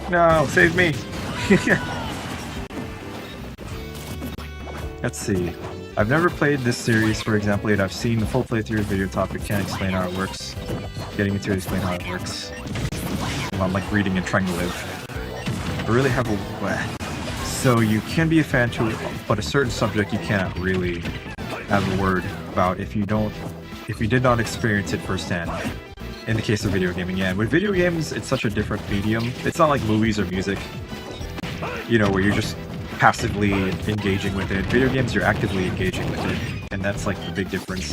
No, save me! Let's see. I've never played this series, for example, yet I've seen the full playthrough video topic, can't explain how it works. Getting into it, explain how it works. I'm like reading and trying to live. I really have a... So you can be a fan to it, but a certain subject you can't really have a word about if you did not experience it firsthand. In the case of video gaming, yeah. With video games, it's such a different medium. It's not like movies or music, you know, where you're just passively engaging with it. Video games, you're actively engaging with it, and that's like the big difference.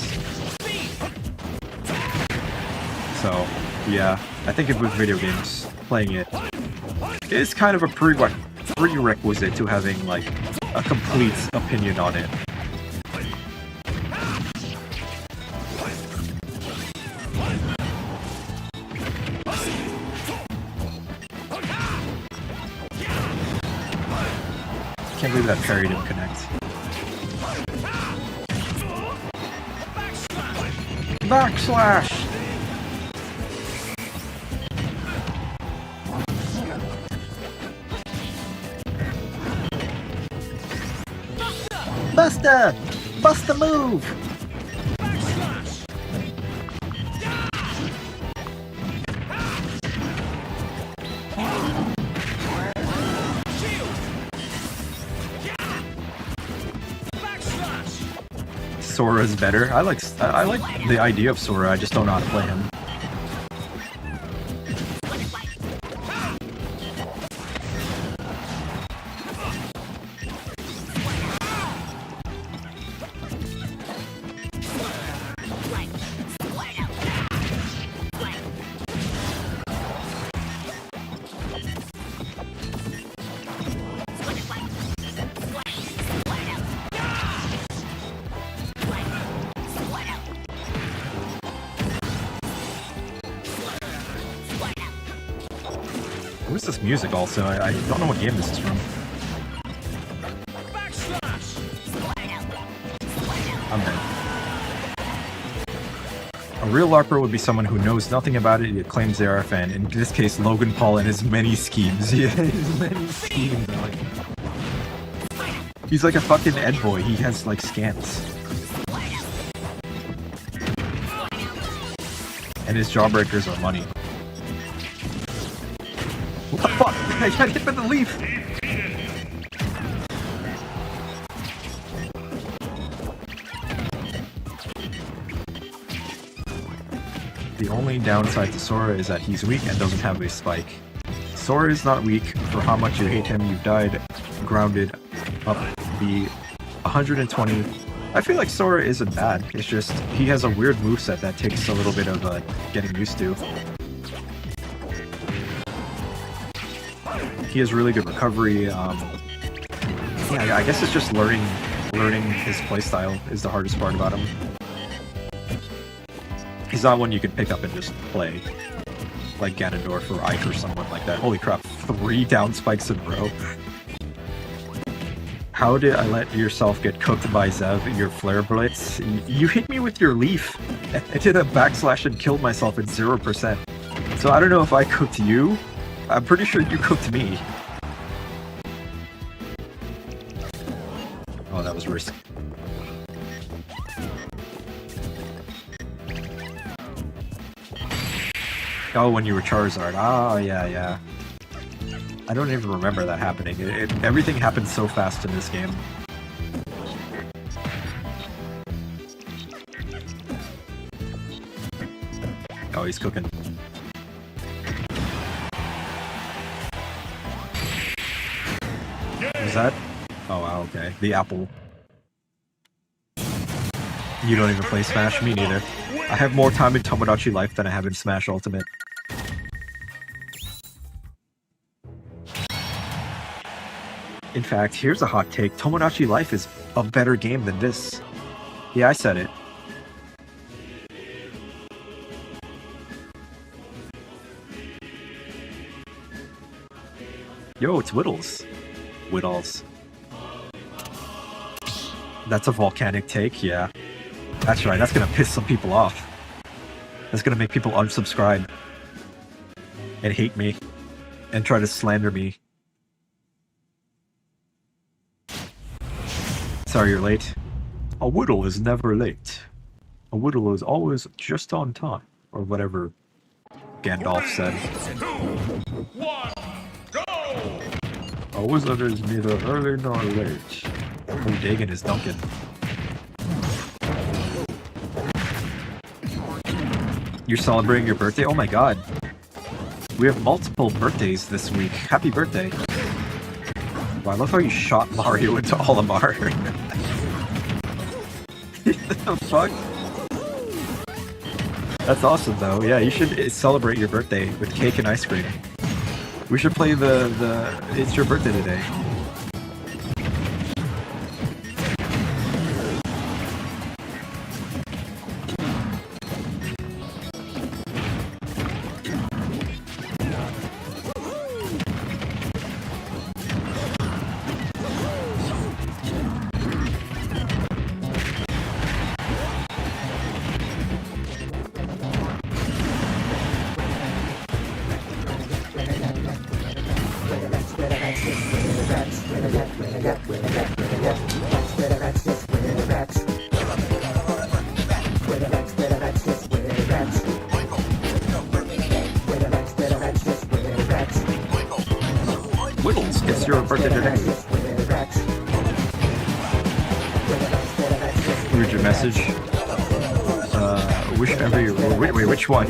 So, yeah, I think with video games, playing it is kind of a prerequisite to having like a complete opinion on it. Can't believe that parry didn't connect. Backslash! Buster! Buster move! Sora's better. I like the idea of Sora, I just don't know how to play him. What's this music also? I don't know what game this is from. I'm dead. A real LARPer would be someone who knows nothing about it yet claims they are a fan. In this case, Logan Paul and his many schemes. Yeah, his many schemes. He's like a fucking Ed boy. He has like scams. And his jawbreakers are money. What the fuck? I got hit by the leaf! The only downside to Sora is that he's weak and doesn't have a spike. Sora is not weak. For how much you hate him, you've died grounded up the 120. I feel like Sora isn't bad. It's just he has a weird moveset that takes a little bit of getting used to. He has really good recovery. Yeah, I guess it's just learning his playstyle is the hardest part about him. He's not one you can pick up and just play, like Ganondorf or Ike or someone like that. Holy crap, 3 down spikes in a row. How did I let yourself get cooked by Zev, your flare blitz? You hit me with your leaf. I did a backslash and killed myself at 0%. So I don't know if I cooked you. I'm pretty sure you cooked me. Oh, that was risky. Oh, when you were Charizard. Ah, yeah, yeah. I don't even remember that happening. Everything happened so fast in this game. Oh, he's cooking. Is that? Oh, wow, okay. The apple. You don't even play Smash? Me neither. I have more time in Tomodachi Life than I have in Smash Ultimate. In fact, here's a hot take. Tomodachi Life is a better game than this. Yeah, I said it. Yo, it's Whittles. Whittles. That's a volcanic take, yeah. That's right, that's gonna piss some people off. That's gonna make people unsubscribe. And hate me. And try to slander me. Sorry you're late. A Whittle is never late. A Whittle is always just on time. Or whatever Gandalf said. 2, 1, go! A wizard is neither early nor late. Oh, Dagon is Duncan. You're celebrating your birthday? Oh my god. We have multiple birthdays this week. Happy birthday. Wow, I love how you shot Mario into Olimar. What the fuck? That's awesome though. Yeah, you should celebrate your birthday with cake and ice cream. We should play the It's Your Birthday Today. Whittles, it's your birthday today. Read your message. Wish every... Wait, which one?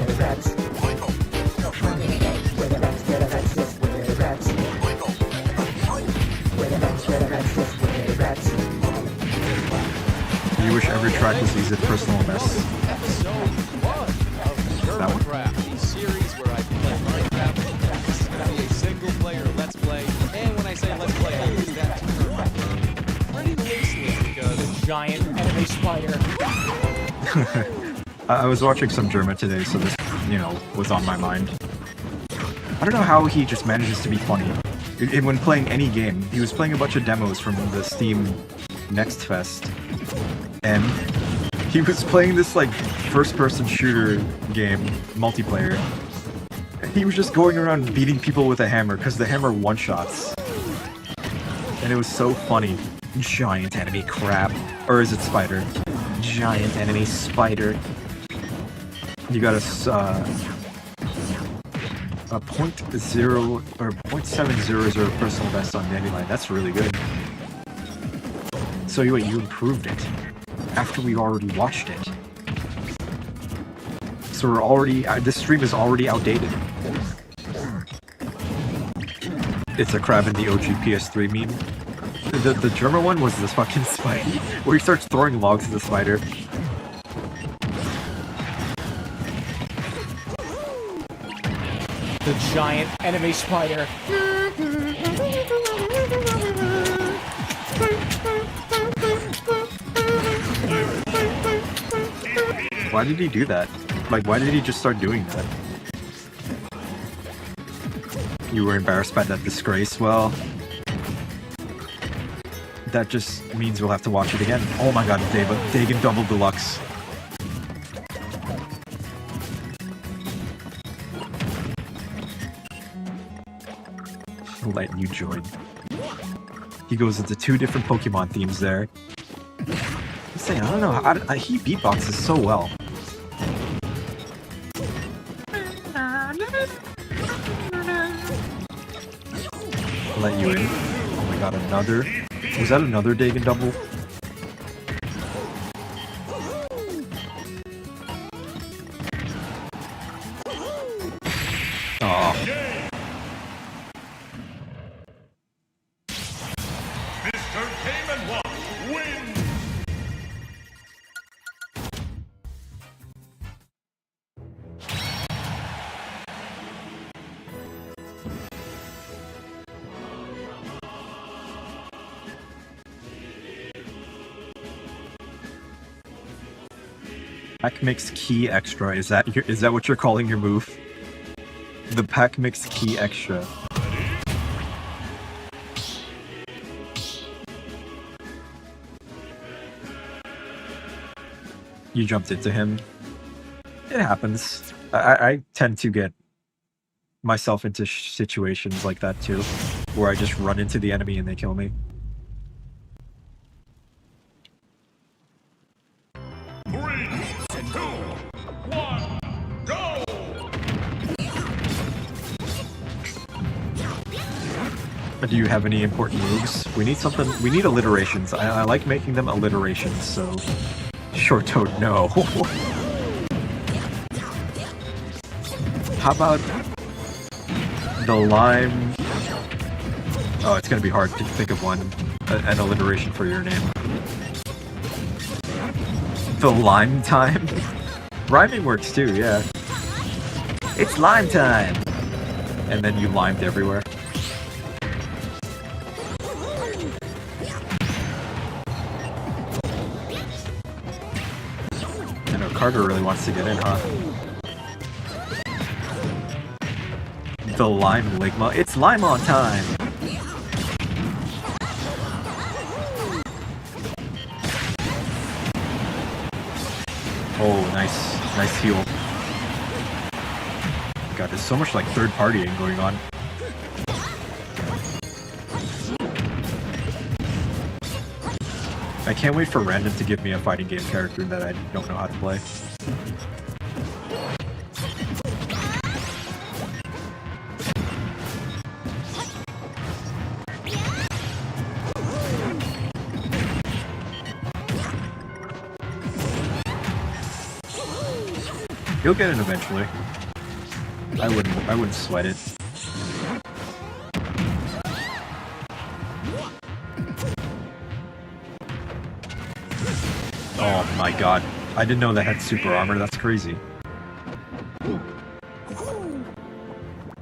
You wish every track was easy personal best. Episode 1 of That one? Minecraft, a series where I play Minecraft. This is going to be a single-player Let's Play, and when I say Let's Play, I use that term pretty loosely because giant enemy spider. I was watching some Germa today, so this, was on my mind. I don't know how he just manages to be funny. When playing any game, he was playing a bunch of demos from the Steam Next Fest, and he was playing this first-person shooter game, multiplayer. He was just going around beating people with a hammer because the hammer one-shots, and it was so funny. Giant enemy crab, or is it spider? Giant enemy spider. You got a 0.0 or 0.700 personal best on Dandelion. That's really good. So you improved it after we already watched it. So we're already this stream is already outdated. It's a crab in the OG PS3 meme. The German one was this fucking spider where he starts throwing logs at the spider. The giant enemy spider. Why did he do that? Why did he just start doing that? You were embarrassed by that disgrace? Well, that just means we'll have to watch it again. Oh my god, Dagon Double Deluxe. I'll let you join. He goes into 2 different Pokemon themes there. I'm saying, I don't know, he beatboxes so well. Let you in. Oh my god, another. Was that another Dagon double? Oh. Mr. Game and Watch wins. Pack mix key extra. Is that what you're calling your move? The pack mix key extra. You jumped into him. It happens. I tend to get myself into situations like that too, where I just run into the enemy and they kill me. 3, 2, 1, go! Do you have any important moves? We need something. We need alliterations. I like making them alliterations, so... Short Toad, no. How about... the lime... Oh, it's gonna be hard to think of one. An alliteration for your name. The lime time? Rhyming works too, yeah. It's lime time! And then you limed everywhere. I know Carter really wants to get in, huh? The lime ligma. It's lime on time! Oh, nice heal. God, there's so much like third partying going on. I can't wait for Random to give me a fighting game character that I don't know how to play. You'll get it eventually. I wouldn't sweat it. Oh my god. I didn't know that had super armor, that's crazy.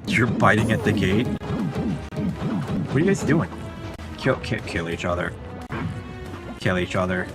You're biting at the gate? What are you guys doing? Kill each other. Kill each other. Kill each other.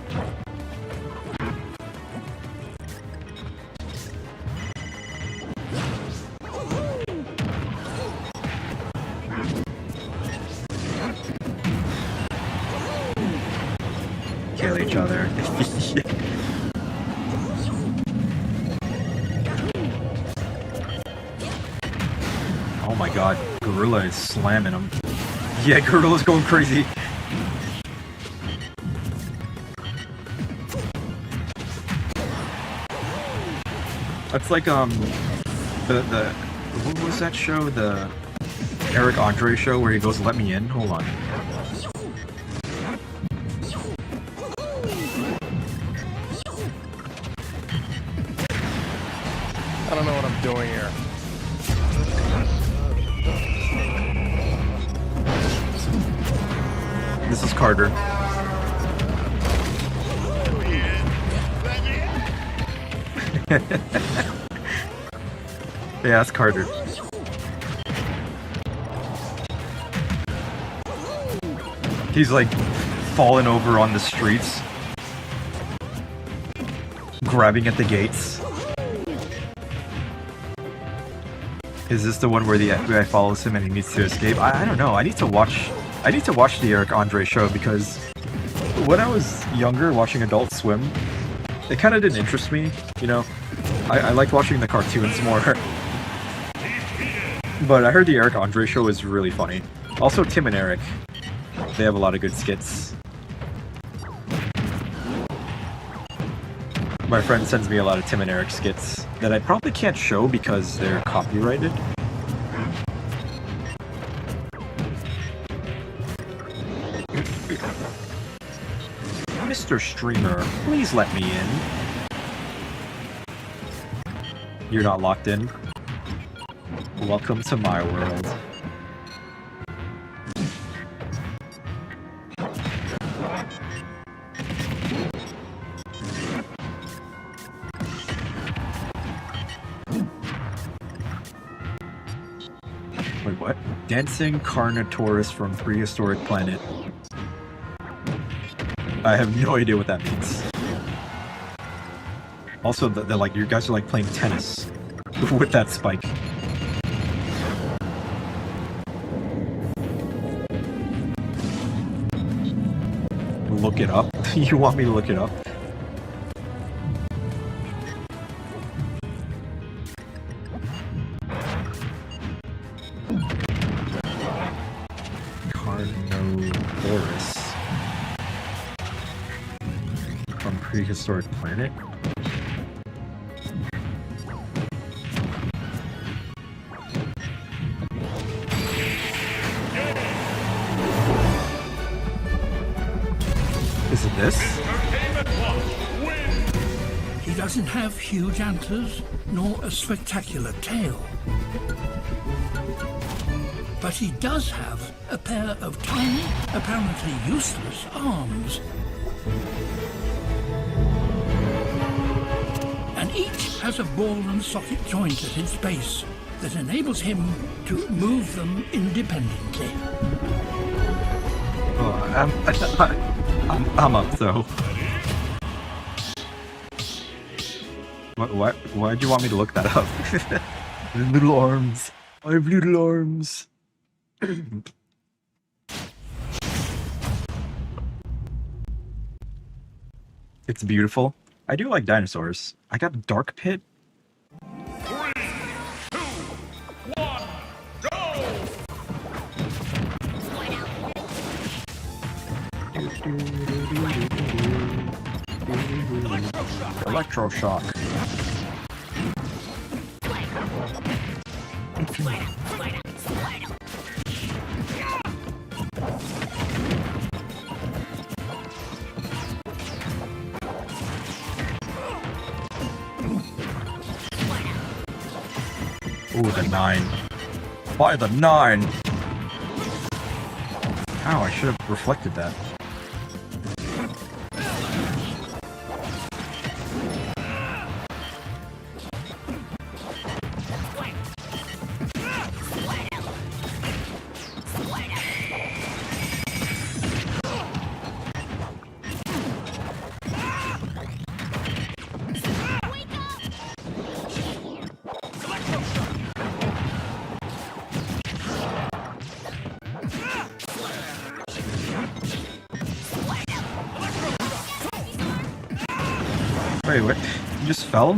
Oh my god, Gorilla is slamming him. Yeah, Gorilla's going crazy. That's like the what was that show? The Eric Andre show where he goes, "Let me in." Hold on. I don't know what I'm doing here. This is Carter. Yeah, that's Carter. He's like falling over on the streets, grabbing at the gates. Is this the one where the FBI follows him and he needs to escape? I don't know. I need to watch the Eric Andre show because when I was younger watching Adult Swim, it kind of didn't interest me, you know. I liked watching the cartoons more. But I heard the Eric Andre show is really funny. Also Tim and Eric. They have a lot of good skits. My friend sends me a lot of Tim and Eric skits that I probably can't show because they're copyrighted. Mr. Streamer, please let me in. You're not locked in. Welcome to my world. Wait, what? Dancing Carnotaurus from Prehistoric Planet. I have no idea what that means. Also, they're like, you guys are like playing tennis with that spike. Look it up? You want me to look it up? Carnotaurus from Prehistoric Planet? Is it this? He doesn't have huge antlers, nor a spectacular tail. But he does have a pair of tiny, apparently useless arms. And each has a ball and socket joint at its base that enables him to move them independently. Oh, I'm up though. Why'd you want me to look that up? Little arms. I have little arms. It's beautiful. I do like dinosaurs. I got Dark Pit. 3, 2, 1, go! Electroshock. Ooh, the 9. By the 9! Ow, I should have reflected that. Wait, what? You just fell?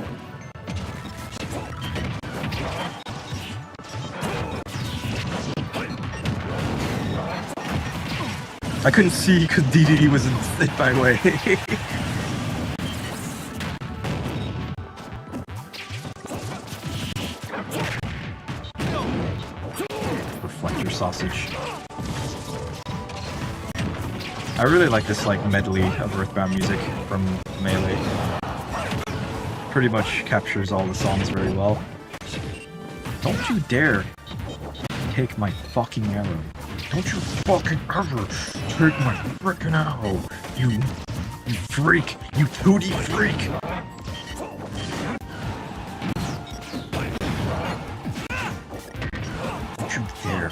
I couldn't see because DDD was in my way. Reflector sausage. I really like this like medley of Earthbound music from Melee. Pretty much captures all the songs very well. Don't you dare take my fucking arrow. Don't you fucking ever take my frickin' arrow, you freak, you 2D freak! Don't you dare.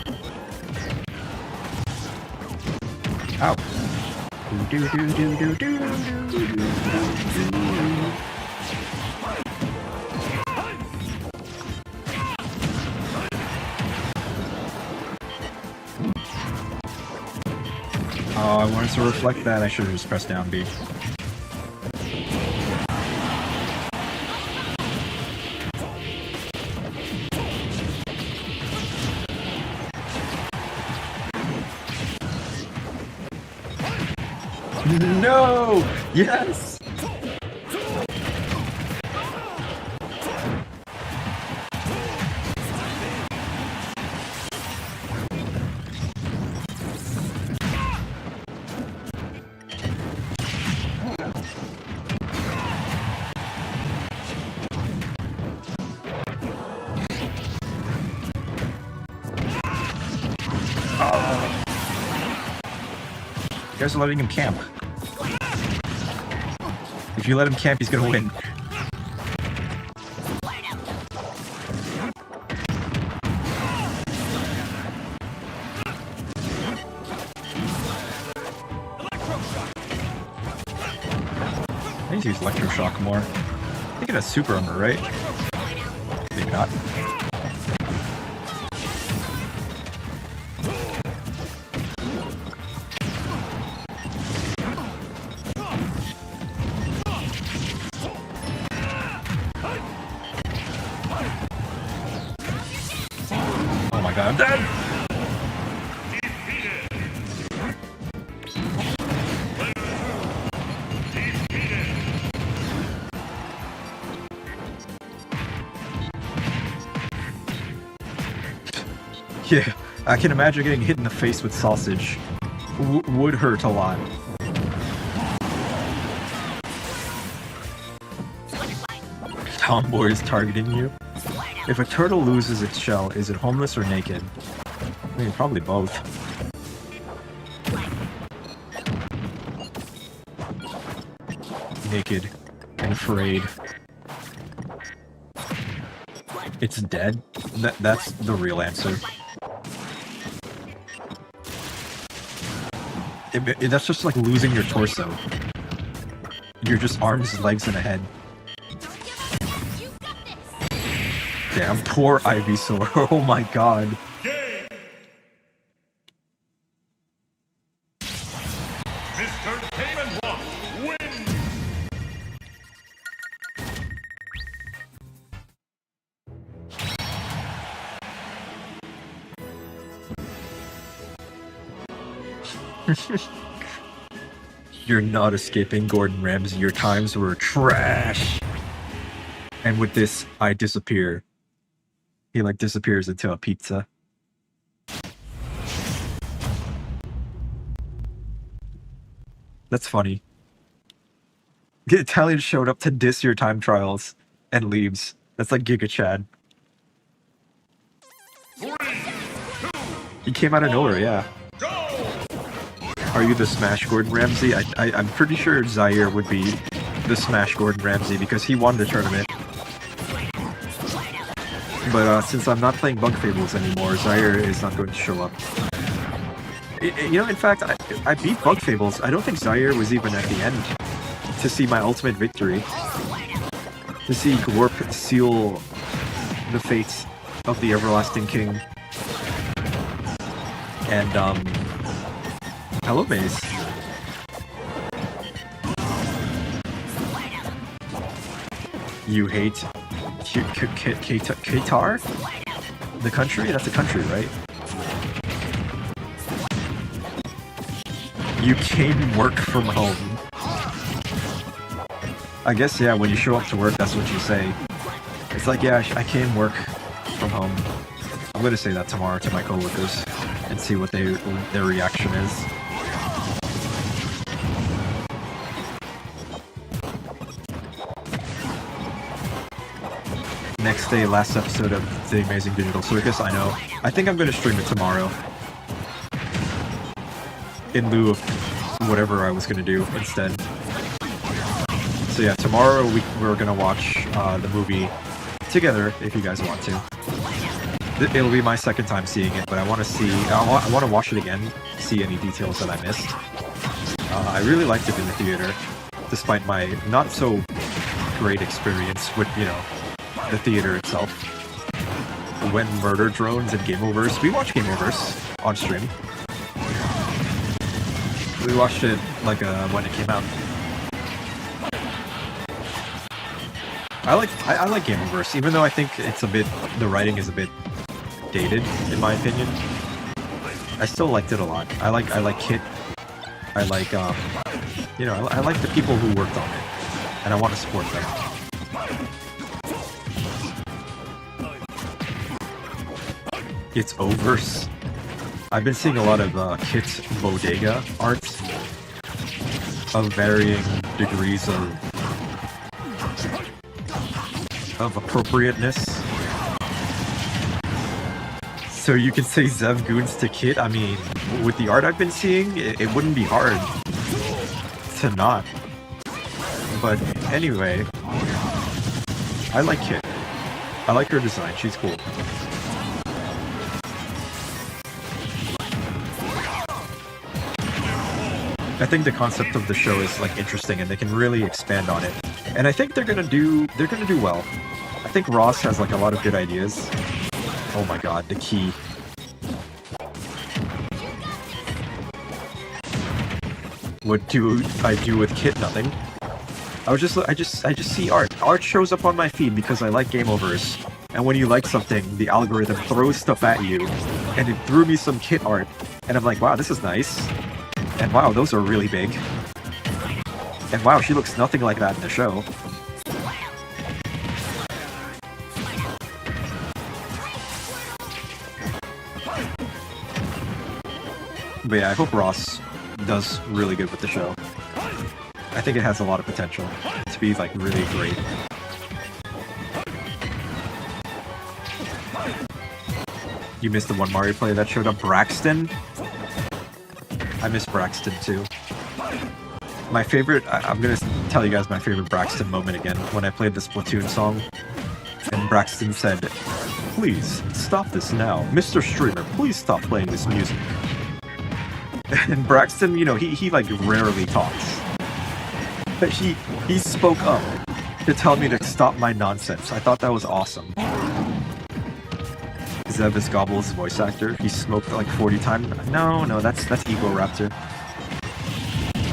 Ow. Do do do do do do do do. Oh, I wanted to reflect that. I should have just pressed down B. No! Yes! You guys are letting him camp. If you let him camp, he's gonna win. I need to use Electroshock more. I think it has super armor, right? Maybe not. Oh my god, I'm dead! Yeah, I can imagine getting hit in the face with sausage. Would hurt a lot. Tomboy is targeting you. If a turtle loses its shell, is it homeless or naked? I mean, probably both. Naked and afraid. It's dead? That's the real answer. That's just like losing your torso. You're just arms, legs, and a head. Damn, poor Ivysaur. Oh my god. Game. Mr. Cayman Watts wins. You're not escaping, Gordon Ramsay. Your times were trash. And with this, I disappear. He like disappears into a pizza. That's funny. The Italian showed up to diss your time trials and leaves. That's like Giga Chad. 3, 2, He came out of nowhere, yeah. go. Are you the Smash Gordon Ramsay? I'm pretty sure Zaire would be the Smash Gordon Ramsay because he won the tournament. But since I'm not playing Bug Fables anymore, Zaire is not going to show up. You know, in fact, I beat Bug Fables. I don't think Zaire was even at the end to see my ultimate victory. To see Glorp seal the fate of the Everlasting King. And, hello, Maze. You hate Qatar? The country? That's a country, right? You can work from home. I guess, yeah, when you show up to work, that's what you say. It's like, yeah, I can work from home. I'm gonna say that tomorrow to my coworkers and see what their reaction is. Next day, last episode of The Amazing Digital Circus, I know. I think I'm gonna stream it tomorrow. In lieu of whatever I was gonna do instead. So yeah, tomorrow we're gonna watch the movie together if you guys want to. It'll be my second time seeing it, but I want to watch it again, see any details that I missed. I really liked it in the theater, despite my not so great experience with, you know, the theater itself. When Murder Drones and Gameoverse, we watched Gameoverse on stream. We watched it like when it came out. I like Gameoverse, even though I think it's a bit, the writing is a bit dated in my opinion. I still liked it a lot. I like Kit. I like you know, I like the people who worked on it, and I want to support them. It's Overse. I've been seeing a lot of Kit Bodega art of varying degrees of appropriateness. So you can say Zev goons to Kit. I mean, with the art I've been seeing, it wouldn't be hard to not. But anyway, I like Kit. I like her design. She's cool. I think the concept of the show is like interesting, and they can really expand on it. And I think they're gonna do well. I think Ross has like a lot of good ideas. Oh my god, the key. What do I do with Kit? Nothing. I just see art. Art shows up on my feed because I like game overs. And when you like something, the algorithm throws stuff at you. And it threw me some Kit art. And I'm like, wow, this is nice. And wow, those are really big. And wow, she looks nothing like that in the show. But yeah, I hope Ross does really good with the show. I think it has a lot of potential to be like really great. You missed the one Mario player that showed up, Braxton? I miss Braxton too. My favorite, I'm gonna tell you guys my favorite Braxton moment again, when I played the Splatoon song, and Braxton said, "Please, stop this now. Mr. Streamer, please stop playing this music." And Braxton, you know, he like rarely talks. But he spoke up to tell me to stop my nonsense. I thought that was awesome. Zevis Gobble's voice actor. He smoked like 40 times. No, that's Ego Raptor.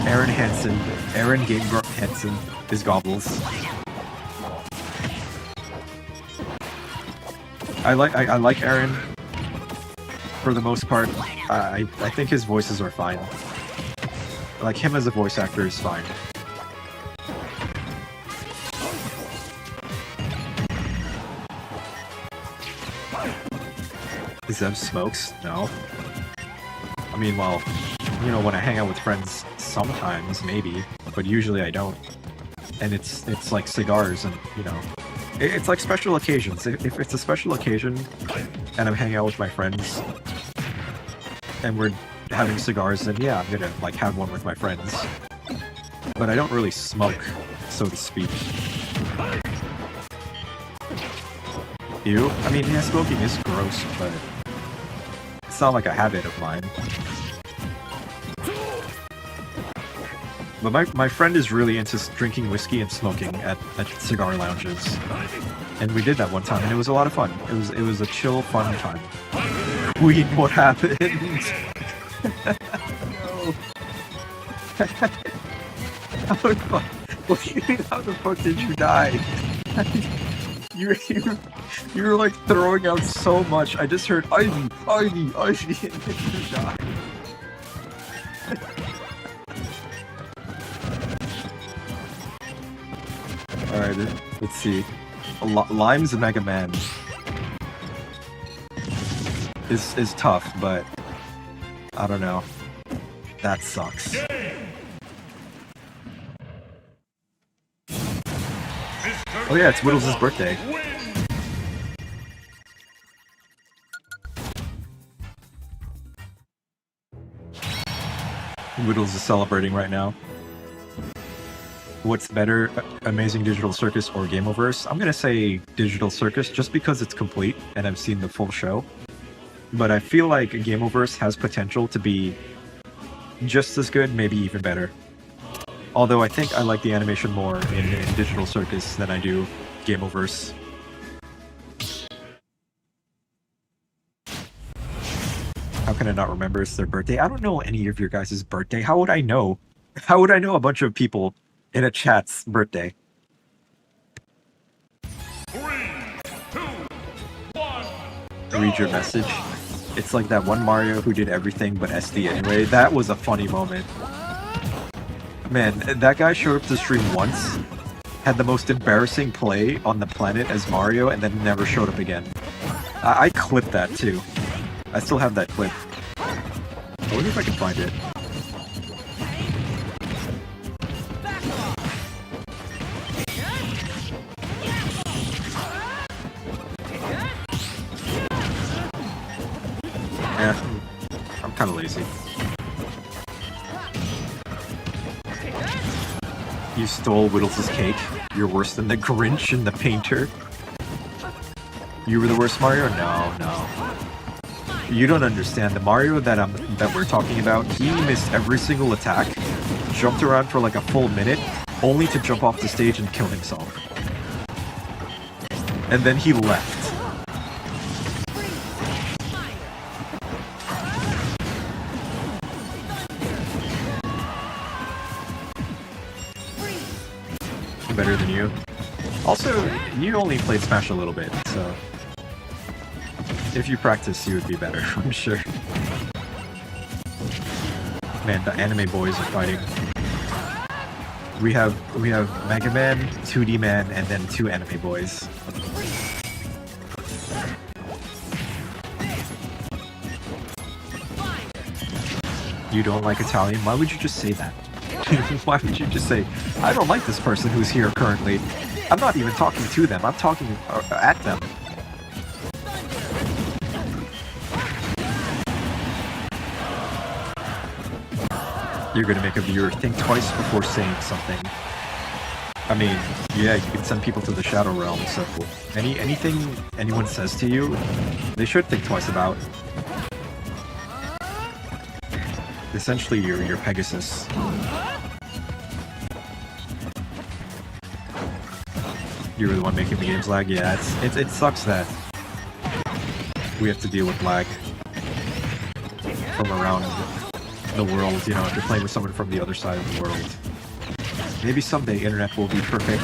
Aaron Game Hansen is Gobbles. I like Aaron for the most part. I think his voices are fine. Like him as a voice actor is fine. Zev smokes? No. I mean, well, you know, when I hang out with friends, sometimes, maybe, but usually I don't. And it's like cigars and, you know, it's like special occasions. If it's a special occasion and I'm hanging out with my friends and we're having cigars, then yeah, I'm gonna like have one with my friends. But I don't really smoke, so to speak. Ew. I mean, yeah, smoking is gross, but it's not like a habit of mine. But my friend is really into drinking whiskey and smoking at cigar lounges. And we did that one time, and it was a lot of fun. It was a chill, fun time. Queen, what happened? No. How the fuck? What do you mean, how the fuck did you die? You were like throwing out so much. I just heard Ivy, and then you died. Alright, let's see. Lime's Mega Man is tough, but I don't know. That sucks. Oh yeah, it's Whittles' birthday. Whittles is celebrating right now. What's better, Amazing Digital Circus or Gameoverse? I'm gonna say Digital Circus just because it's complete and I've seen the full show. But I feel like Gameoverse has potential to be just as good, maybe even better. Although I think I like the animation more in Digital Circus than I do Gameoverse. How can I not remember it's their birthday? I don't know any of your guys' birthday. How would I know? How would I know a bunch of people in a chat's birthday? 3, 2, 1. Read your message. It's like that one Mario who did everything but SD anyway. That was a funny moment. Man, that guy showed up to stream once, had the most embarrassing play on the planet as Mario, and then never showed up again. I clipped that too. I still have that clip. I wonder if I can find it. You stole Whittles' cake. You're worse than the Grinch and the Painter. You were the worst Mario? No, no. You don't understand. The Mario that we're talking about, he missed every single attack, jumped around for like a full minute, only to jump off the stage and kill himself. And then he left. Better than you. Also, you only played Smash a little bit, so if you practice, you would be better, I'm sure. Man, the anime boys are fighting. We have Mega Man, 2D Man, and then 2 anime boys. You don't like Italian? Why would you just say that? Why would you just say, I don't like this person who's here currently? I'm not even talking to them, I'm talking at them. You're gonna make a viewer think twice before saying something. I mean, yeah, you can send people to the Shadow Realm, so anything anyone says to you, they should think twice about. Essentially, you're Pegasus. You were the one making the games lag? Yeah, it sucks that we have to deal with lag from around the world, you know, if you're playing with someone from the other side of the world. Maybe someday internet will be perfect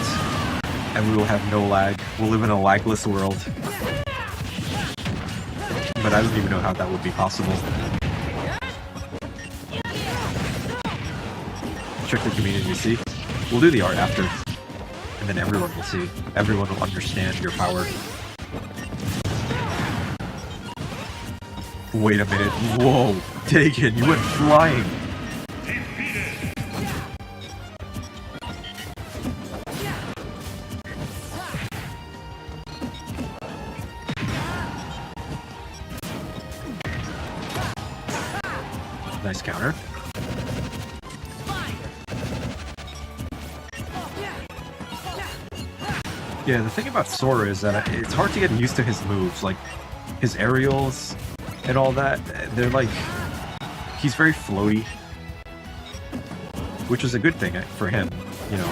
and we will have no lag. We'll live in a lagless world. But I don't even know how that would be possible. Check the community, see? We'll do the art after. And then everyone will see. Everyone will understand your power. Wait a minute. Whoa. Taken, you went flying. Nice counter. Yeah, the thing about Sora is that it's hard to get used to his moves, like his aerials and all that. They're like, he's very floaty, which is a good thing for him, you know.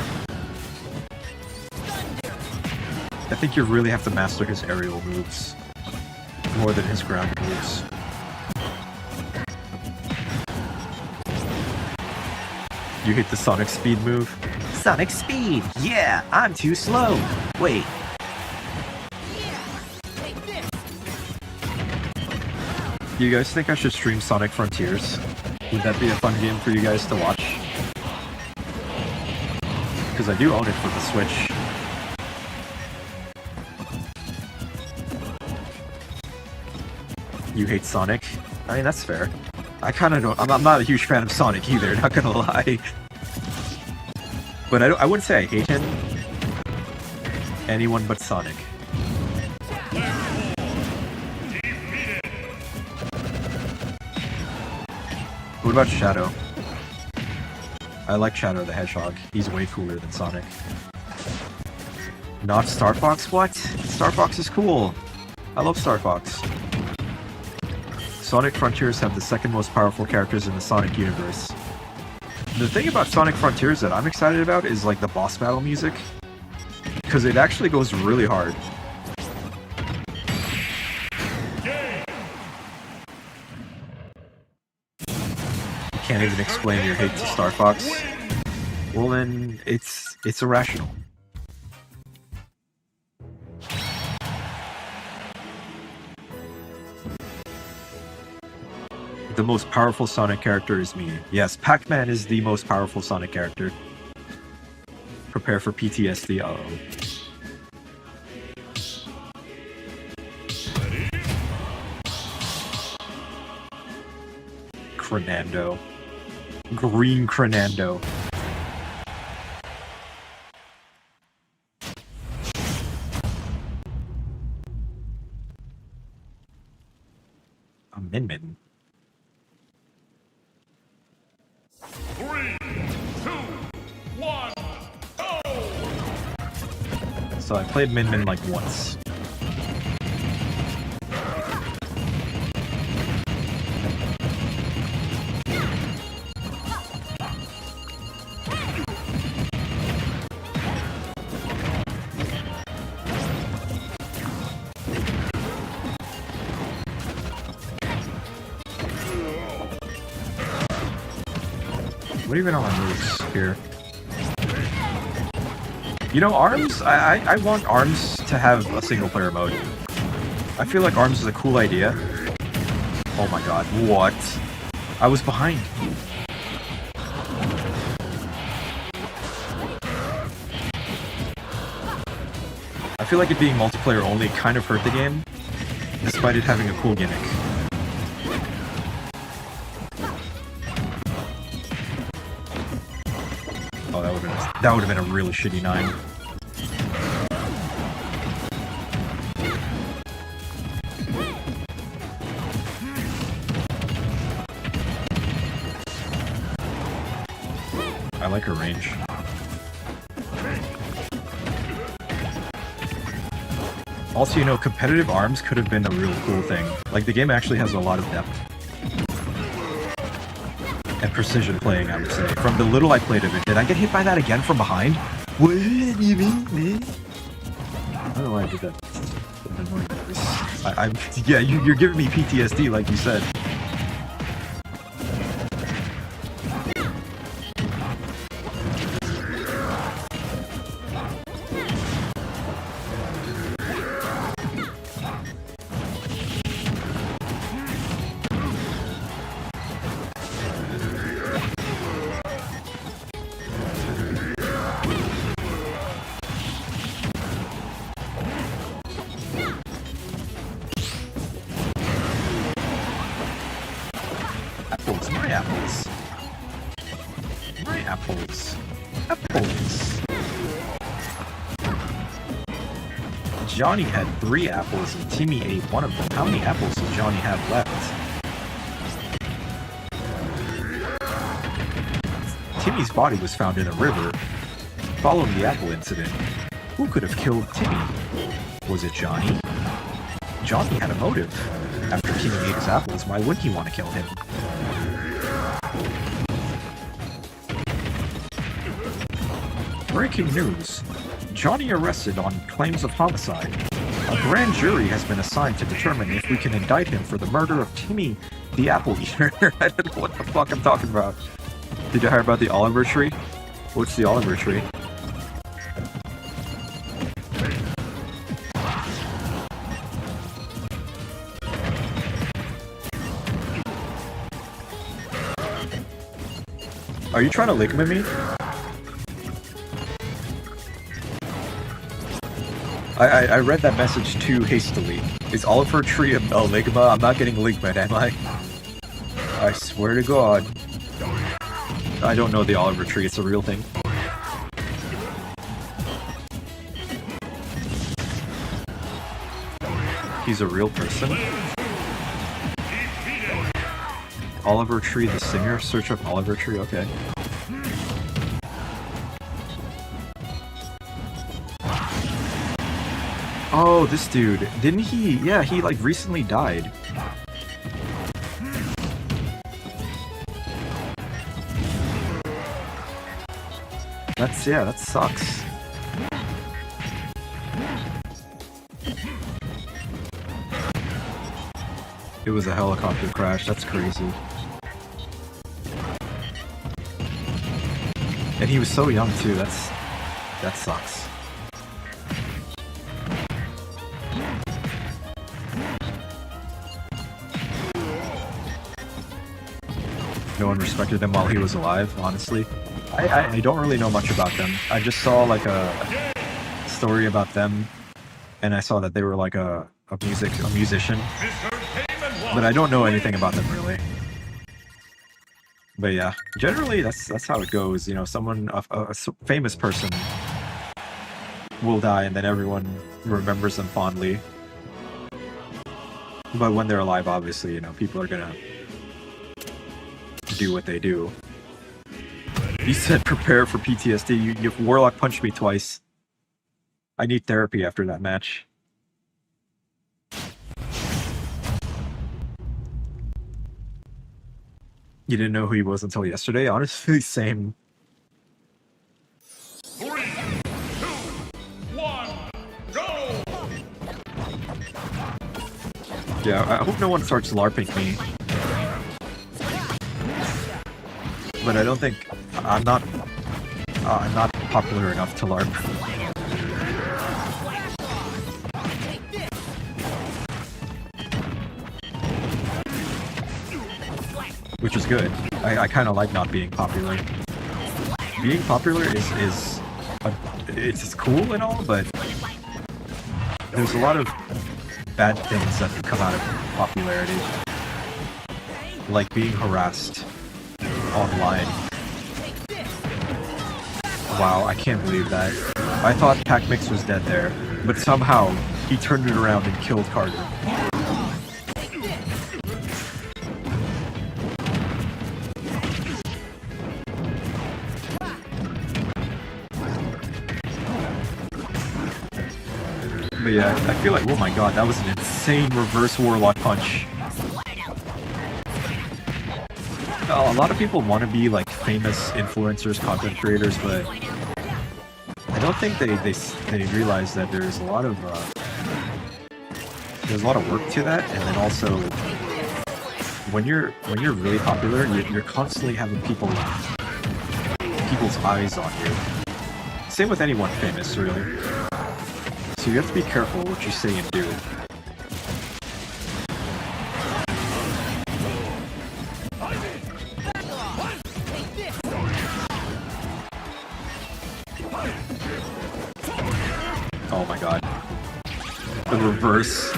I think you really have to master his aerial moves more than his ground moves. You hit the Sonic Speed move? Sonic Speed! Yeah! I'm too slow! Wait. You guys think I should stream Sonic Frontiers? Would that be a fun game for you guys to watch? Because I do own it for the Switch. You hate Sonic? I mean, that's fair. I kind of don't. I'm not a huge fan of Sonic either, not gonna lie. But I wouldn't say I hate him. Anyone but Sonic. What about Shadow? I like Shadow the Hedgehog. He's way cooler than Sonic. Not Star Fox? What? Star Fox is cool. I love Star Fox. Sonic Frontiers have the second most powerful characters in the Sonic universe. The thing about Sonic Frontiers that I'm excited about is like the boss battle music. Because it actually goes really hard. You can't even explain your hate to Star Fox. Well then, it's irrational. The most powerful Sonic character is me. Yes, Pac-Man is the most powerful Sonic character. Prepare for PTSD. Uh-oh. Crenando. Green Crenando. A Min-Min. 3, 2, 1, So I played Min Min like once. What even are my moves here? You know, ARMS, I want ARMS to have a single player mode. I feel like ARMS is a cool idea. Oh my god, what? I was behind. I feel like it being multiplayer only kind of hurt the game, despite it having a cool gimmick. Oh, that would have been a really shitty 9. I like her range. Also, you know, competitive ARMS could have been a real cool thing. Like, the game actually has a lot of depth. And precision playing, I would say. From the little I played of it. Did I get hit by that again from behind? What do you mean, man? I don't know why I did that. Yeah, you're giving me PTSD, like you said. Apples, my apples. My apples. Apples. Johnny had 3 apples and Timmy ate 1 of them. How many apples does Johnny have left? Timmy's body was found in a river following the apple incident. Who could have killed Timmy? Was it Johnny? Johnny had a motive. After Timmy ate his apples, why wouldn't he want to kill him? Breaking news. Johnny arrested on claims of homicide. A grand jury has been assigned to determine if we can indict him for the murder of Timmy, the apple eater. I don't know what the fuck I'm talking about. Did you hear about the Oliver tree? What's the Oliver tree? Are you trying to lick me? I read that message too hastily. Is Oliver Tree a Ligma? I'm not getting Ligma, am I? I swear to God. I don't know the Oliver Tree, it's a real thing. He's a real person? Oliver Tree the singer? Search up Oliver Tree, okay. Oh, this dude. Didn't he? Yeah, he like recently died. Yeah, that sucks. It was a helicopter crash, that's crazy. And he was so young too, that sucks. No one respected him while he was alive, honestly. I don't really know much about them. I just saw like a story about them, and I saw that they were like a musician. But I don't know anything about them really. But yeah, generally that's how it goes. You know, someone a famous person will die, and then everyone remembers them fondly. But when they're alive, obviously, you know, people are gonna do what they do. You said prepare for PTSD. You Warlock punched me twice. I need therapy after that match. You didn't know who he was until yesterday? Honestly, same. 3, 2, 1, go! Yeah, I hope no one starts LARPing me. But I don't think... I'm not popular enough to LARP. Which is good. I kind of like not being popular. Being popular is it's cool and all, but there's a lot of bad things that come out of popularity, like being harassed online. Wow, I can't believe that. I thought PacMix was dead there, but somehow he turned it around and killed Carter. But yeah, I feel like, oh my god, that was an insane reverse Warlock punch. A lot of people want to be like famous influencers, content creators, but I don't think they realize that there's a lot of work to that, and then also when you're really popular, you're constantly having people's eyes on you. Same with anyone famous, really. So you have to be careful what you say and do. Oh my god. The reverse.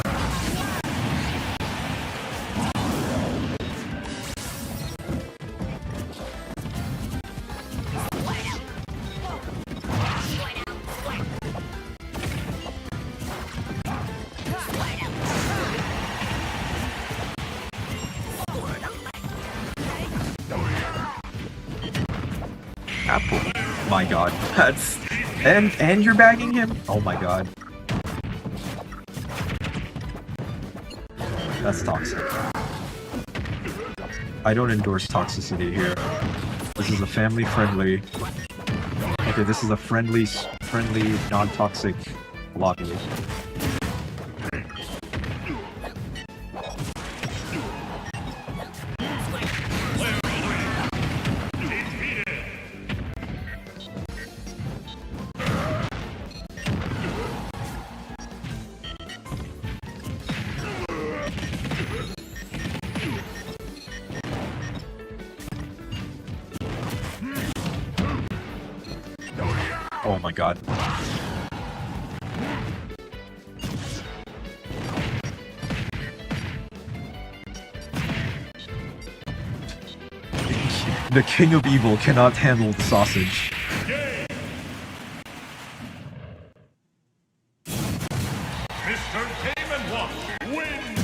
Apple. My god. That's... And you're bagging him? Oh my god. That's toxic. I don't endorse toxicity here. This is a family-friendly... Okay, this is a friendly, non-toxic lobby. Oh my god. The King of Evil cannot handle the sausage. Mr. Game and Watch wins!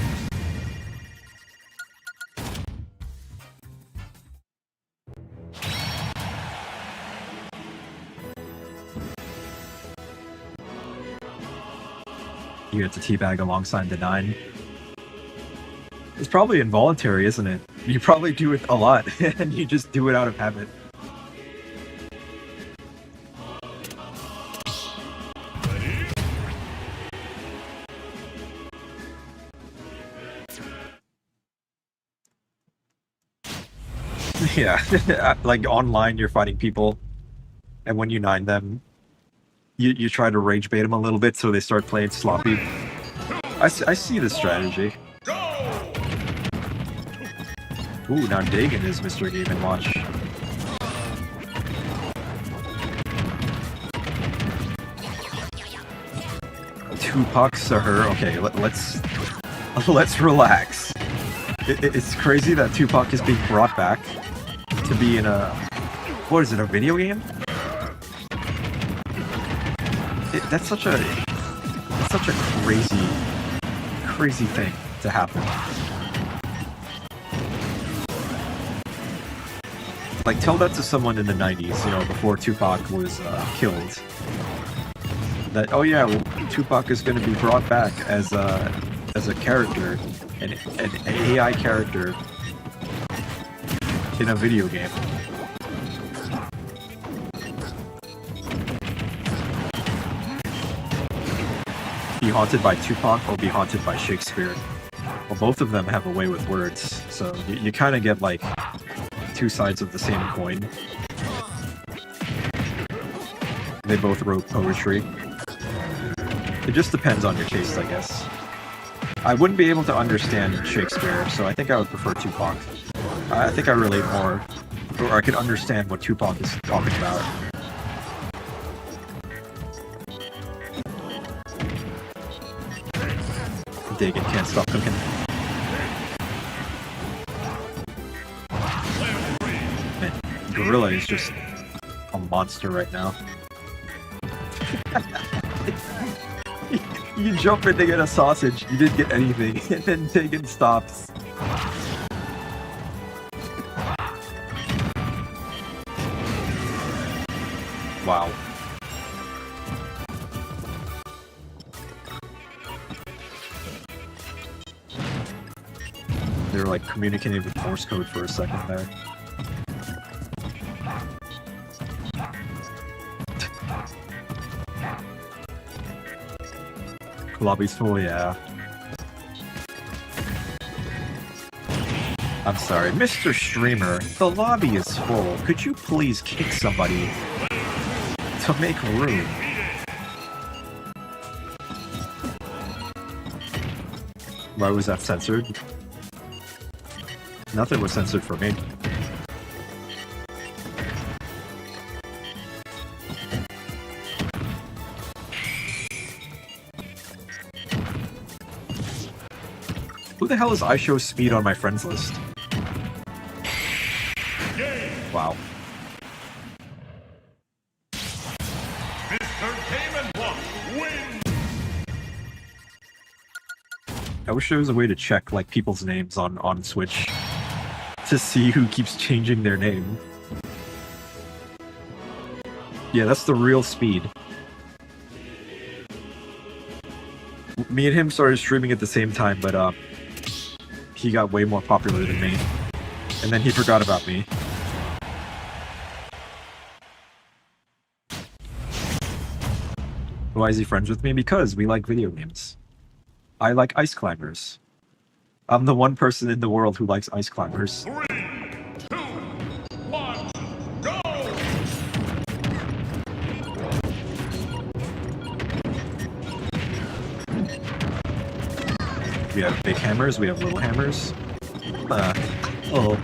You get to teabag alongside the 9. It's probably involuntary, isn't it? You probably do it a lot, and you just do it out of habit. Yeah, like online you're fighting people, and when you 9 them, you try to rage bait them a little bit so they start playing sloppy. I see the strategy. Ooh, now Dagon is Mr. Game & Watch. Tupac Sahur. Okay, let's relax. It's crazy that Tupac is being brought back to be in a... What is it, a video game? That's such a crazy thing to happen. Like, tell that to someone in the 90s, you know, before Tupac was killed. that, oh yeah, well, Tupac is going to be brought back as a character, an AI character in a video game. Be haunted by Tupac or be haunted by Shakespeare. Well, both of them have a way with words, so you kind of get like two sides of the same coin. They both wrote poetry. It just depends on your taste, I guess. I wouldn't be able to understand Shakespeare, so I think I would prefer Tupac. I think I relate more, or I could understand what Tupac is talking about. Dig it, can't stop cooking. Man, Gorilla is just a monster right now. You jump in to get a sausage, you didn't get anything, and then Tegan stops. Wow. They were like communicating with Morse code for a second there. Lobby's full, yeah. I'm sorry, Mr. Streamer, the lobby is full. Could you please kick somebody to make room? Why was that censored? Nothing was censored for me. Who the hell is I show speed on my friends list? Wow. Mr. Game & Watch wins! I wish there was a way to check like people's names on Switch to see who keeps changing their name. Yeah, that's the real speed. Me and him started streaming at the same time, but he got way more popular than me. And then he forgot about me. Why is he friends with me? Because we like video games. I like ice climbers. I'm the one person in the world who likes ice climbers. 3, 2, 1, go! We have big hammers, we have little hammers. Oh.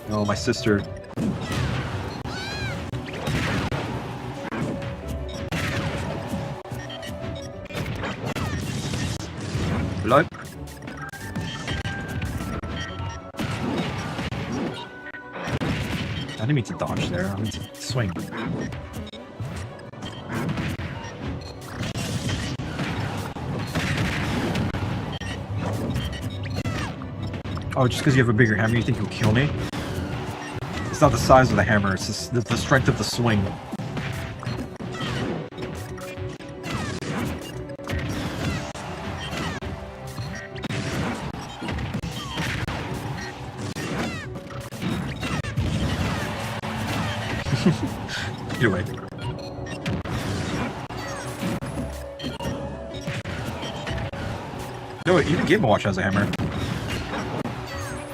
Oh, my sister. Blood. I didn't mean to dodge there, I meant to swing. Oh, just because you have a bigger hammer, you think you'll kill me? It's not the size of the hammer, it's just the strength of the swing. Get away. No, even Game & Watch has a hammer.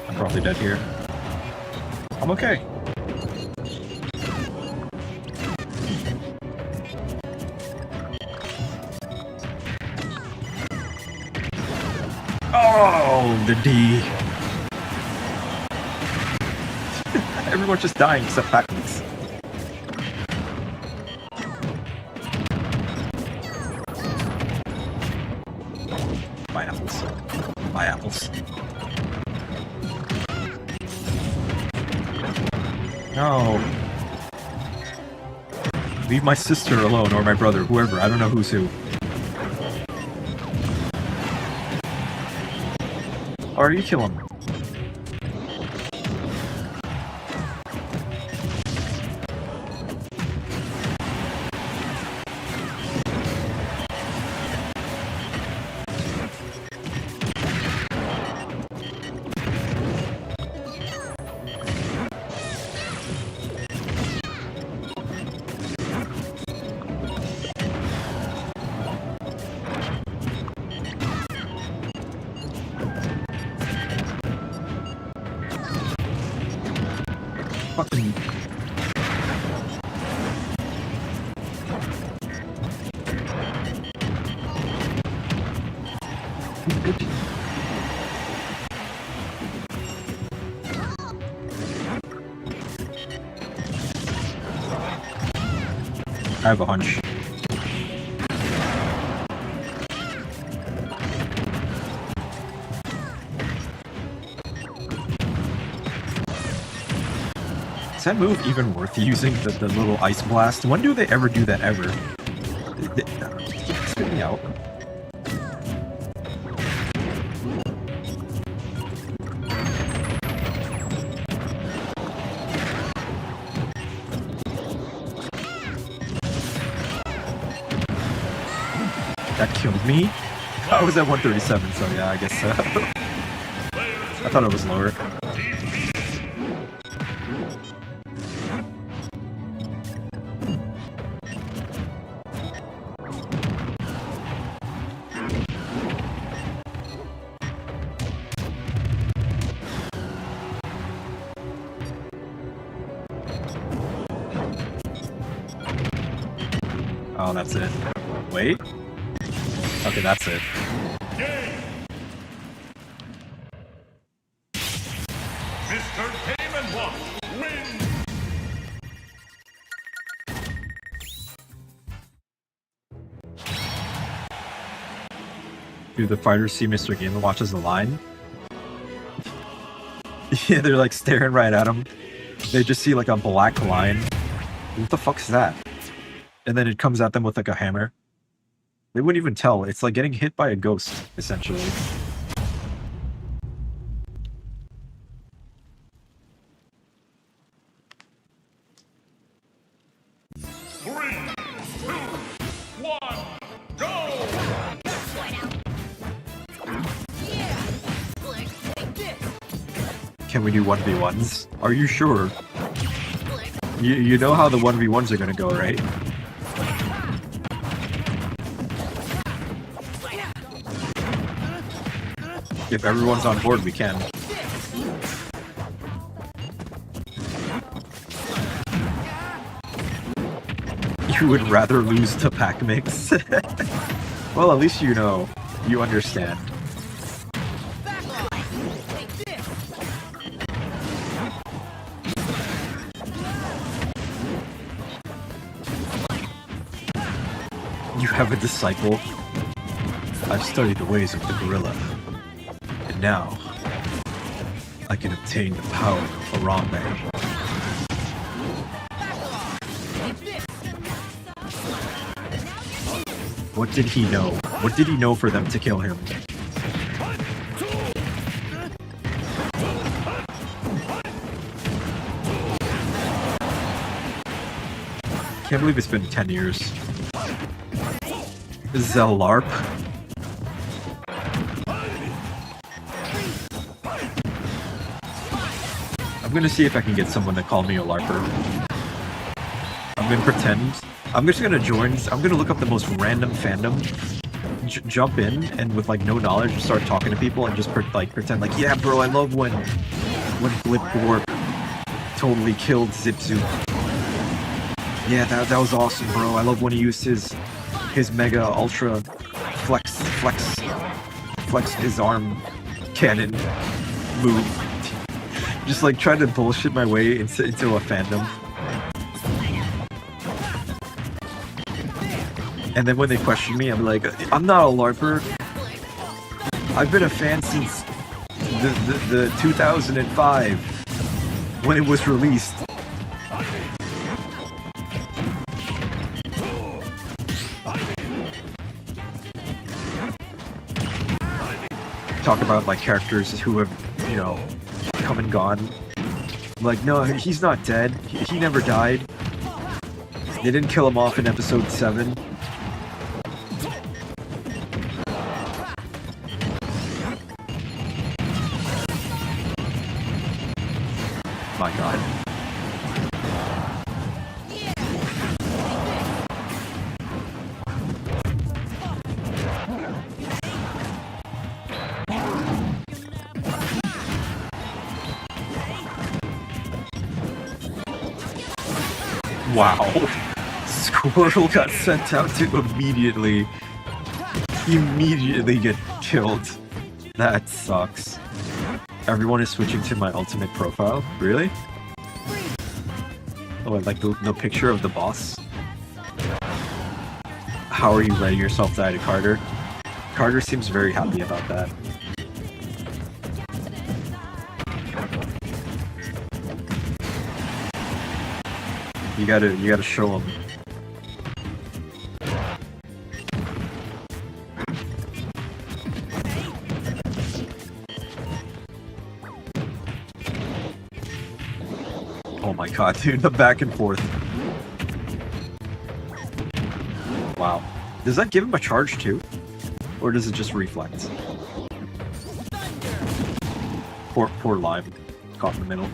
I'm probably dead here. I'm okay. Oh, the D. Everyone's just dying except Packleys. My apples. My apples. No. Leave my sister alone, or my brother, whoever. I don't know who's who. Or you kill him. fucking... I have a hunch. Is that move even worth using, the little ice blast? When do they ever do that ever? Spit me out. That killed me? I was at 137, so yeah, I guess so. I thought it was lower. Oh, that's it. Wait. Okay, that's it. Mr. Game and Watch wins! Do the fighters see Mr. Game & Watch as a line? Yeah, they're like staring right at him. They just see like a black line. What the fuck's that? And then it comes at them with like a hammer. They wouldn't even tell. It's like getting hit by a ghost, essentially. Three, two, one, go! Can we do 1v1s? Are you sure? You know how the 1v1s are gonna go, right? If everyone's on board, we can. You would rather lose to Pac Mix? Well, at least you know. You understand. You have a disciple. I've studied the ways of the gorilla. And now, I can obtain the power of Harambe. What did he know? What did he know for them to kill him? Can't believe it's been 10 years. This is a LARP. I'm gonna see if I can get someone to call me a LARPer. I'm gonna pretend. I'm just gonna join. I'm gonna look up the most random fandom, jump in, and with like no knowledge, just start talking to people and just pretend like, yeah, bro, I love when Blipborg totally killed Zipzu. Yeah, that was awesome, bro. I love when he used his mega ultra flex his arm cannon move. Just like trying to bullshit my way into a fandom. And then when they question me, I'm like, I'm not a LARPer. I've been a fan since the 2005 when it was released. Talk about like characters who have, you know, come and gone. Like, no, he's not dead. He never died. They didn't kill him off in episode 7. My god. Wow. Squirtle got sent out to immediately get killed. That sucks. Everyone is switching to my ultimate profile? Really? Oh, and like the picture of the boss? How are you letting yourself die to Carter? Carter seems very happy about that. You gotta show him. Oh my god, dude, the back and forth. Wow. Does that give him a charge too? Or does it just reflect? Poor Lime. Caught in the middle.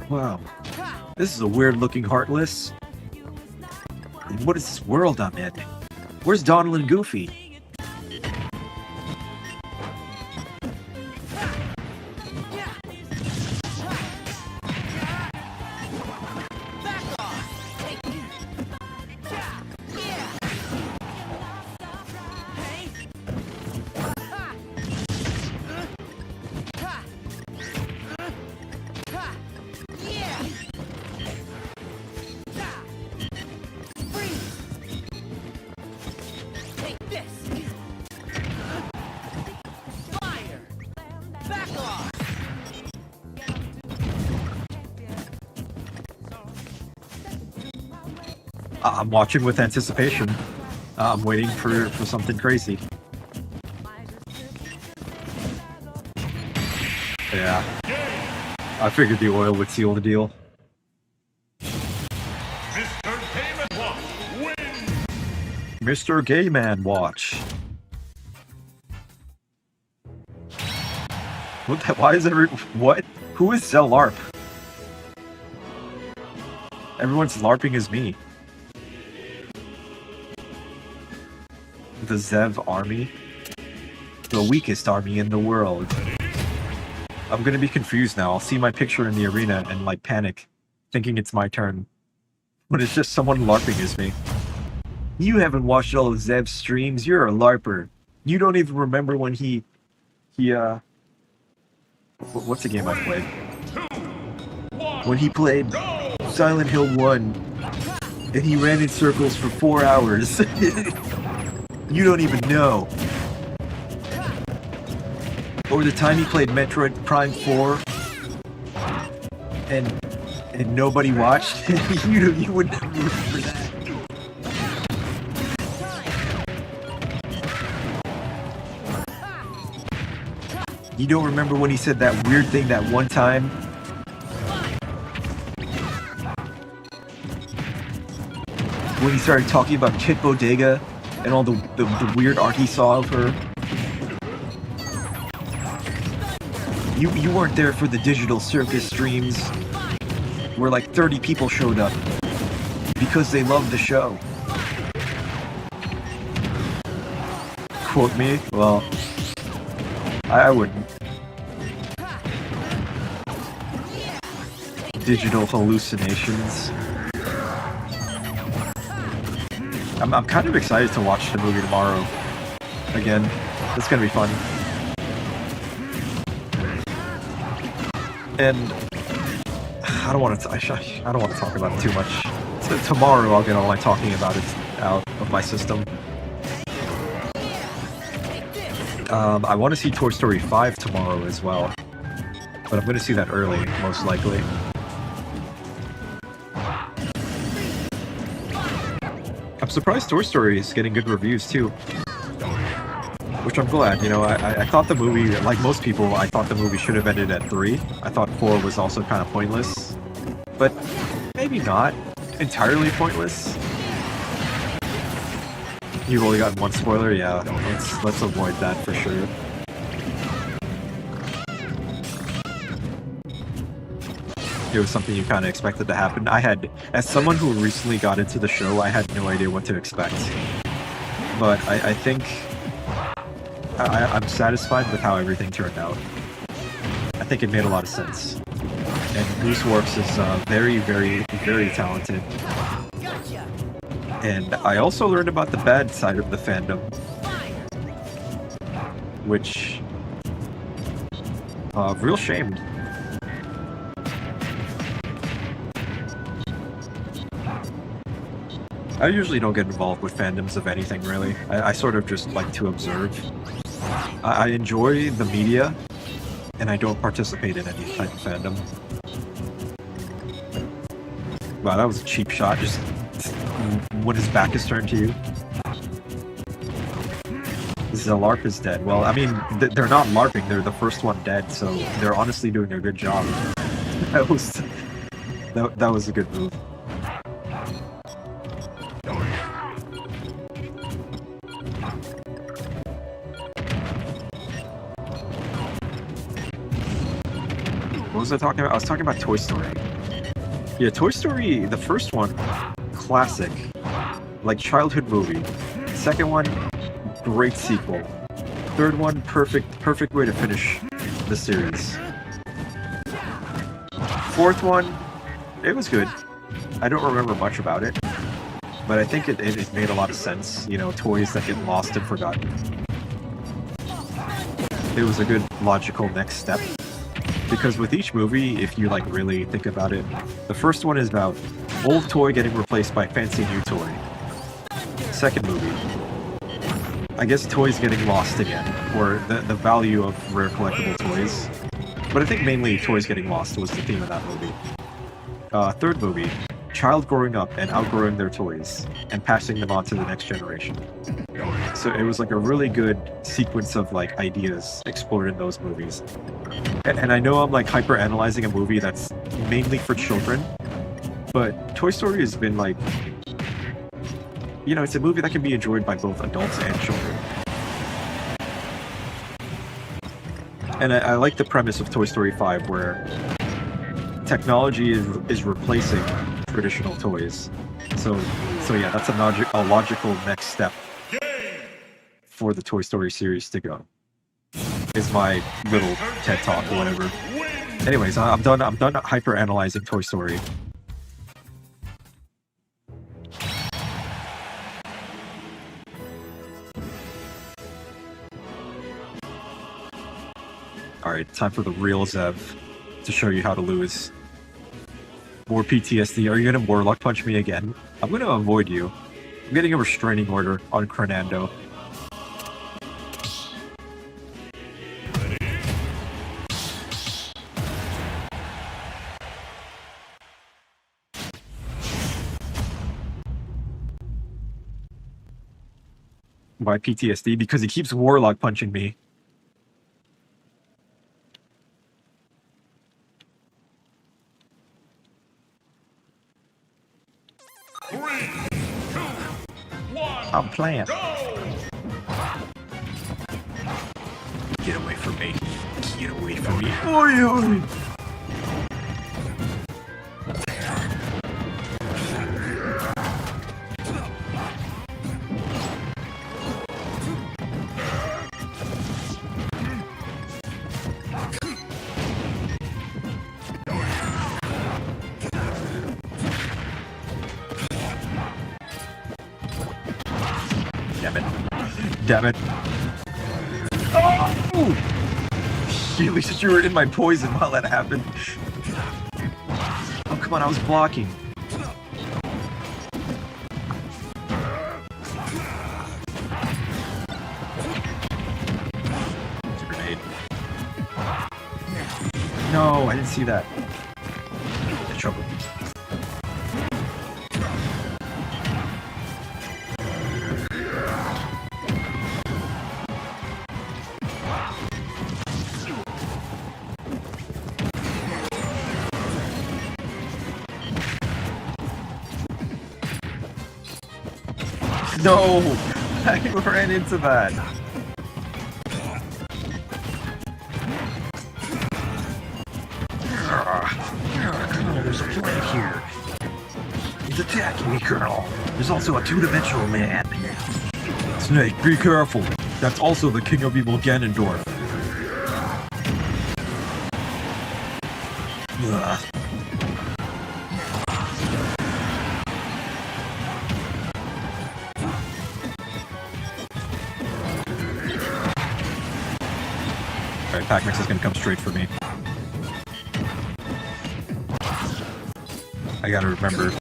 Wow. This is a weird looking Heartless. And what is this world I'm in? Where's Donald and Goofy? I'm watching with anticipation. I'm waiting for something crazy. Yeah. I figured the oil would seal the deal. Mr. Game & Watch wins! Mr. Gay Man Watch. What the, why is what? Who is Zell LARP? Everyone's LARPing as me. The Zev army? The weakest army in the world. I'm gonna be confused now. I'll see my picture in the arena and like panic, thinking it's my turn. But it's just someone LARPing as me. You haven't watched all of Zev's streams, you're a LARPer. You don't even remember when what's the game I played? When he played Silent Hill 1 and he ran in circles for 4 hours. You don't even know. Or the time he played Metroid Prime 4 and nobody watched. you would never remember that. You don't remember when he said that weird thing that one time? When he started talking about Kit Bodega and all the weird art he saw of her? You weren't there for the Digital Circus streams where like 30 people showed up because they loved the show. Quote me? Well, I wouldn't. Digital hallucinations. I'm kind of excited to watch the movie tomorrow. Again, it's gonna be fun. And I don't want to talk about it too much. So tomorrow I'll get all my talking about it out of my system. I want to see Toy Story 5 tomorrow as well, but I'm going to see that early, most likely. I'm surprised Toy Story is getting good reviews too, which I'm glad. You know, I thought the movie, like most people, I thought the movie should have ended at 3. I thought 4 was also kind of pointless, but maybe not entirely pointless. You've only gotten one spoiler? Yeah, let's avoid that for sure. It was something you kind of expected to happen. As someone who recently got into the show, I had no idea what to expect. But I think I'm satisfied with how everything turned out. I think it made a lot of sense. And Gooseworks is very, very, very talented. And I also learned about the bad side of the fandom, which real shame. I usually don't get involved with fandoms of anything, really. I sort of just like to observe. I enjoy the media, and I don't participate in any type of fandom. Wow, that was a cheap shot, just when his back is turned to you. Zelarp is dead. Well, I mean, they're not LARPing, they're the first one dead, so they're honestly doing a good job. That was a good move. What was I talking about? I was talking about Toy Story. Yeah, Toy Story, the first one, classic. Like childhood movie. Second one, great sequel. Third one, perfect way to finish the series. Fourth one, it was good. I don't remember much about it, but I think it made a lot of sense. You know, toys that get lost and forgotten. It was a good logical next step. Because with each movie, if you like really think about it, the first one is about old toy getting replaced by fancy new toy. Second movie, I guess toys getting lost again, or the value of rare collectible toys. But I think mainly toys getting lost was the theme of that movie. Third movie, child growing up and outgrowing their toys and passing them on to the next generation. So it was like a really good sequence of like ideas explored in those movies. And I know I'm like hyper analyzing a movie that's mainly for children, but Toy Story has been like, you know, it's a movie that can be enjoyed by both adults and children. And I like the premise of Toy Story 5 where technology is replacing traditional toys. So yeah, that's a logical next step for the Toy Story series to go. Is my little TED talk or whatever. Anyways, I'm done hyper analyzing Toy Story. Alright, time for the real Zev to show you how to lose. More PTSD. Are you gonna Warlock Punch me again? I'm gonna avoid you. I'm getting a restraining order on Crenando. Why PTSD? Because he keeps Warlock punching me. I'm playing. Get away from me. Get away from me. Oi, oi. Damn it. Oh! At least you were in my poison while that happened. Oh, come on, I was blocking. It's a grenade. No, I didn't see that. The trouble. No! I ran into that. There's a planet here. He's attacking me, Colonel. There's also a two-dimensional man. Snake, be careful. That's also the King of Evil Ganondorf. Ugh. Alright, Pac-Mix is gonna come straight for me. I gotta remember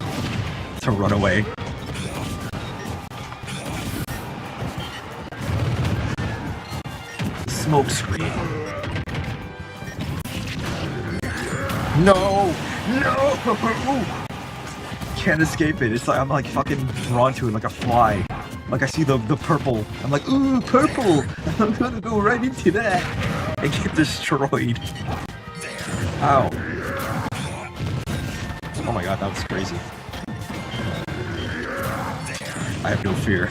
to run away. Smoke screen. No! No! Can't escape it. It's like I'm like fucking drawn to it like a fly. Like I see the purple. I'm like, ooh, purple! I'm gonna go right into that and get destroyed. Ow. Oh my god, that was crazy. I have no fear.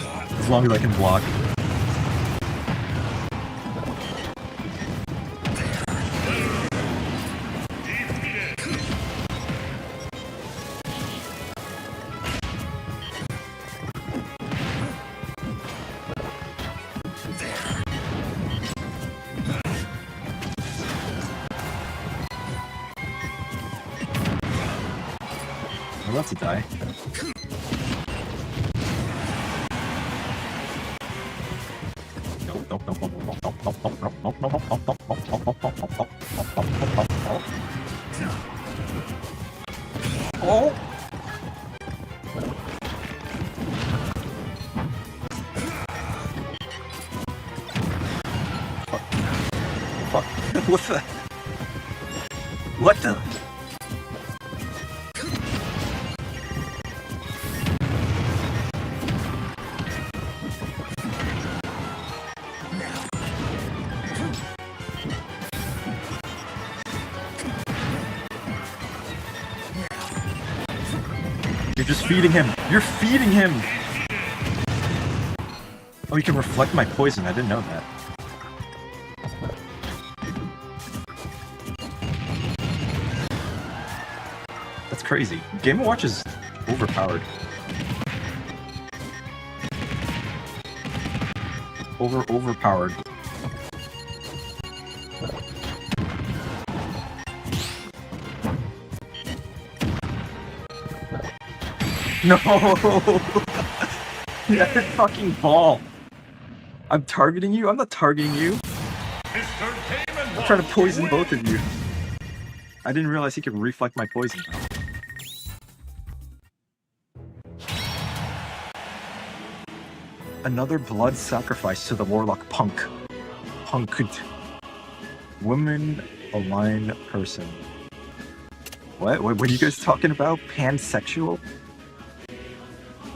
As long as I can block. Well, that's a die. Oh! Fuck. What the? What the? You're just feeding him. You're feeding him. Oh, you can reflect my poison. I didn't know that. That's crazy. Game & Watch is overpowered. Overpowered. No! That fucking ball! I'm targeting you? I'm not targeting you! I'm trying to poison both of you. I didn't realize he could reflect my poison. Another blood sacrifice to the warlock punk. Punked. Woman, align person. What are you guys talking about? Pansexual?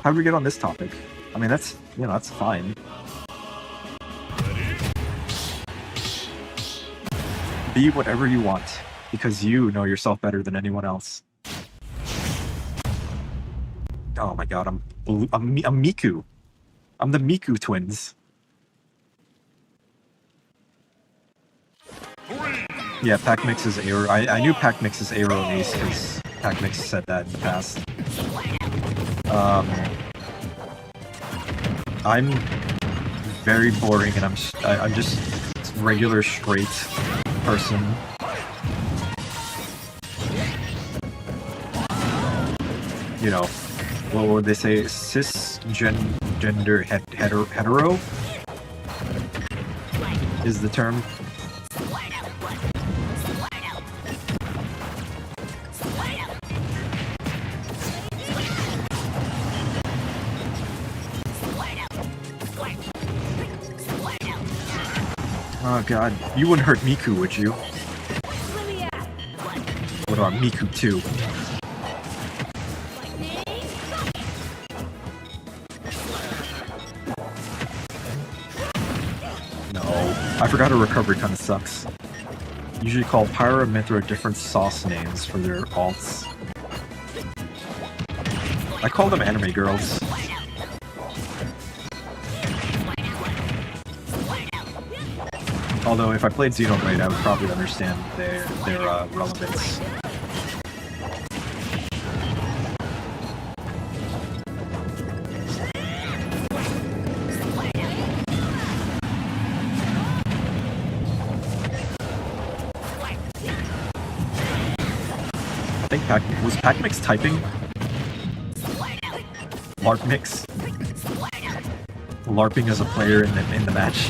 How did we get on this topic? I mean, that's, you know, that's fine. Be whatever you want, because you know yourself better than anyone else. Oh my god, I'm Miku. I'm the Miku twins. Yeah, Pac-Mix's Aero. I knew Pac-Mix's Aero and Ace because Pac-Mix said that in the past. I'm very boring, and I'm just regular straight person. You know, what would they say? Cisgender hetero is the term. Oh god, you wouldn't hurt Miku, would you? What about Miku 2? No, I forgot her recovery kinda sucks. Usually call Pyra and Mythra different sauce names for their alts. I call them anime girls. Although if I played Xenoblade, I would probably understand their relevance. I think was Pac-Mix typing? LARPmix? LARPing as a player in the match.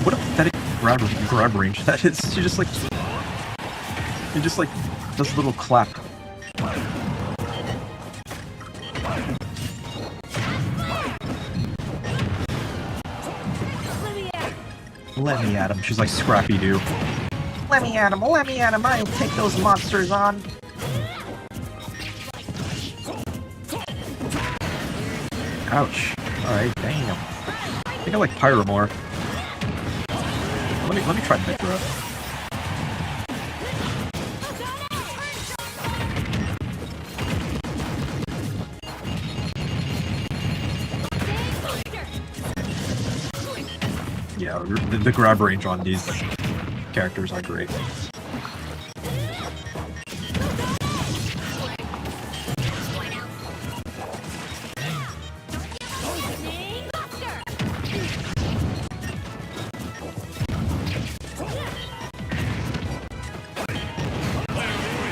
What a pathetic grab range that is. She just like does a little clap. Let me at him. She's like Scrappy Doo. Let me at him. Let me at him. I'll take those monsters on. Ouch. Alright, damn. I think I like Pyro more. Let me try Mithra. Yeah, the grab range on these characters are great.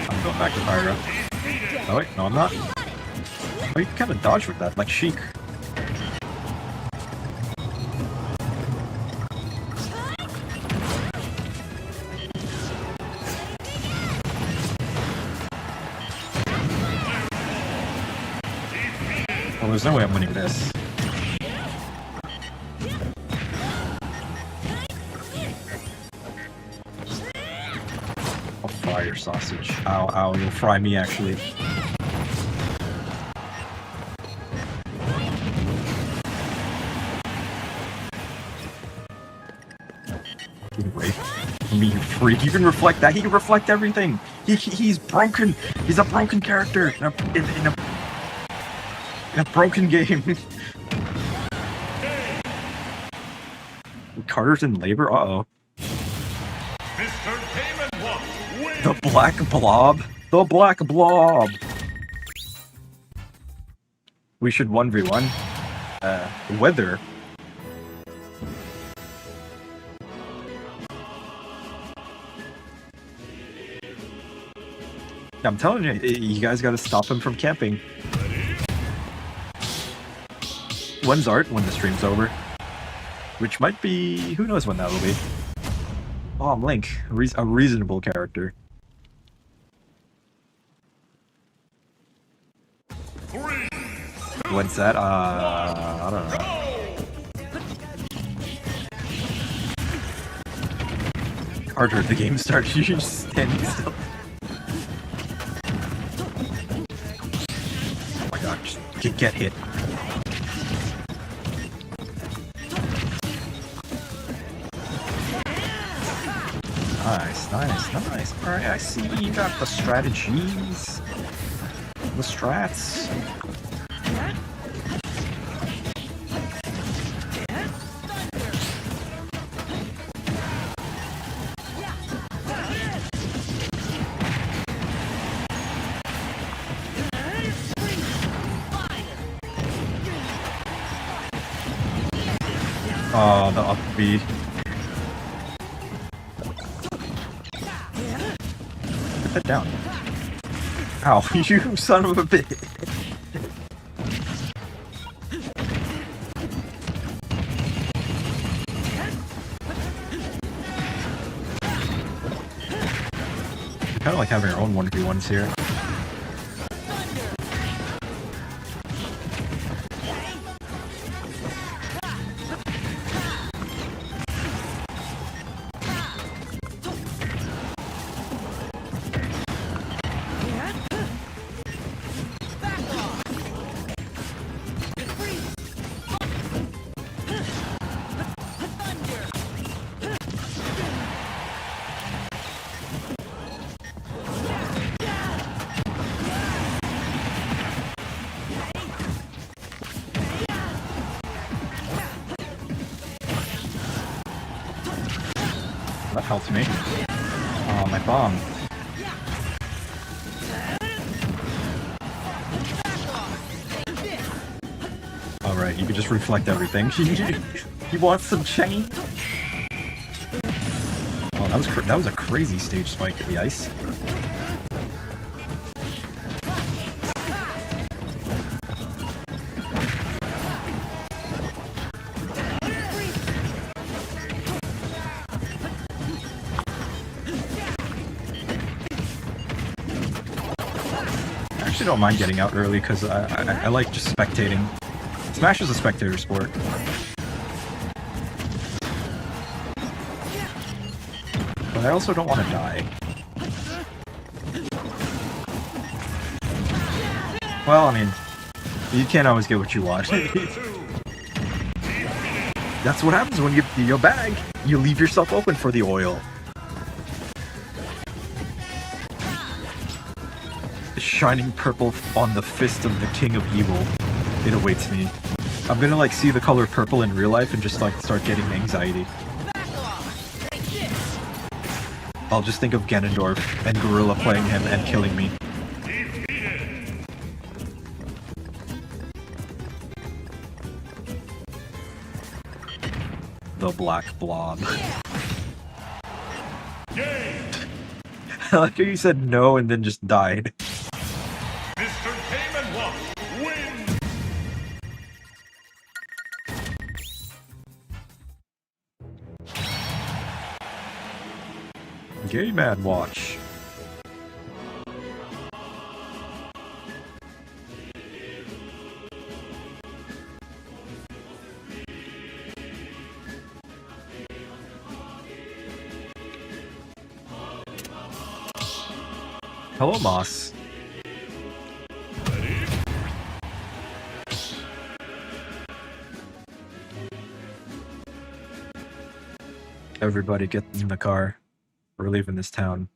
I'm going back to Pyra. Oh wait, no I'm not. Oh, you can kind of dodge with that, like Sheik. Well, there's no way I'm winning this. I'll fry your sausage. Ow, ow, you'll fry me actually. Wait. Me, you freak. You can reflect that. He can reflect everything. He's broken. He's a broken character in a broken game. Carter's in labor? Uh-oh. Mr. Cayman 1 wins. The Black Blob? The Black Blob! We should 1v1. Weather. I'm telling you, you guys gotta stop him from camping. When's Art? When the stream's over. Which might be... who knows when that'll be. Oh, I'm Link. A reasonable character. When's that? I don't know. Carter, the game starts, you're just standing still. Oh my god, just get hit. Nice, nice, nice. Alright, I see you got the strategies. The strats. Oh, the up B. Put that down. Ow, you son of a bitch. Kind of like having our own 1v1s here. that helped me. My bomb. Alright, you can just reflect everything. You want some change? Oh, that was a crazy stage spike at the ice. I actually don't mind getting out early because I like just spectating. Smash is a spectator sport. But I also don't want to die. Well, I mean, you can't always get what you want. That's what happens when you bag. You leave yourself open for the oil. Shining purple on the fist of the king of evil. It awaits me. I'm gonna like see the color purple in real life and just like start getting anxiety. I'll just think of Ganondorf and Gorilla playing him and killing me. The black blob. I like how you said no and then just died. Mr. Game and Watch wins! Game and Watch. Hello, Moss. Everybody get in the car. We're leaving this town.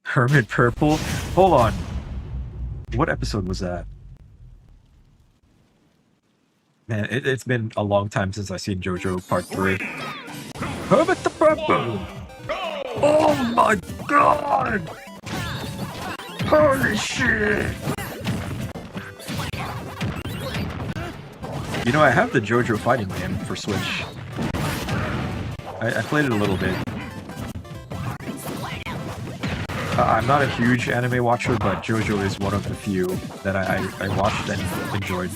Hermit Purple? Hold on. What episode was that? Man, it's been a long time since I've seen JoJo Part 3. Hermit the Purple! Oh my god! Holy shit! You know, I have the JoJo fighting game for Switch. I played it a little bit. I'm not a huge anime watcher, but JoJo is one of the few that I watched and enjoyed.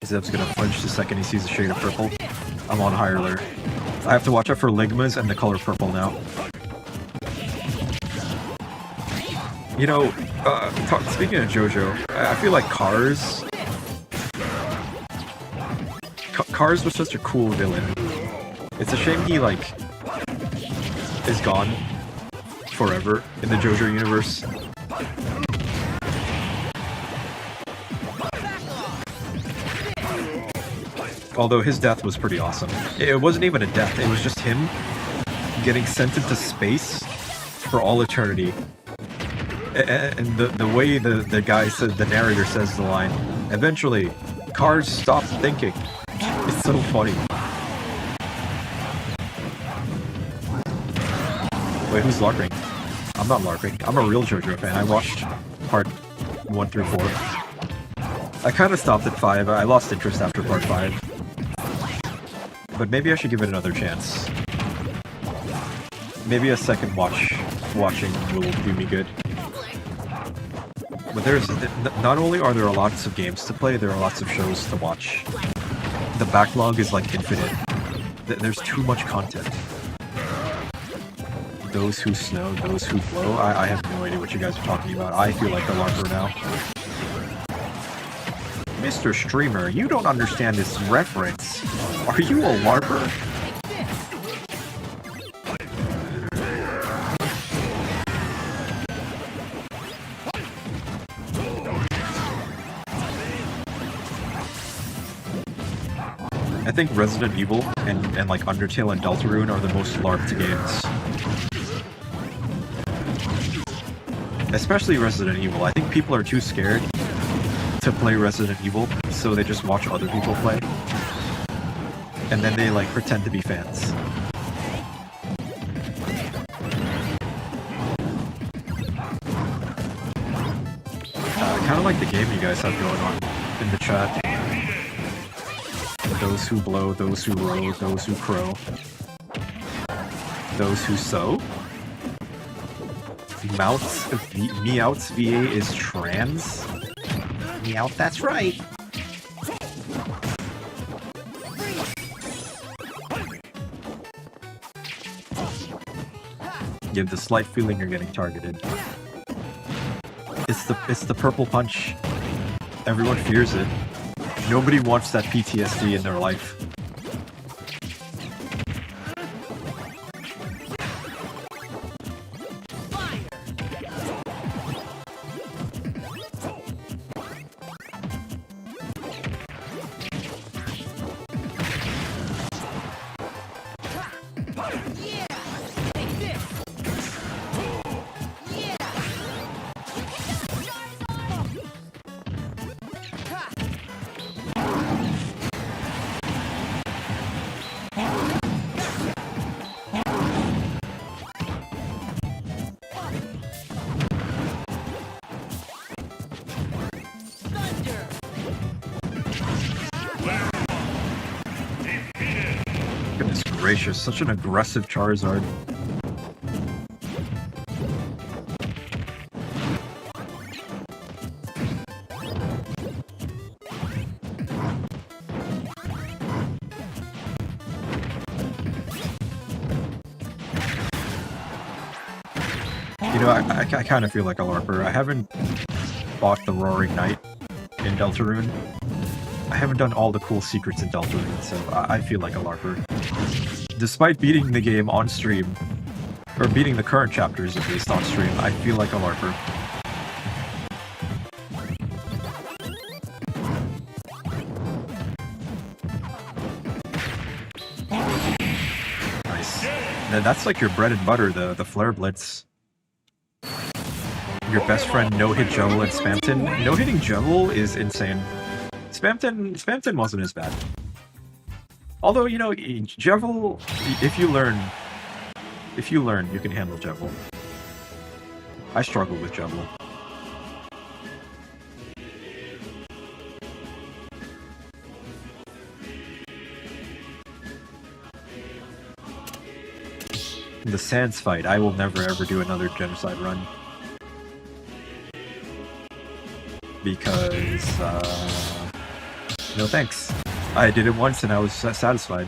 Zeb's gonna flinch the second he sees a shade of purple. I'm on high alert. I have to watch out for Ligmas and the color purple now. You know, speaking of JoJo, I feel like Cars was such a cool villain. It's a shame he, like, is gone forever in the JoJo universe. Although his death was pretty awesome. It wasn't even a death, it was just him getting sent into space for all eternity. And the way the guy said, the narrator says the line, eventually, Cars stop thinking. It's so funny. Wait, who's LARPing? I'm not LARPing. I'm a real JoJo fan. I watched part 1 through 4. I kind of stopped at 5. I lost interest after part 5. But maybe I should give it another chance. Maybe a second watching will do me good. But not only are there lots of games to play, there are lots of shows to watch. The backlog is like infinite. There's too much content. Those who snow, those who blow. I have no idea what you guys are talking about. I feel like a LARPer now. Mr. Streamer, you don't understand this reference. Are you a LARPer? I think Resident Evil and like Undertale and Deltarune are the most LARPed games. Especially Resident Evil. I think people are too scared to play Resident Evil, so they just watch other people play. And then they like pretend to be fans. Kind of like the game you guys have going on in the chat. Those who blow, those who row, those who crow. Those who sow. Meowth's VA is trans. Meowth, that's right. You have the slight feeling you're getting targeted. It's the purple punch. Everyone fears it. Nobody wants that PTSD in their life. Goodness gracious, such an aggressive Charizard. You know, I kind of feel like a LARPer. I haven't bought the Roaring Knight in Deltarune. I haven't done all the cool secrets in Deltarune, so I feel like a LARPer. Despite beating the game on stream, or beating the current chapters at least on stream, I feel like a LARPer. Nice. Now, that's like your bread and butter, the Flare Blitz. Your best friend no-hit Jevil and Spamton. No-hitting Jevil is insane. Spamton wasn't as bad. Although, you know, Jevil, if you learn, you can handle Jevil. I struggle with Jevil. The Sans fight, I will never ever do another Genocide run. Because, no thanks. I did it once and I was satisfied.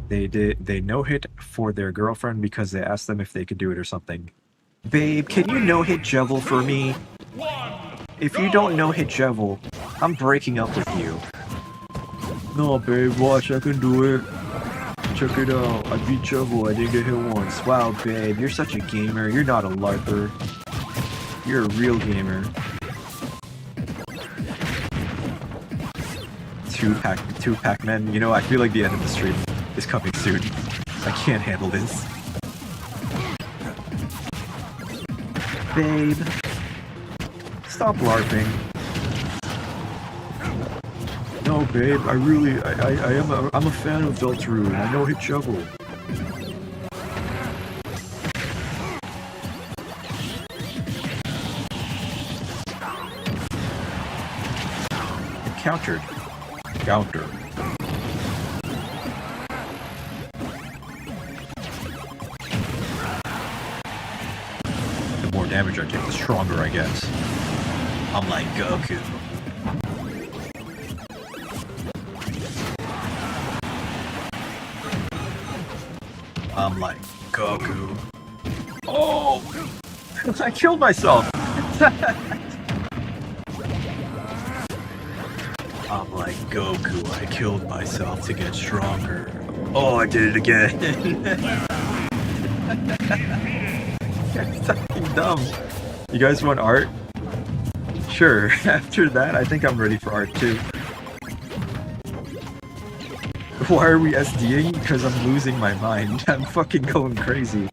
They no-hit for their girlfriend because they asked them if they could do it or something. Babe, can you no-hit Jevil for me? If you don't no-hit Jevil, I'm breaking up with you. No, babe, watch, I can do it. Check it out, I beat Jevil, I didn't get hit once. Wow, babe, you're such a gamer, you're not a LARPer. You're a real gamer. Two Pac-Men. You know, I feel like the end of the stream is coming soon. I can't handle this. Babe. Stop LARPing. No, babe, I'm a fan of Deltarune. I know hit Jevil. Counter. The more damage I take, the stronger I get. I'm like Goku. I'm like Goku. Oh! I killed myself! I'm like Goku, I killed myself to get stronger. Oh, I did it again. That's fucking dumb. You guys want art? Sure, after that, I think I'm ready for art too. Why are we SDing? Because I'm losing my mind. I'm fucking going crazy.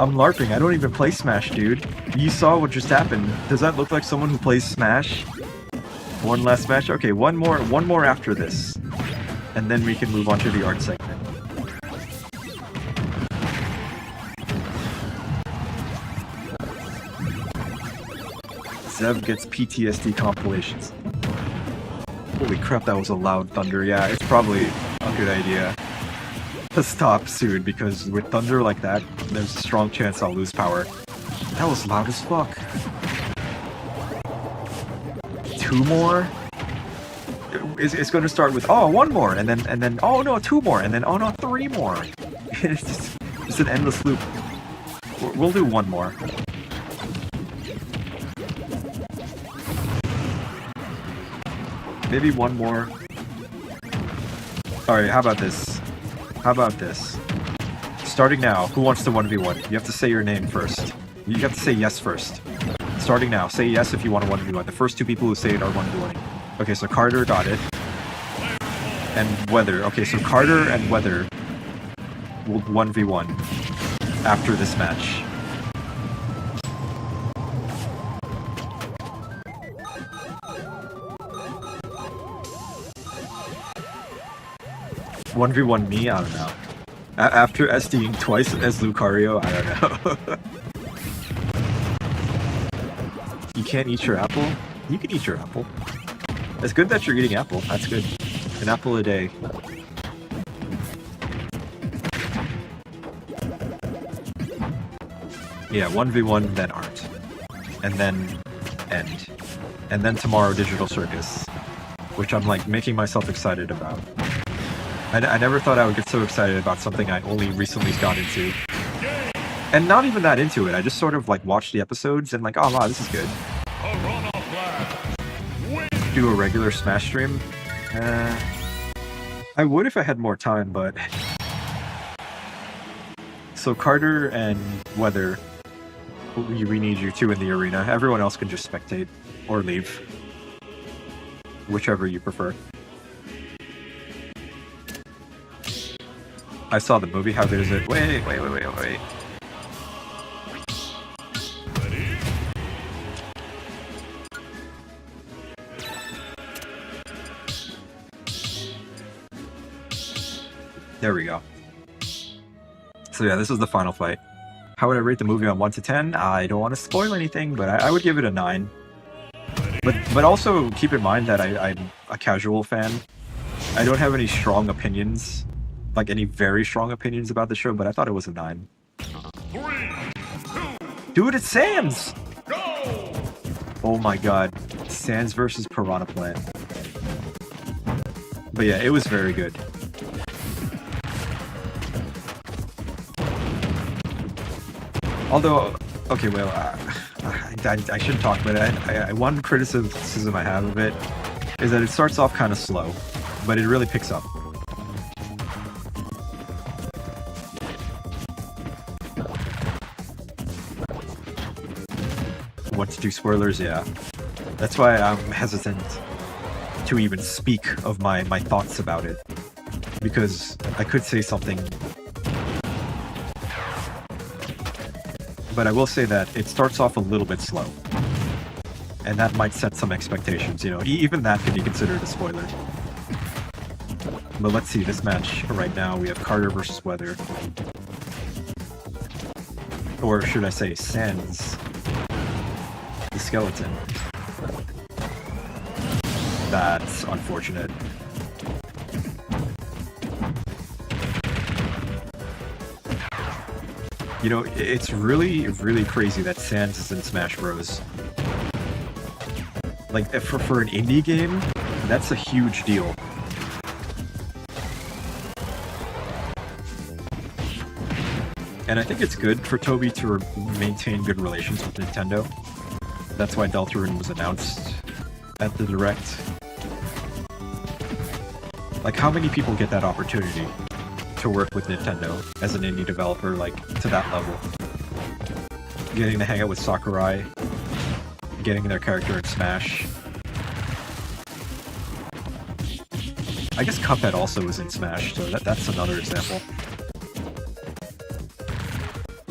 I'm LARPing. I don't even play Smash, dude. You saw what just happened. Does that look like someone who plays Smash? One last match? Okay, one more after this. And then we can move on to the art segment. Zev gets PTSD compilations. Holy crap, that was a loud thunder. Yeah, it's probably a good idea to stop soon, because with thunder like that, there's a strong chance I'll lose power. That was loud as fuck. 2 more? It's going to start with, oh, 1 more, and then, oh no, 2 more, and then, oh no, 3 more. It's just an endless loop. We'll do 1 more. Maybe 1 more. Alright, how about this? How about this? Starting now, who wants to 1v1? You have to say your name first. You have to say yes first. Starting now, say yes if you want to 1v1. The first 2 people who say it are 1v1. Okay, so Carter got it. And Weather. Okay, so Carter and Weather will 1v1 after this match. One v one me? I don't know. After SDing twice as Lucario? I don't know. You can't eat your apple? You can eat your apple. It's good that you're eating apple. That's good. An apple a day. Yeah, 1v1, then art. And then end. And then tomorrow, Digital Circus. Which I'm like making myself excited about. I never thought I would get so excited about something I only recently got into. And not even that into it, I just sort of like watched the episodes and like, oh wow, this is good. Do a regular Smash stream? I would if I had more time, but... So Carter and Weather, we need you two in the arena. Everyone else can just spectate or leave. Whichever you prefer. I saw the movie. How good is it? Wait. There we go. So yeah, this is the final fight. How would I rate the movie on 1 to 10? I don't want to spoil anything, but I would give it a 9. But also keep in mind that I'm a casual fan. I don't have any strong opinions. Like any very strong opinions about the show, but I thought it was a 9. 3, 2, Dude, it's Sans! go! Oh my god. Sans versus Piranha Plant. But yeah, it was very good. Although, okay, well, I shouldn't talk, but one criticism I have of it is that it starts off kind of slow, but it really picks up. What to do spoilers? Yeah. That's why I'm hesitant to even speak of my thoughts about it. Because I could say something. But I will say that it starts off a little bit slow. And that might set some expectations, you know. Even that could be considered a spoiler. But let's see, this match right now, we have Carter versus Weather. Or should I say, Sans. The skeleton. That's unfortunate. You know, it's really, really crazy that Sans is in Smash Bros. Like, for an indie game, that's a huge deal. And I think it's good for Toby to maintain good relations with Nintendo. That's why Deltarune was announced at the Direct. Like, how many people get that opportunity to work with Nintendo as an indie developer, like, to that level? Getting to hang out with Sakurai, getting their character in Smash. I guess Cuphead also was in Smash, so that's another example.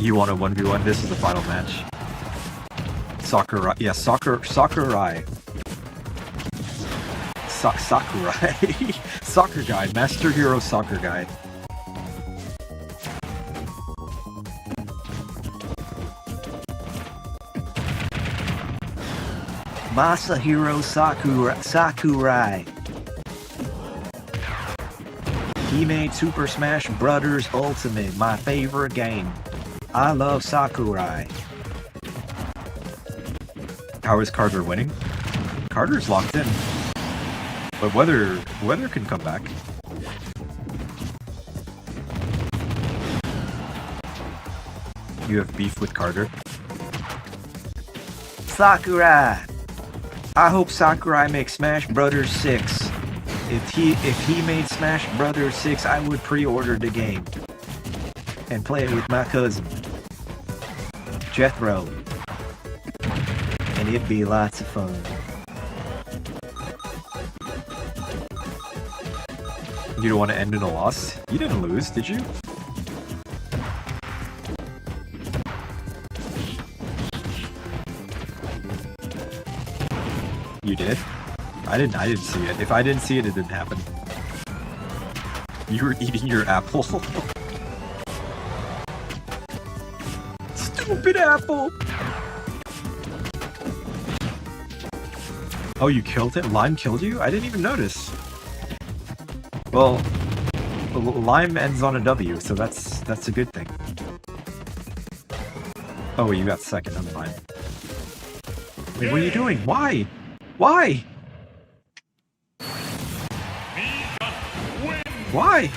You want a 1v1? This is the final match. Sakurai. Yeah, Sakurai. Sakurai. Soccer guy. Master Hero Soccer guy. Masahiro Sakurai. He made Super Smash Bros. Ultimate my favorite game. I love Sakurai. How is Carter winning? Carter's locked in. But Weather can come back. You have beef with Carter? Sakurai! I hope Sakurai makes Smash Bros. 6. If he made Smash Bros. 6, I would pre-order the game. And play it with my cousin, Jethro. And it'd be lots of fun. You don't want to end in a loss? You didn't lose, did you? You did? I didn't see it. If I didn't see it, it didn't happen. You were eating your apple. Stupid apple! Oh, you killed it? Lime killed you? I didn't even notice. Well, Lime ends on a W, so that's a good thing. Oh, you got second, never mind. Wait, what are you doing? Why? Why? Why?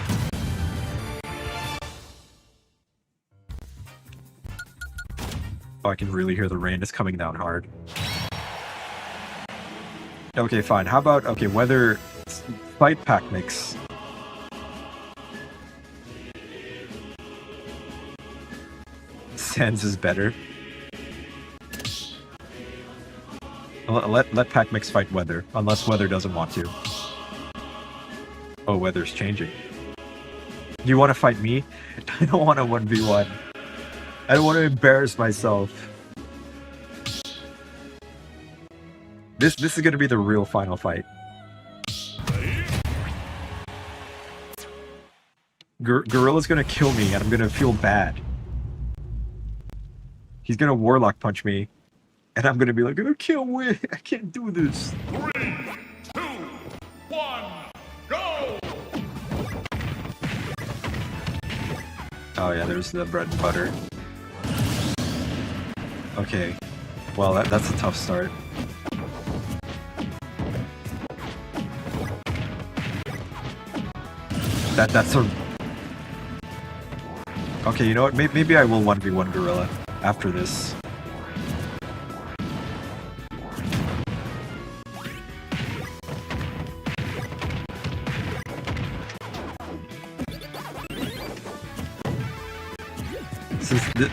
Oh, I can really hear the rain. It's coming down hard. Okay, fine. How about, okay, Weather Fight Pack Mix. Sans is better. Let Pack Mix fight Weather, unless Weather doesn't want to. Oh, Weather's changing. You want to fight me? I don't want a 1v1. I don't want to embarrass myself. This is gonna be the real final fight. Gorilla's gonna kill me, and I'm gonna feel bad. He's gonna Warlock punch me, and I'm gonna be like, I can't win. I can't do this. 3, 2, 1, go! Oh yeah, there's the bread and butter. Okay, well that's a tough start. That's a... Okay, you know what? Maybe I will 1v1 Gorilla after this.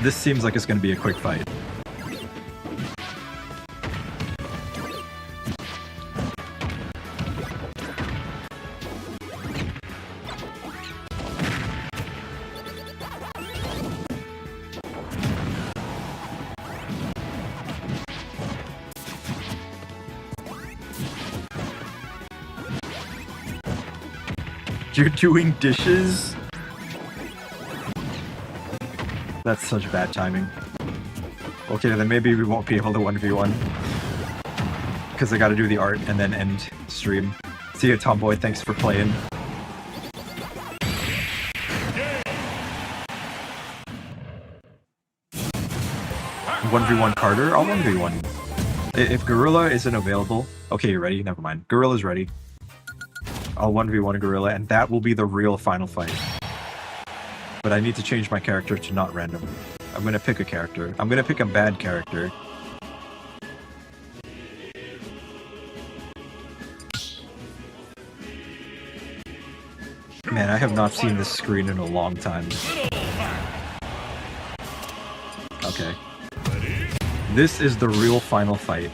This seems like it's going to be a quick fight. You're doing dishes? That's such bad timing. Okay, then maybe we won't be able to 1v1. Because I gotta do the art and then end stream. See ya, Tomboy, thanks for playing. One 1v1 Carter? I'll 1v1. If Gorilla isn't available... Okay, you ready? Never mind. Gorilla's ready. I'll 1v1 Gorilla, and that will be the real final fight. But I need to change my character to not random. I'm gonna pick a character. I'm gonna pick a bad character. Man, I have not seen this screen in a long time. Okay. This is the real final fight.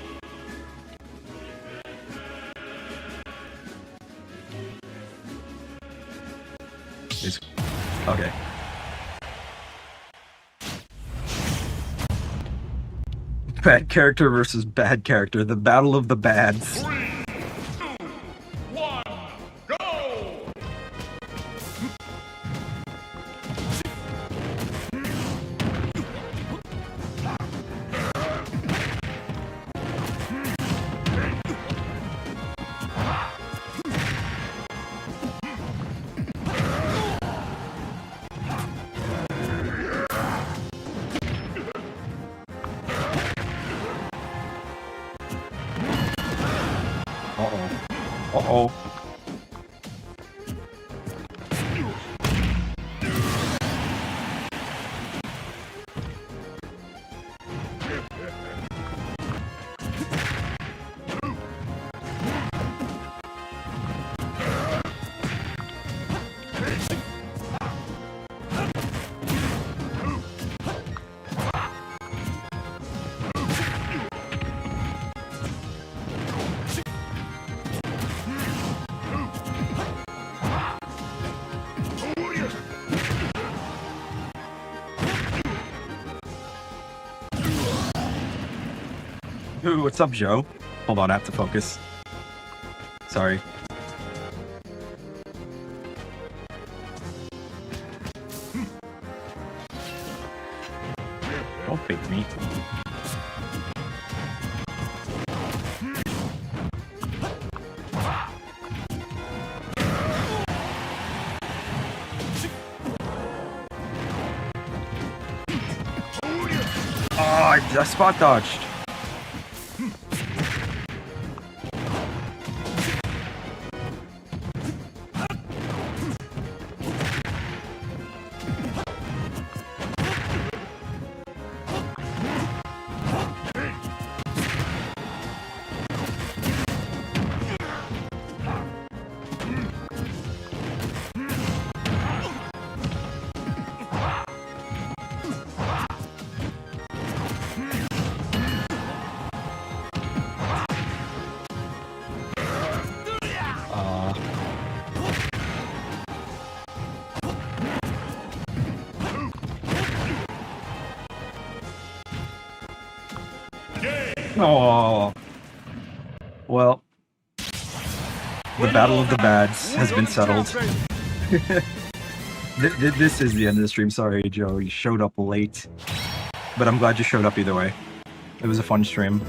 Bad character versus bad character. The battle of the bads. 3, 2, 1, go! Uh-oh. Ooh, what's up, Joe? Hold on, I have to focus. Sorry. Don't bait me. Oh, I spot dodged. Oh. Well, the battle of the bads has been settled. This is the end of the stream. Sorry, Joe, you showed up late. But I'm glad you showed up either way. It was a fun stream.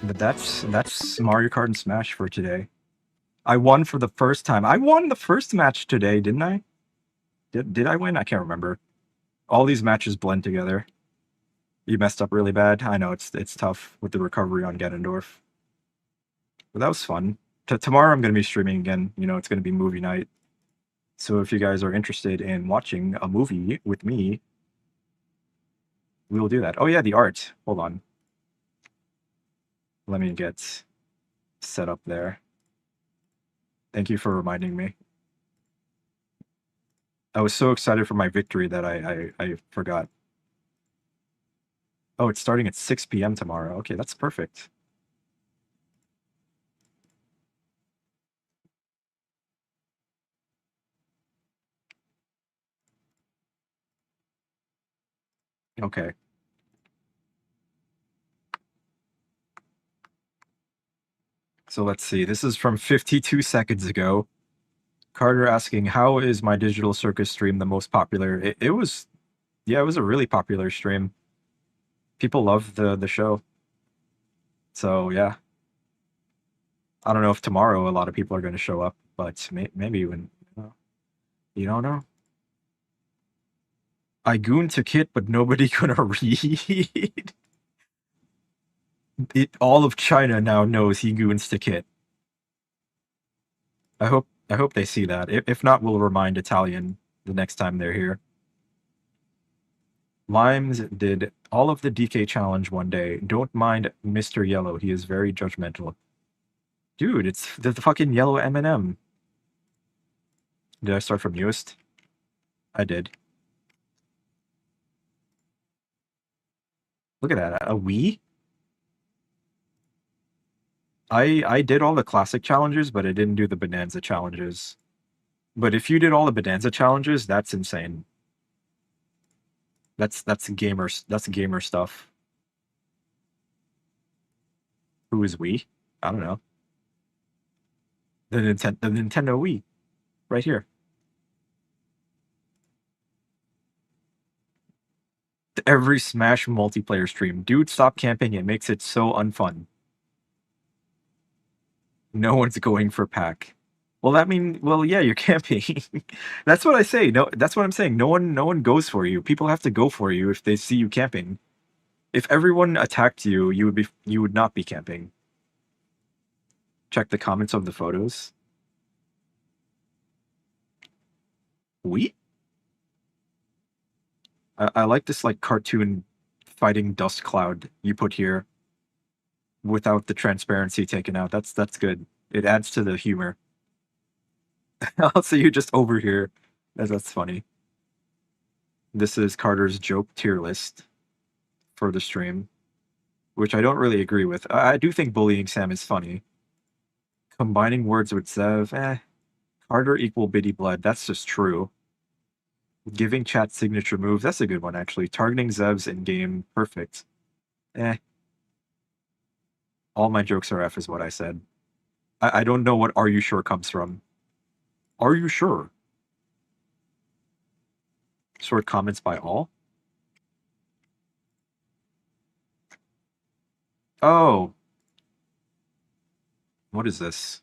But that's Mario Kart and Smash for today. I won for the first time. I won the first match today, didn't I? Did I win? I can't remember. All these matches blend together. You messed up really bad. I know it's tough with the recovery on Ganondorf. But that was fun. Tomorrow I'm going to be streaming again. You know, it's going to be movie night. So if you guys are interested in watching a movie with me, we will do that. Oh yeah, the art. Hold on. Let me get set up there. Thank you for reminding me. I was so excited for my victory that I forgot. Oh, it's starting at 6 p.m. tomorrow. Okay, that's perfect. Okay. So let's see. This is from 52 seconds ago. Carter asking, how is my Digital Circus stream the most popular? It was, yeah, it was a really popular stream. People love the show. So yeah. I don't know if tomorrow a lot of people are going to show up, but maybe when, you don't know. I goon to Kit, but nobody gonna read. All of China now knows he goons to Kit. I hope they see that. If not, we'll remind Italian the next time they're here. Limes did all of the DK challenge one day. Don't mind Mr. Yellow. He is very judgmental. Dude, it's the fucking yellow M&M. Did I start from newest? I did. Look at that. A Wii? I did all the classic challenges, but I didn't do the Bonanza challenges. But if you did all the Bonanza challenges, that's insane. That's gamer stuff. Who is we? I don't know. The Nintendo Wii. Right here. Every Smash multiplayer stream. Dude, stop camping. It makes it so unfun. No one's going for pack. Well, yeah, you're camping. That's what I say. No, that's what I'm saying. No one goes for you. People have to go for you if they see you camping. If everyone attacked you, you would not be camping. Check the comments of the photos. We? I like this like cartoon fighting dust cloud you put here without the transparency taken out. That's good. It adds to the humor. I'll see you just over here. That's funny. This is Carter's joke tier list for the stream, which I don't really agree with. I do think bullying Sam is funny. Combining words with Zev, Carter equal Biddy Blood, that's just true. Giving chat signature move, that's a good one actually. Targeting Zevs in game, perfect. All my jokes are F is what I said. I don't know what "are you sure" comes from. Are you sure? Short comments by all? Oh. What is this?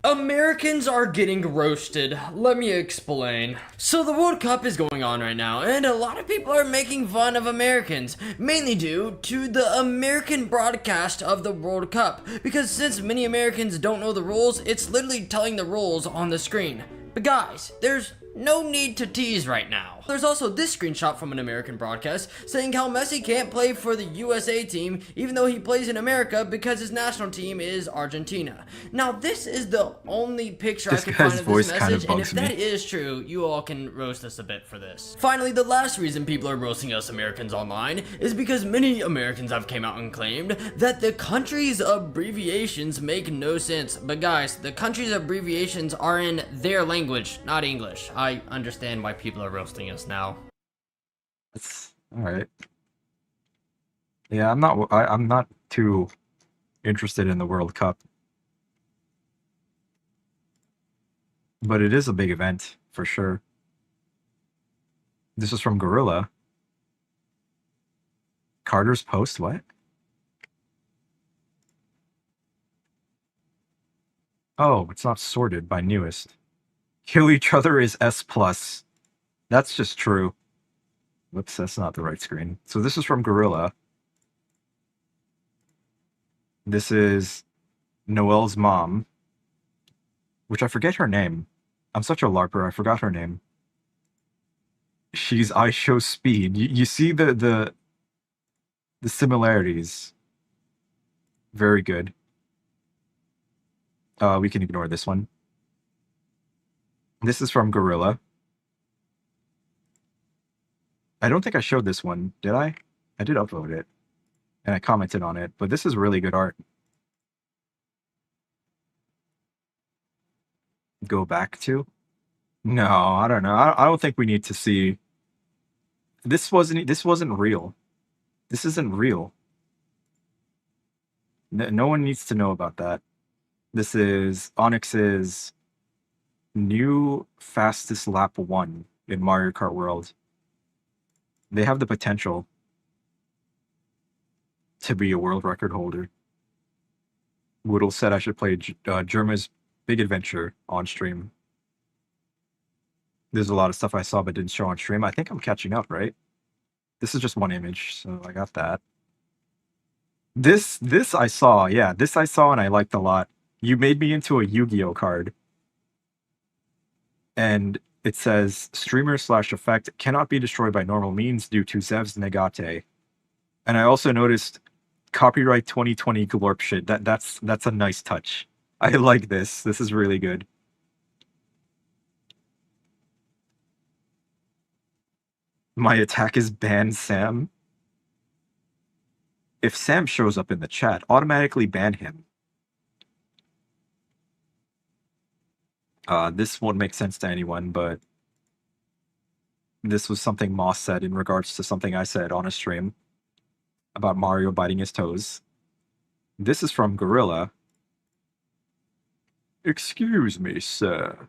Americans are getting roasted. Let me explain. So the World Cup is going on right now, and a lot of people are making fun of Americans, mainly due to the American broadcast of the World Cup, because since many Americans don't know the rules, it's literally telling the rules on the screen. But guys, there's no need to tease right now. There's also this screenshot from an American broadcast saying how Messi can't play for the USA team even though he plays in America because his national team is Argentina. Now this is the only picture I can find of this message, and if that is true, you all can roast us a bit for this. Finally, the last reason people are roasting us Americans online is because many Americans have came out and claimed that the country's abbreviations make no sense. But guys, the country's abbreviations are in their language, not English. I understand why people are roasting us now. That's all right. Yeah, I'm not too interested in the World Cup, but it is a big event for sure. This is from Gorilla. Carter's post, what? Oh, it's not sorted by newest. Kill each other is S+. That's just true. Whoops, that's not the right screen. So this is from Gorilla. This is Noelle's mom, which I forget her name. I'm such a LARPer, I forgot her name. She's I Show Speed. You see the similarities. Very good. We can ignore this one. This is from Gorilla. I don't think I showed this one, did I? I did upload it, and I commented on it, but this is really good art. Go back to? No, I don't know. I don't think we need to see. This wasn't real. This isn't real. No one needs to know about that. This is Onyx's new fastest lap 1 in Mario Kart World. They have the potential to be a world record holder. Woodle said I should play Germa's Big Adventure on stream. There's a lot of stuff I saw but didn't show on stream. I think I'm catching up, right? This is just one image, so I got that. This I saw, yeah. This I saw and I liked a lot. You made me into a Yu-Gi-Oh card. And it says, streamer/effect cannot be destroyed by normal means due to Zev's negate. And I also noticed copyright 2020 glorp shit. That's a nice touch. I like this. This is really good. My attack is ban Sam. If Sam shows up in the chat, automatically ban him. This won't make sense to anyone, but this was something Moss said in regards to something I said on a stream. about Mario biting his toes. This is from Gorilla. Excuse me, sir.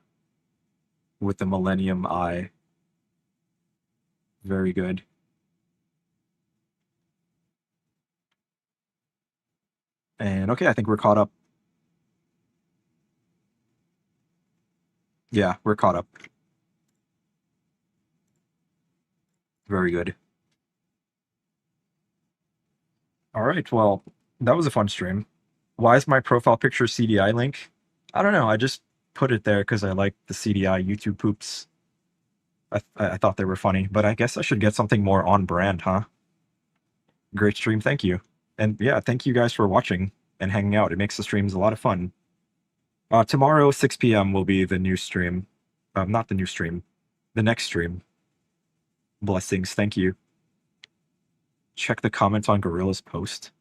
With the Millennium Eye. Very good. And okay, I think we're caught up. Yeah, we're caught up. Very good. Alright, well, that was a fun stream. Why is my profile picture CDI link? I don't know, I just put it there because I like the CDI YouTube poops. I thought they were funny, but I guess I should get something more on brand, huh? Great stream, thank you. And yeah, thank you guys for watching and hanging out. It makes the streams a lot of fun. Tomorrow, 6 p.m. will be the new stream. Not the new stream. The next stream. Blessings, thank you. Check the comments on Gorilla's post.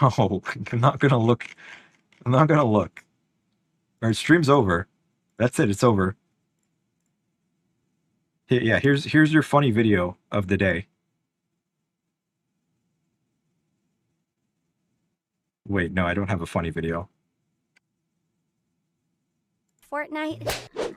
No, I'm not gonna look. I'm not gonna look. Our stream's over. That's it, it's over. Yeah, here's your funny video of the day. Wait, no, I don't have a funny video. Fortnite.